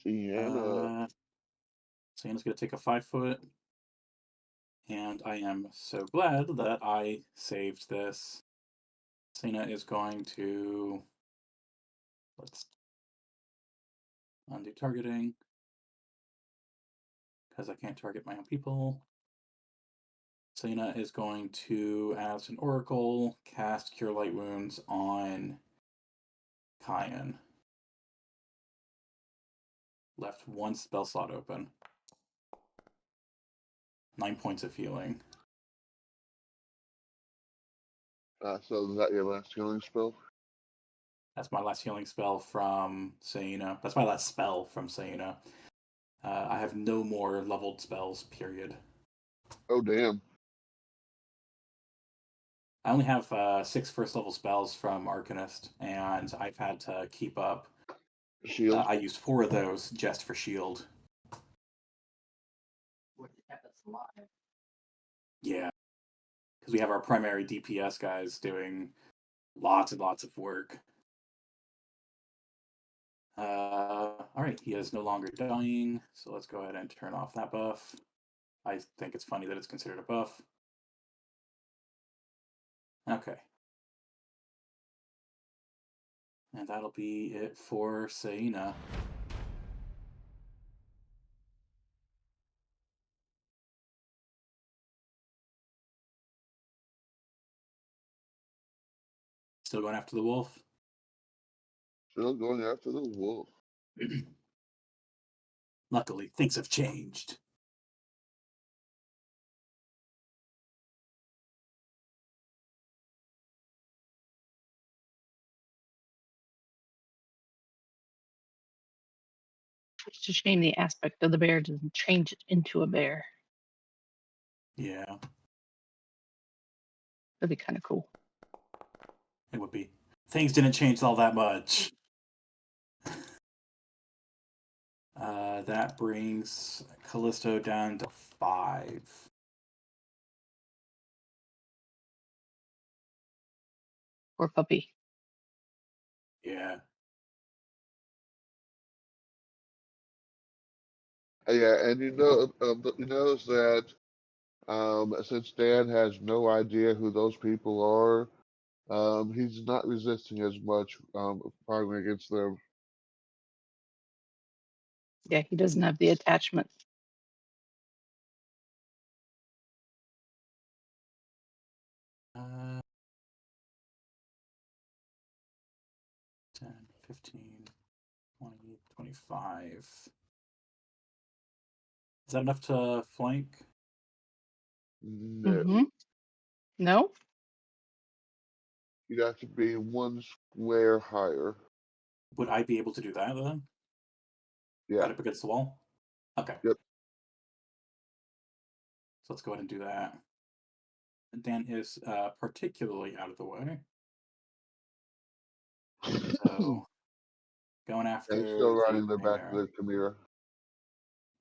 Sienna. Sienna's going to take a 5-foot. And I am so glad that I saved this. Sienna is going to... Let's undo targeting. Because I can't target my own people. Sienna is going to, as an oracle, cast Cure Light Wounds on Kyan. Left 1 spell slot open. 9 points of healing. So is that your last healing spell? That's my last healing spell from Sienna. That's my last spell from Sienna. I have no more leveled spells, period. Oh, damn. I only have 6 first level spells from Arcanist, and I've had to keep up. Shield. I used 4 of those just for shield. Would you have us alive? Yeah. Because we have our primary DPS guys doing lots and lots of work. Alright, he is no longer dying, so let's go ahead and turn off that buff. I think it's funny that it's considered a buff. Okay. And that'll be it for Sienna. Still going after the wolf? Still going after the wolf. Luckily, things have changed. It's a shame the aspect of the bear doesn't change it into a bear. Yeah, That'd be kind of cool. it would be. Things didn't change all that much. That brings Callisto down to 5. Poor puppy. Yeah. Yeah, and you notice that since Dan has no idea who those people are, he's not resisting as much fighting against them. Yeah, he doesn't have the attachment. Uh, 10, 15, 20, 25. Is that enough to flank? No, Mm-hmm. No? you'd have to be 1 square higher. Would I be able to do that then? Yeah. Right up against the wall? Okay. Yep. So let's go ahead and do that. Dan is particularly out of the way. So going after And still the riding the back of bear. the Chimera.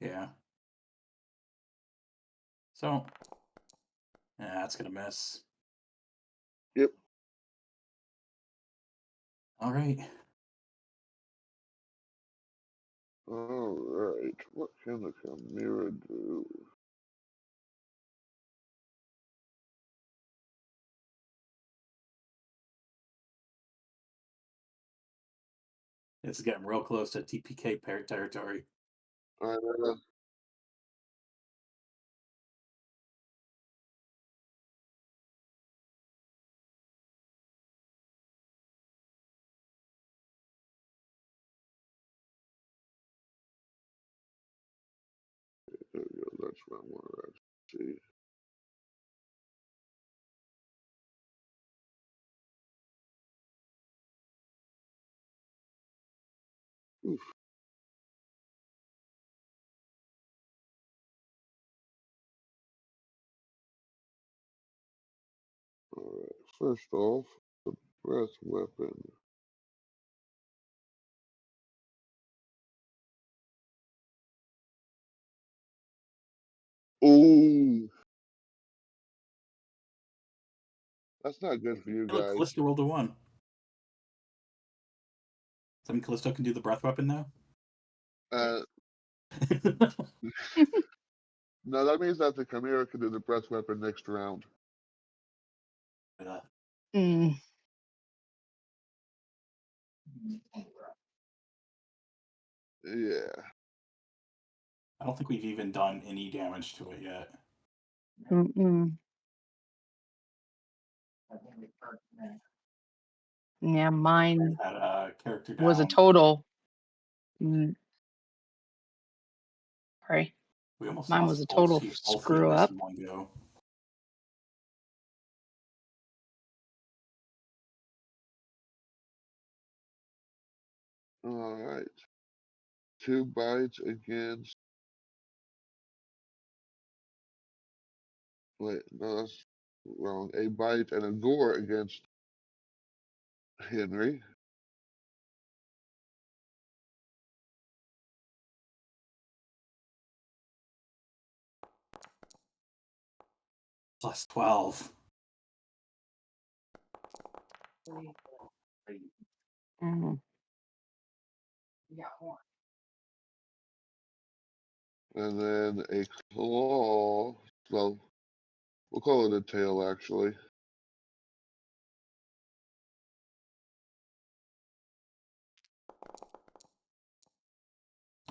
Yeah. So yeah, that's gonna miss. Yep. All right. All right. What can the Chimera do? This is getting real close to TPK territory. I know. I want to see. Oof. Alright, first off, the breath weapon. Ooh, that's not good for you Hey, look, guys. Callisto rolled a 1. Does that mean Callisto can do the breath weapon now? No, that means that the Chimera can do the breath weapon next round. Mm. Yeah. I don't think we've even done any damage to it yet. Mm-mm. Yeah, mine Had character down. was a total. Sorry. We almost Mine lost was a all total three screw of us up. in one go. All right. 2 bites against. Wait, no, that's wrong. A bite and a gore against Henry. Plus 12. Mm. And then a claw. Well, we'll call it a tail, actually.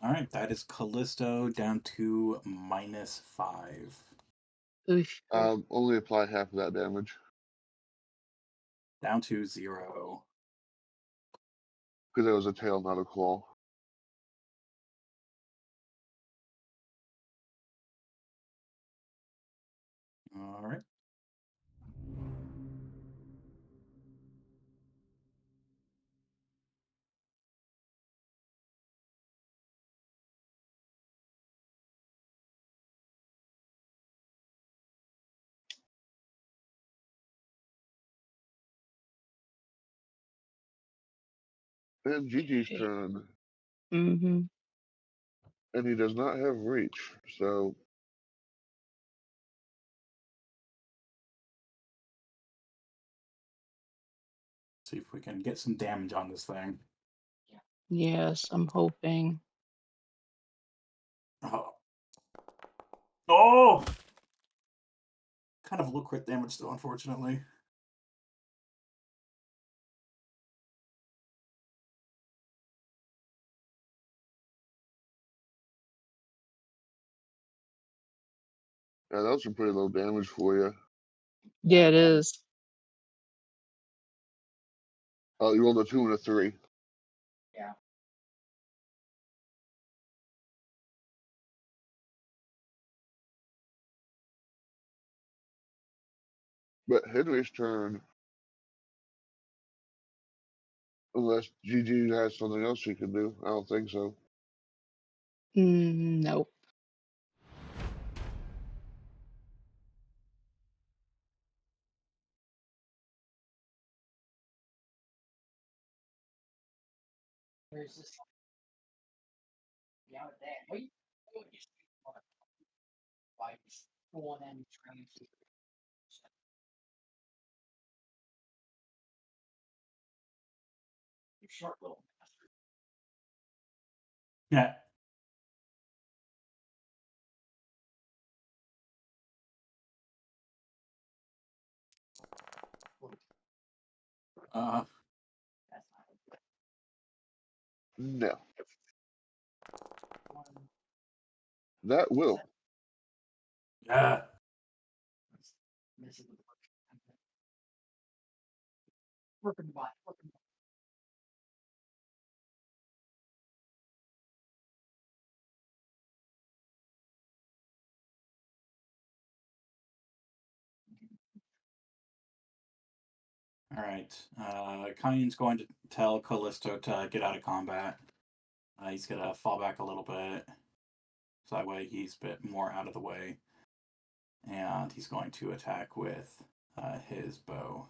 All right, that is Callisto down to -5. Oof. Only apply half of that damage. Down to 0. Because it was a tail, not a claw. All right. And Gigi's turn. Mm-hmm. And he does not have reach. So See if we can get some damage on this thing. Yes, I'm hoping. Oh! Oh! Kind of low crit damage, though, unfortunately. yeah, that was some pretty low damage for you. Yeah, it is. Oh, you rolled a 2 and a 3. Yeah. But Henry's turn. Unless Gigi has something else she can do. I don't think so. Nope. There's this. Yeah, damn. Wait. Like full and trained. Short little bastard. Yeah. That's not good. No. One. That will. Yeah. Missing with the working bot. Working bot. All right. Kyan's going to tell Callisto to get out of combat. He's going to fall back a little bit. So that way he's a bit more out of the way. And he's going to attack with his bow.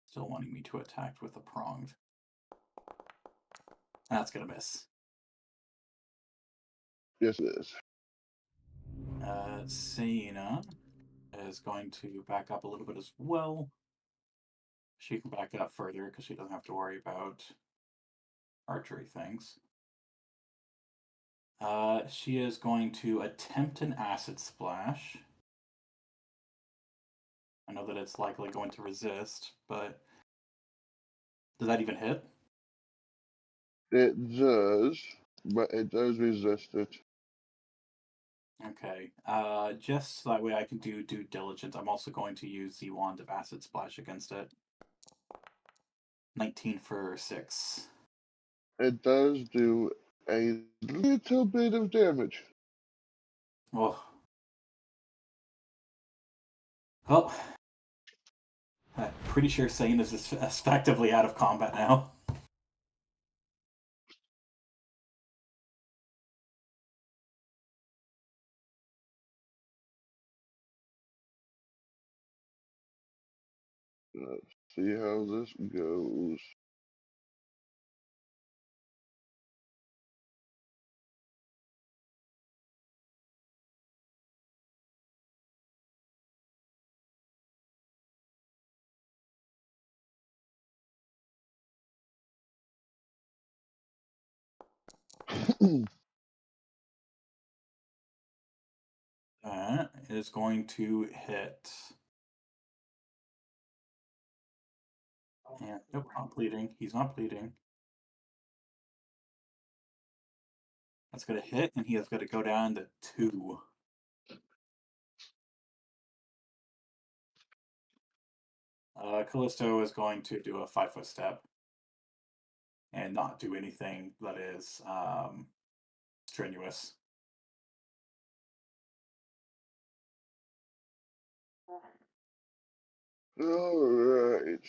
Still wanting me to attack with a pronged. That's going to miss. Yes, it is. Saina is going to back up a little bit as well. She can back up further because she doesn't have to worry about archery things. She is going to attempt an acid splash. I know that it's likely going to resist, but does that even hit? It does, but it does resist it. Okay. Just so that way I can do due diligence, I'm also going to use the Wand of Acid Splash against it. 19 for 6. It does do a little bit of damage. Oh. Well, I'm pretty sure Sane is effectively out of combat now. Let's see how this goes. That is going to hit. And nope, not bleeding. He's not bleeding. That's going to hit, and he is going to go down to 2. Callisto is going to do a 5-foot step and not do anything that is strenuous. All right.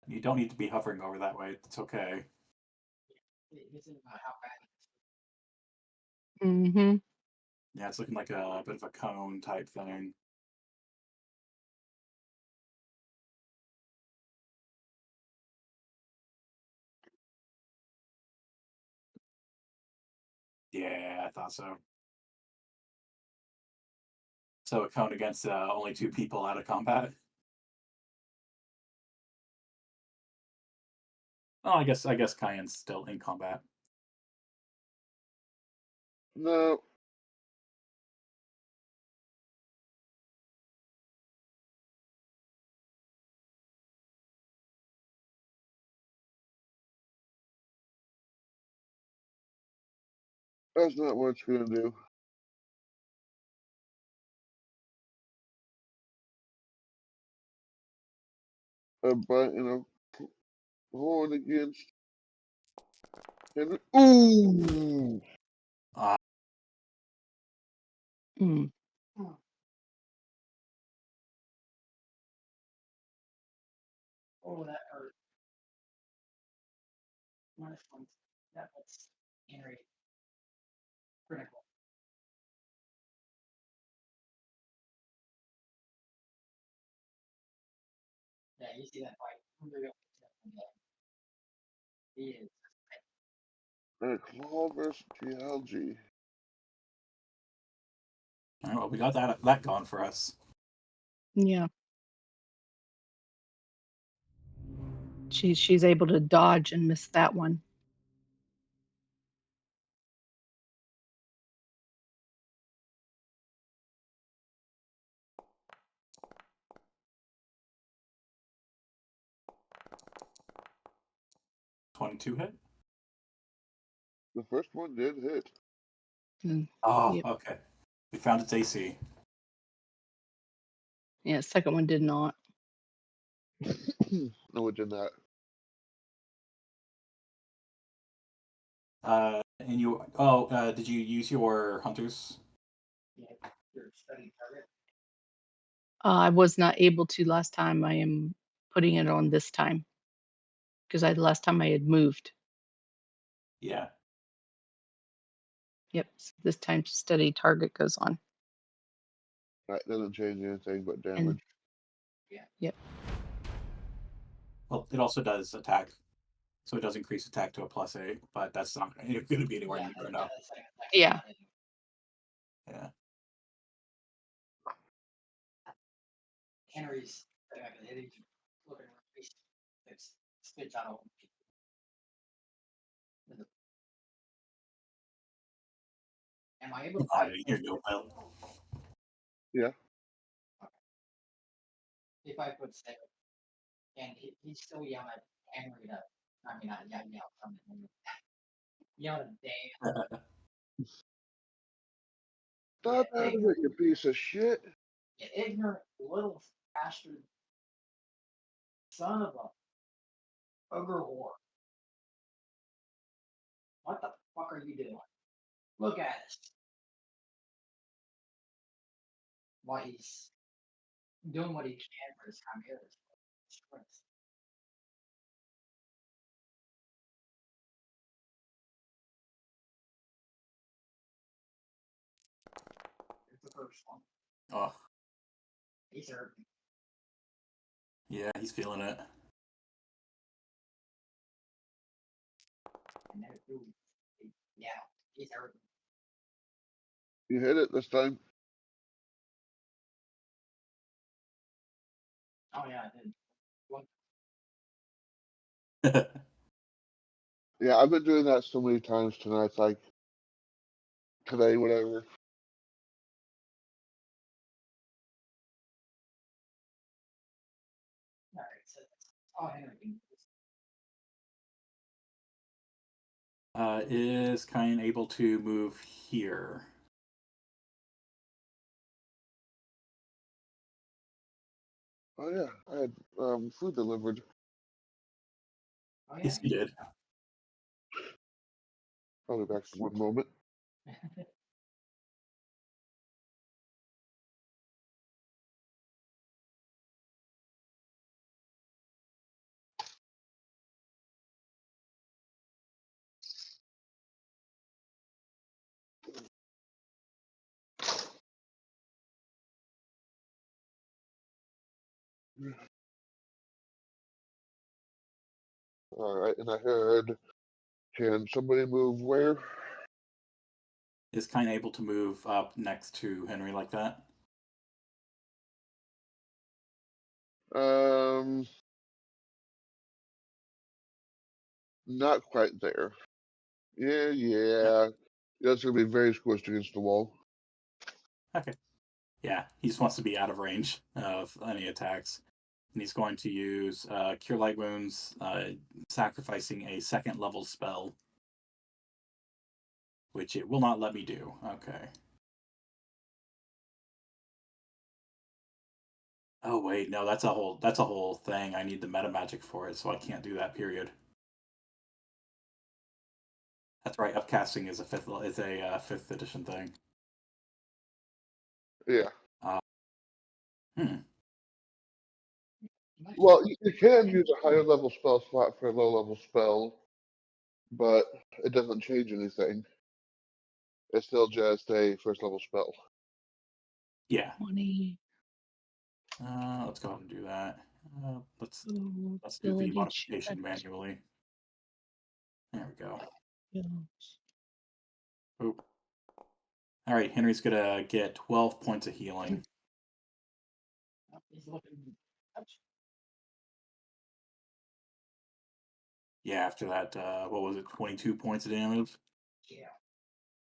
You don't need to be hovering over that way. It's okay. It isn't about how bad Mm-hmm. Yeah, it's looking like a bit of a cone type thing. Yeah, I thought so. So a cone against only 2 people out of combat. Oh, I guess Kyan's still in combat. No. That's not what it's going to do. A bite and a horn against Henry. Ooh! Mm. oh that hurt. Minus one. That's Henry. Critical. Yeah, you see that fight. He is. And a claw versus TLG. All right, well, we got that going for us. Yeah. She's able to dodge and miss that one. .22 hit. The first one did hit. Oh, Yep. okay. We found its AC. Yeah, second one did not. No, it did not. And you. Did you use your hunters? Yeah, your study target. I was not able to last time. I am putting it on this time because last time I had moved. Yeah. Yep. So this time study target goes on. That doesn't change anything but And damage. yep. Well, it also does attack, so it does increase attack to a +8, but that's not going to be anywhere near enough. That's like Yeah. Yeah. Henry's looking around. It's spits out all. Am I able to fight? Here you go, Bill. Yeah. If I put 7, and he's still yelling at Henry to, I mean, not yell something. Yelling at Dan. Stop out of it, you piece of shit. You ignorant little bastard son of a ogre whore. What the fuck are you doing? Look at us. Why he's doing what he can for his time here. It's the first one. Oh, He's hurt. yeah, he's feeling it. And then, yeah, he's hurt. You hit it this time. Oh yeah, I did. Yeah, I've been doing that so many times tonight. It's like today, whatever. All right, so oh, Henry. Is Kyan able to move here? Oh yeah, I had food delivered. Oh yeah. Yes, he did. Probably back for one moment. All right, and I heard, can somebody move where? Is Kyan able to move up next to Henry like that? Not quite there. Yeah. That's gonna be very squished against the wall. Okay. Yeah, he just wants to be out of range of any attacks. And he's going to use Cure Light Wounds, sacrificing a 2nd level spell, which it will not let me do. Okay. Oh wait, no, that's a whole thing. I need the meta magic for it, so I can't do that. Period. That's right. Upcasting is a 5th edition thing. Yeah. Hmm. Well, you can use a higher level spell slot for a low level spell, but it doesn't change anything. It's still just a first level spell. Yeah. 20. Let's go ahead and do that. Let's do the Ability modification check. manually. There we go. Yes. Oh. All right, Henry's gonna get 12 points of healing. He's looking. Yeah, after that, what was it? 22 points of damage. Yeah.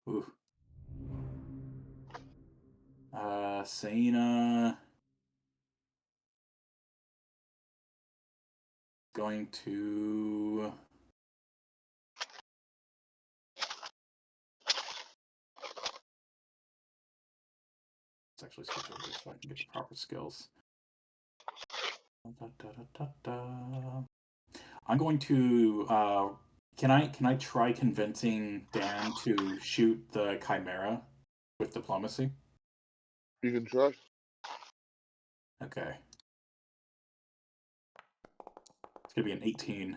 Ooh. Saina going to Let's actually switch over this so I can get the proper skills. I'm going to. Can I try convincing Dan to shoot the Chimera with diplomacy? You can try. Okay. It's gonna be an 18.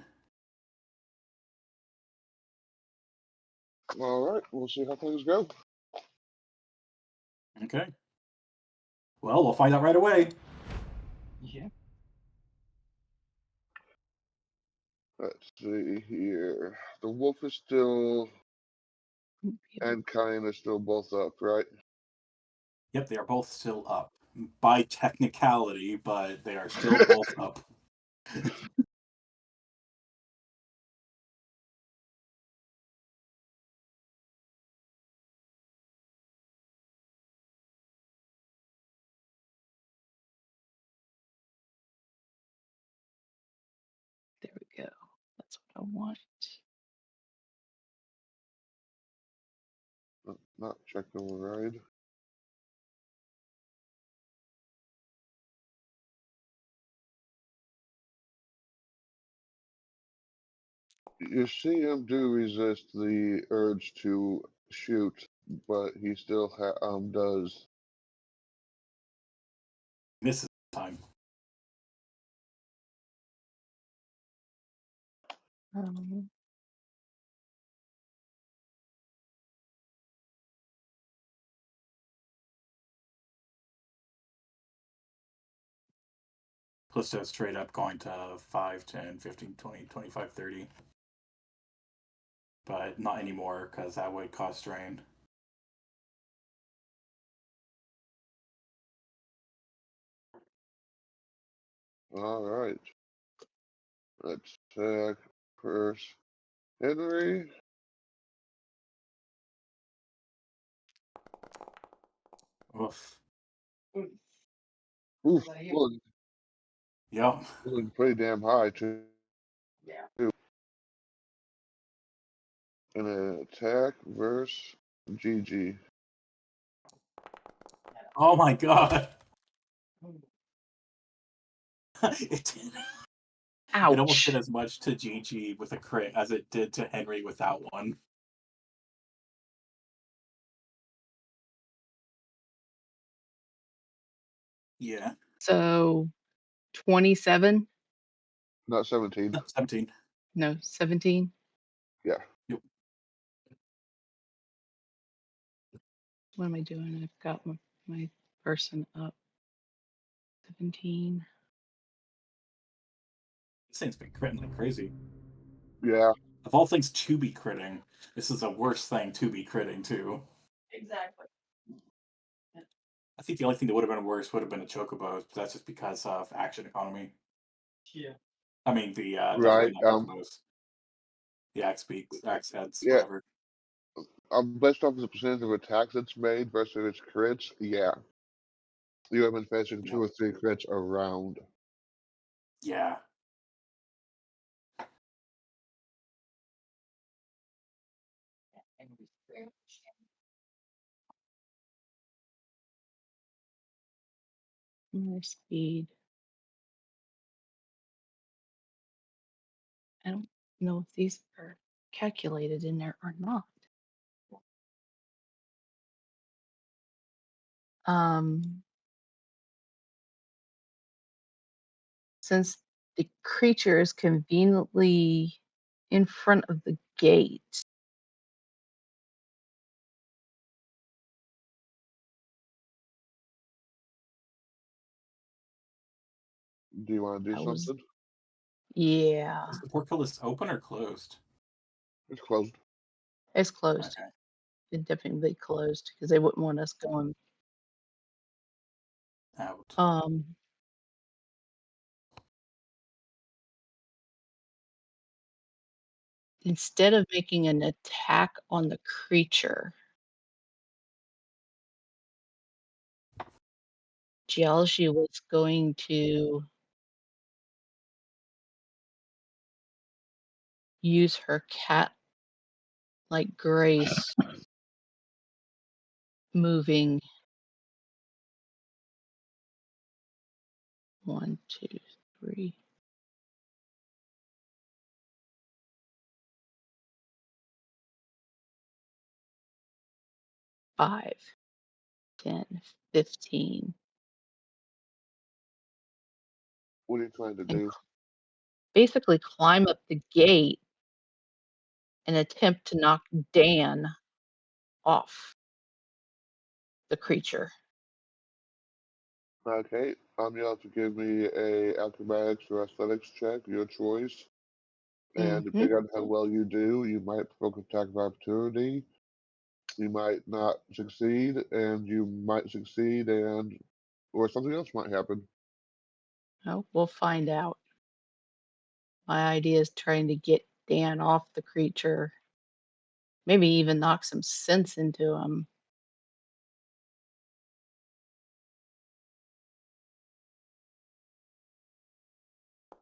All right, we'll see how things go. Okay. Well, we'll find out right away. Yeah. Let's see here. The wolf is still, and Kyan is still both up, right? Yep, they are both still up. By technicality, but they are still both up. There we go. That's what I want. Not check override. You see him do resist the urge to shoot, but he still does. Misses time. Um, Callisto straight up going to 5, 10, 15, 20, 25, 30. But not anymore because that would cause strain. All right. Let's check first. Henry. Oof. Oof, What about you? Yep. pulling pretty damn high too. Yeah. And an attack versus GG. Oh my god. It almost did ouch. as much to GG with a crit as it did to Henry without one. Yeah. So 27? Not 17. 17. No, 17. Yeah. Yep. What am I doing? I've got my person up. 17. This thing's been critting like crazy. Yeah. Of all things to be critting, this is a worse thing to be critting too. Exactly. I think the only thing that would have been worse would have been a chocobo, but that's just because of action economy. Yeah. I mean the Right. not chocobos. The axe beaks, axe heads, Yeah. whatever. Based off of the percentage of attacks it's made versus its crits, yeah. You have been facing Yeah. 2 or 3 crits around. Yeah. More speed. I don't know if these are calculated in there or not. Since the creature is conveniently in front of the gate, Do you want to do I was, something? yeah, Is the portcullis open or closed? It's closed. it's closed. Okay. It's definitely closed because they wouldn't want us going. Out. Instead of making an attack on the creature, Geology was going to use her cat like grace moving 1, 2, 3. 5, 10, 15. What are you trying to And do? basically climb up the gate and attempt to knock Dan off the creature. Okay, you have to give me a acrobatics or athletics check, your choice. And Mhm. depending on how well you do, you might provoke attack of opportunity. You might not succeed, and you might succeed, or something else might happen. Oh, we'll find out. My idea is trying to get Dan off the creature. Maybe even knock some sense into him.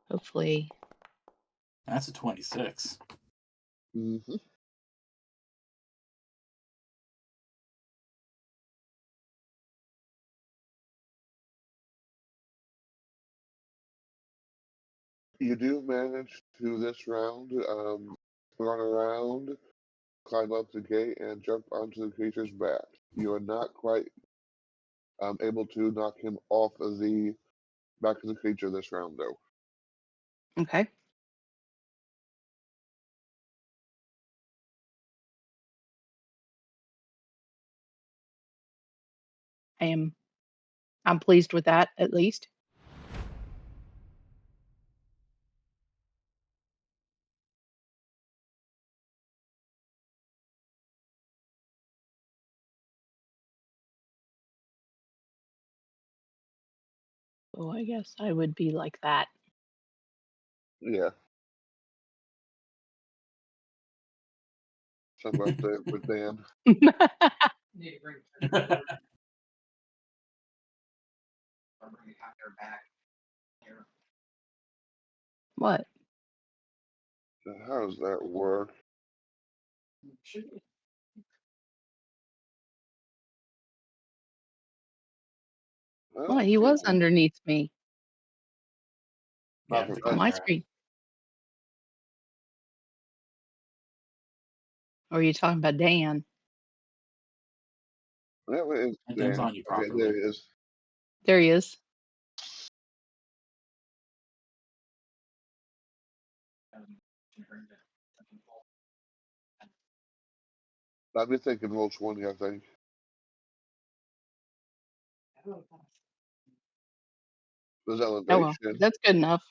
Hopefully. That's a 26. Mm-hmm. You do manage to this round, run around, climb up the gate, and jump onto the creature's back. You are not quite able to knock him off of the back of the creature this round, though. Okay. I'm pleased with that, at least. Oh, I guess I would be like that. Yeah. Something about that with Dan. Need to bring it forward or bring the counter back here. What? How does that work? Should be. Well, he was underneath me Yeah, Not on my there. screen. Or are you talking about Dan? That way is And Dan's Dan. on you Okay, properly. there he is. There he is. Should bring the something forward. I've been thinking roll 20, I think. Oh, There's Oh, well, elevation. that's good enough.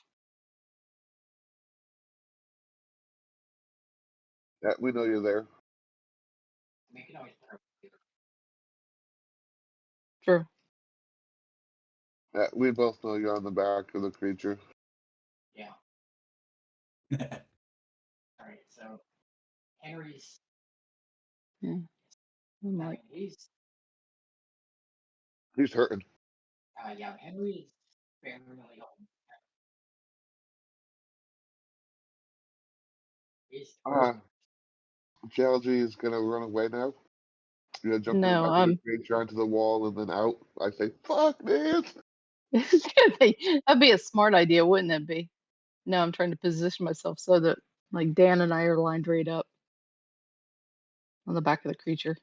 Yeah, we know you're there. we can always put our True. Yeah, we both know you're on the back of the creature. Yeah. All right. So Henry's. Yeah. I'm I like, mean, He's hurting. yeah, Henry's fairly old. He's Geology is gonna run away now. You're gonna jump in the no, back of the creature onto the wall and then out. I say, fuck, man. that'd be a smart idea, wouldn't it be? No, I'm trying to position myself so that like Dan and I are lined right up on the back of the creature.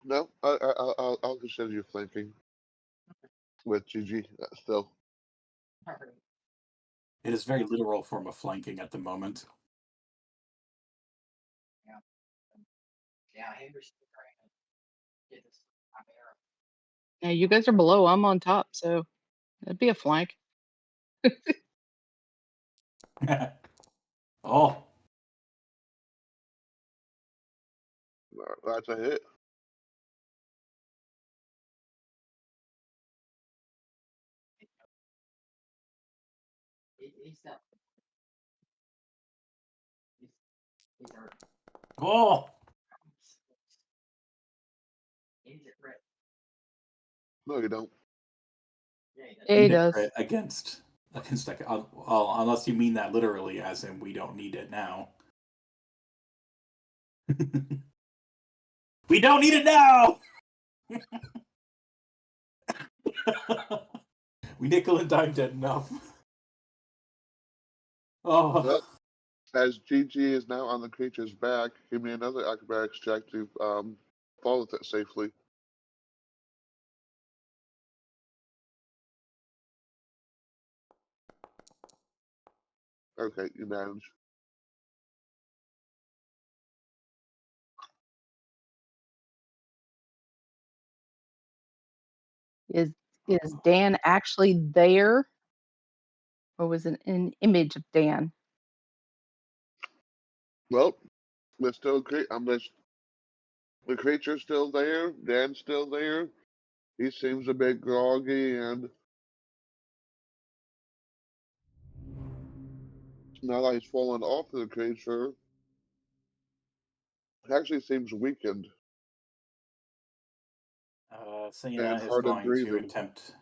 No, I'll consider you flanking with GG still. It is very literal form of flanking at the moment. Yeah, Henry's trying to get this top arrow. Yeah, you guys are below. I'm on top, so that'd be a flank. Oh, That's a hit. He's not. He's hurt. oh! He's a threat. No, you don't. Yeah, he does. Yeah, he Need a does. crit against like, well, unless you mean that literally, as in we don't need it now. We don't need it now! We nickel and dime dead enough. Oh. Well, as GG is now on the creature's back, give me another acrobatics check to fall with it safely. Okay, you manage. Is Dan actually there, or was it an image of Dan? Well, we're still the creature's still there. Dan's still there. He seems a bit groggy, and now that he's fallen off the creature, he actually seems weakened Sena and is hard of going to breathing. attempt.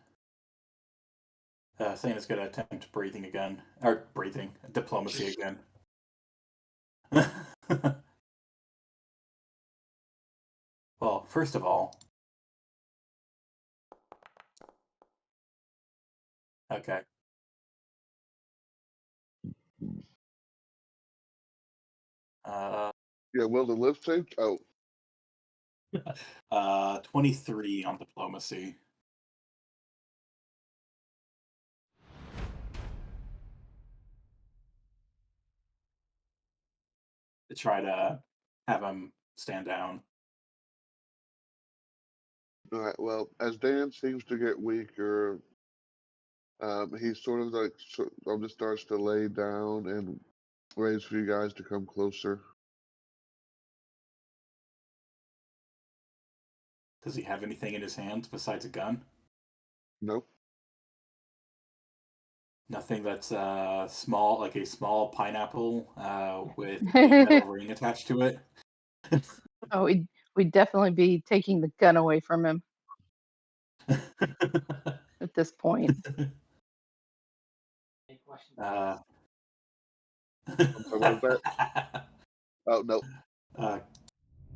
Sena's going to attempt breathing again, or diplomacy again. Well, first of all, okay. Yeah, will the lift save? Oh, 23 on diplomacy. To try to have him stand down. all right. Well, as Dan seems to get weaker, he sort of just starts to lay down and waits for you guys to come closer. Does he have anything in his hands besides a gun? Nope. Nothing that's small, like a small pineapple with a metal ring attached to it. Oh, we'd definitely be taking the gun away from him at this point. Any questions? I'm sorry, what was that? Oh, no.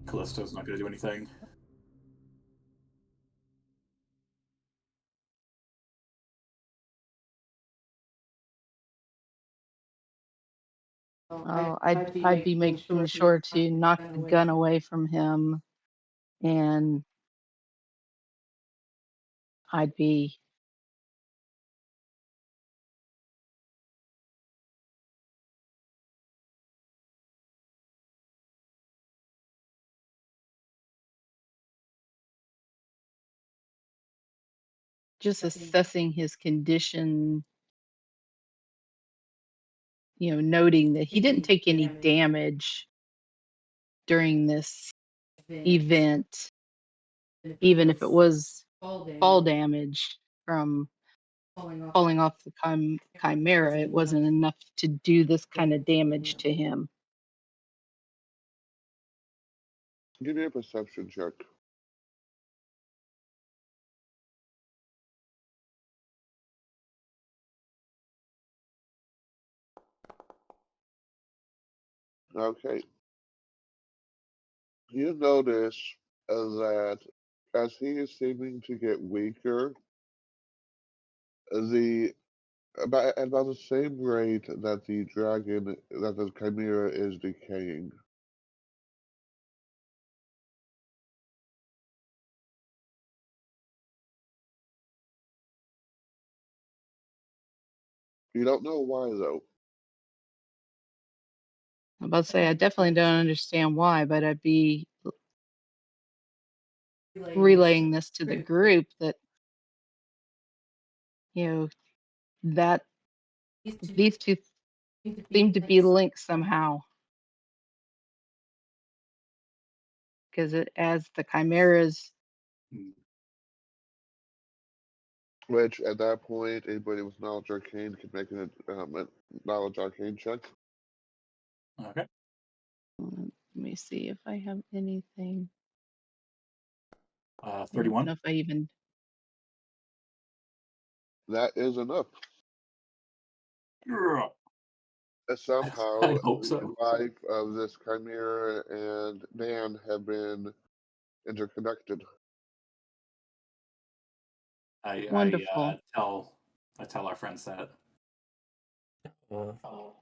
Callisto's not going to do anything. Oh, I'd be making sure to knock the gun away from him, and I'd be just assessing his condition, noting that he didn't take any damage during this event, even if it was fall damage from falling off the chimera. It wasn't enough to do this kind of damage to him. Give me a perception check. Okay. You notice that as he is seeming to get weaker, at about the same rate that the chimera is decaying. You don't know why, though. I'm about to say I definitely don't understand why, but I'd be relaying this to the group that that these two seem to be linked somehow, because as the chimeras. Which, at that point, anybody with knowledge arcane can make a knowledge arcane check. Okay. Let me see if I have anything. 31. I don't know if I even. That is enough. Yeah. Somehow, I hope the so. life of this Chimera and Dan have been interconnected. I Wonderful. tell our friends that. Oh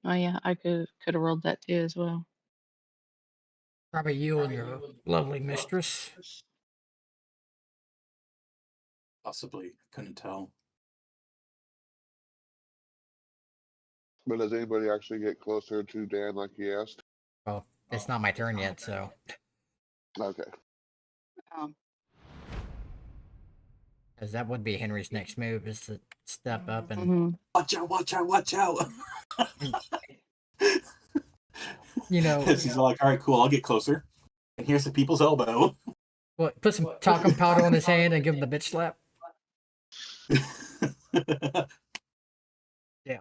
yeah, I could have rolled that too as well. Probably you and your lovely mistress. Possibly. Couldn't tell. But does anybody actually get closer to Dan like he asked? Well, it's not my turn yet, so. Okay. Because that would be Henry's next move, is to step up and. Mhm. Watch out, watch out, watch out! You know. He's like, alright, cool, I'll get closer. And here's the people's elbow. What, put some talcum powder on his hand and give him the bitch slap? Yeah.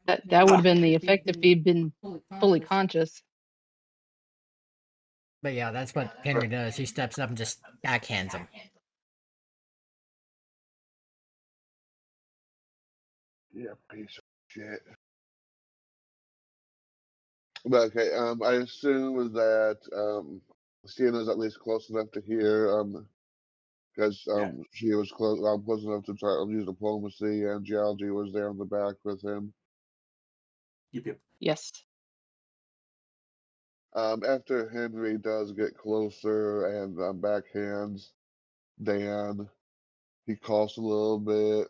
That would have been the effect if he'd been fully conscious. But yeah, that's what Henry does. He steps up and just backhands him. Yeah, piece of shit. But okay, I assume that Sienna's at least close enough to hear, because Yeah. she was close enough to try use diplomacy, and Geology was there on the back with him. Yep. Yes. After Henry does get closer and backhands Dan, he coughs a little bit,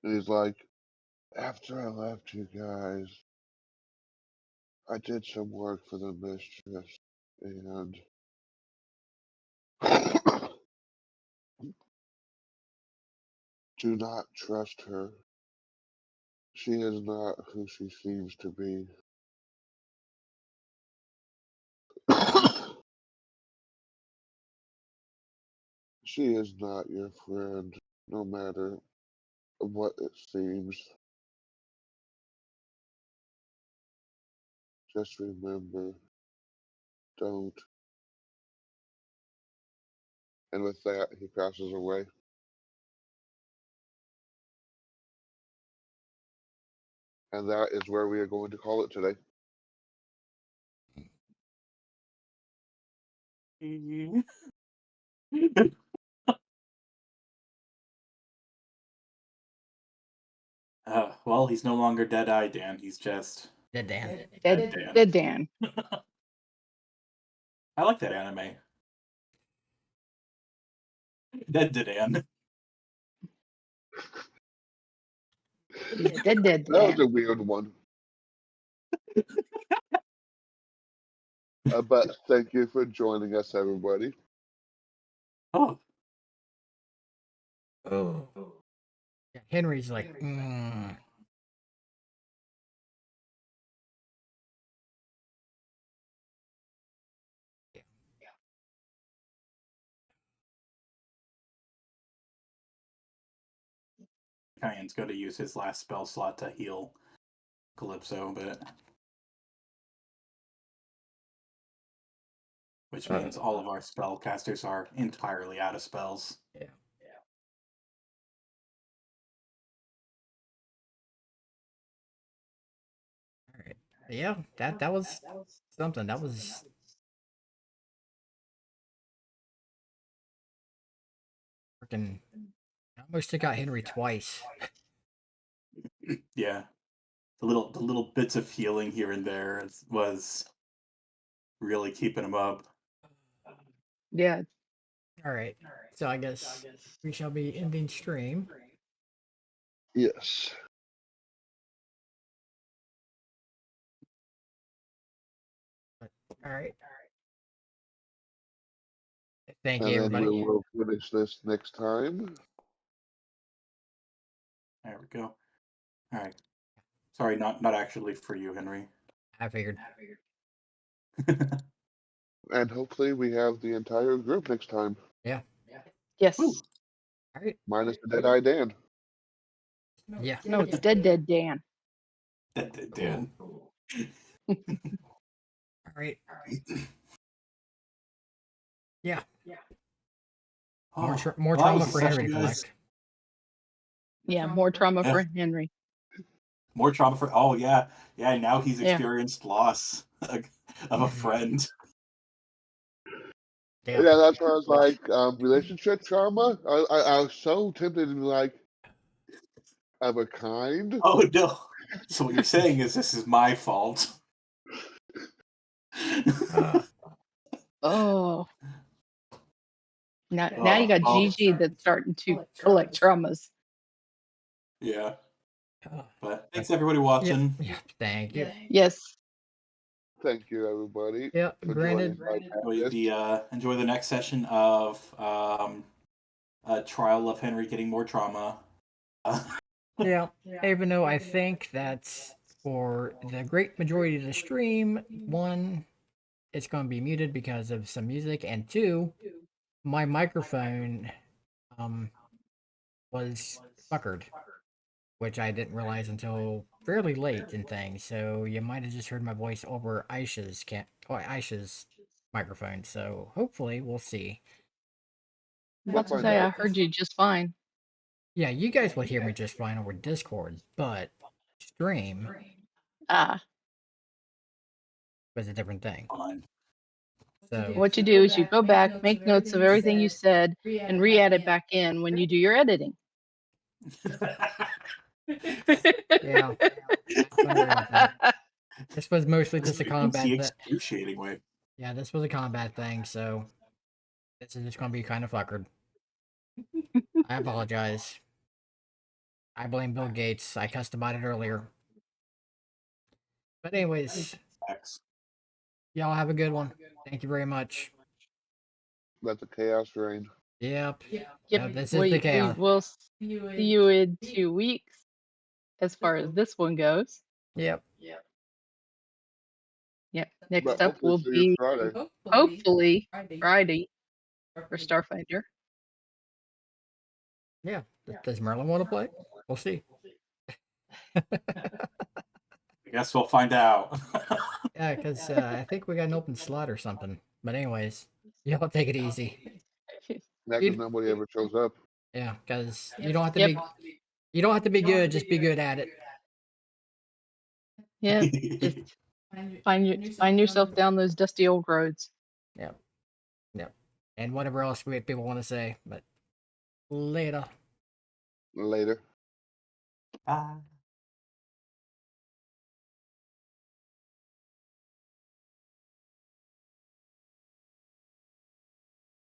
and he's like, "After I left you guys, I did some work for the mistress, and do not trust her. She is not who she seems to be." She is not your friend, no matter what it seems. Just remember, don't. And with that, he passes away. And that is where we are going to call it today. Well, he's no longer Dead-Eye Dan. He's just Dead Dan. Dead Dan. I like that anime. Dead Dan. Yeah, dead That was Dan. a weird one. But thank you for joining us, everybody. Oh. Oh. Yeah, Henry's like, Kyan's going to use his last spell slot to heal Calypso, but which means all of our spellcasters are entirely out of spells. Yeah. All right. Yeah, that was something. That was freaking. I almost took out Henry twice. Yeah. The little bits of healing here and there was really keeping him up. Yeah. All right. So I guess we shall be ending stream. Yes. All right. Thank And you, then everybody. we will finish this next time. There we go. All right. Sorry, not actually for you, Henry. I figured. And hopefully we have the entire group next time. Yeah. Yes. Woo. All right. Minus the Dead-Eye Dan. Yeah. No, it's dead Dan. Dead Dan. All right. Yeah. More Oh, more well, that trauma was a for Henry session, to guys. collect. Yeah, more trauma for Henry. More trauma for. Oh yeah, yeah. Now he's Yeah. experienced loss of a friend. Yeah. Yeah, that's why I was like, relationship trauma. I was so tempted to be like, of a kind. Oh no! So what you're saying is this is my fault? Oh. Now you got Oh, Gigi that's starting to collect traumas. yeah. Oh, But thanks everybody watching. yeah. Thank you. Yes. Thank you, everybody, Yeah. for Granted. joining my Enjoy the next session of Trial of Henry getting more trauma. Yeah. Even though I think that's for the great majority of the stream, one, it's going to be muted because of some music, and two, my microphone was fuckered, which I didn't realize until fairly late in things. So you might have just heard my voice over Aisha's microphone. So hopefully we'll see. I'm about to say I heard you just fine. Yeah, you guys will hear me just fine over Discord, but stream was a different thing. Fine. So what you do is you go back, make notes of everything you said, and re-add it back in when you do your editing. yeah, don't worry about that. This was mostly just a combat the thing. excruciating way. Yeah, this was a combat thing, so this is just gonna be kind of fuckered. I apologize. I blame Bill Gates. I cussed about it earlier. But anyways, X. y'all have a good one. Thank you very much. Let the chaos reign. Yep. Yep. Yeah, this is the chaos. We will see you in 2 weeks as far as this one goes. Yep. Yep. Next But up hopefully will see you be Friday. hopefully Friday for Starfinder. Yeah. Does Merlin want to play? We'll see. I guess we'll find out. Yeah, because I think we got an open slot or something. But anyways, y'all take it easy. Next, You'd- nobody ever shows up. Yeah, because you don't have to be. You don't have to be good. Just be good at it. Yeah. Just find yourself down those dusty old roads. Yep. And whatever else people want to say. But later. Later. Bye.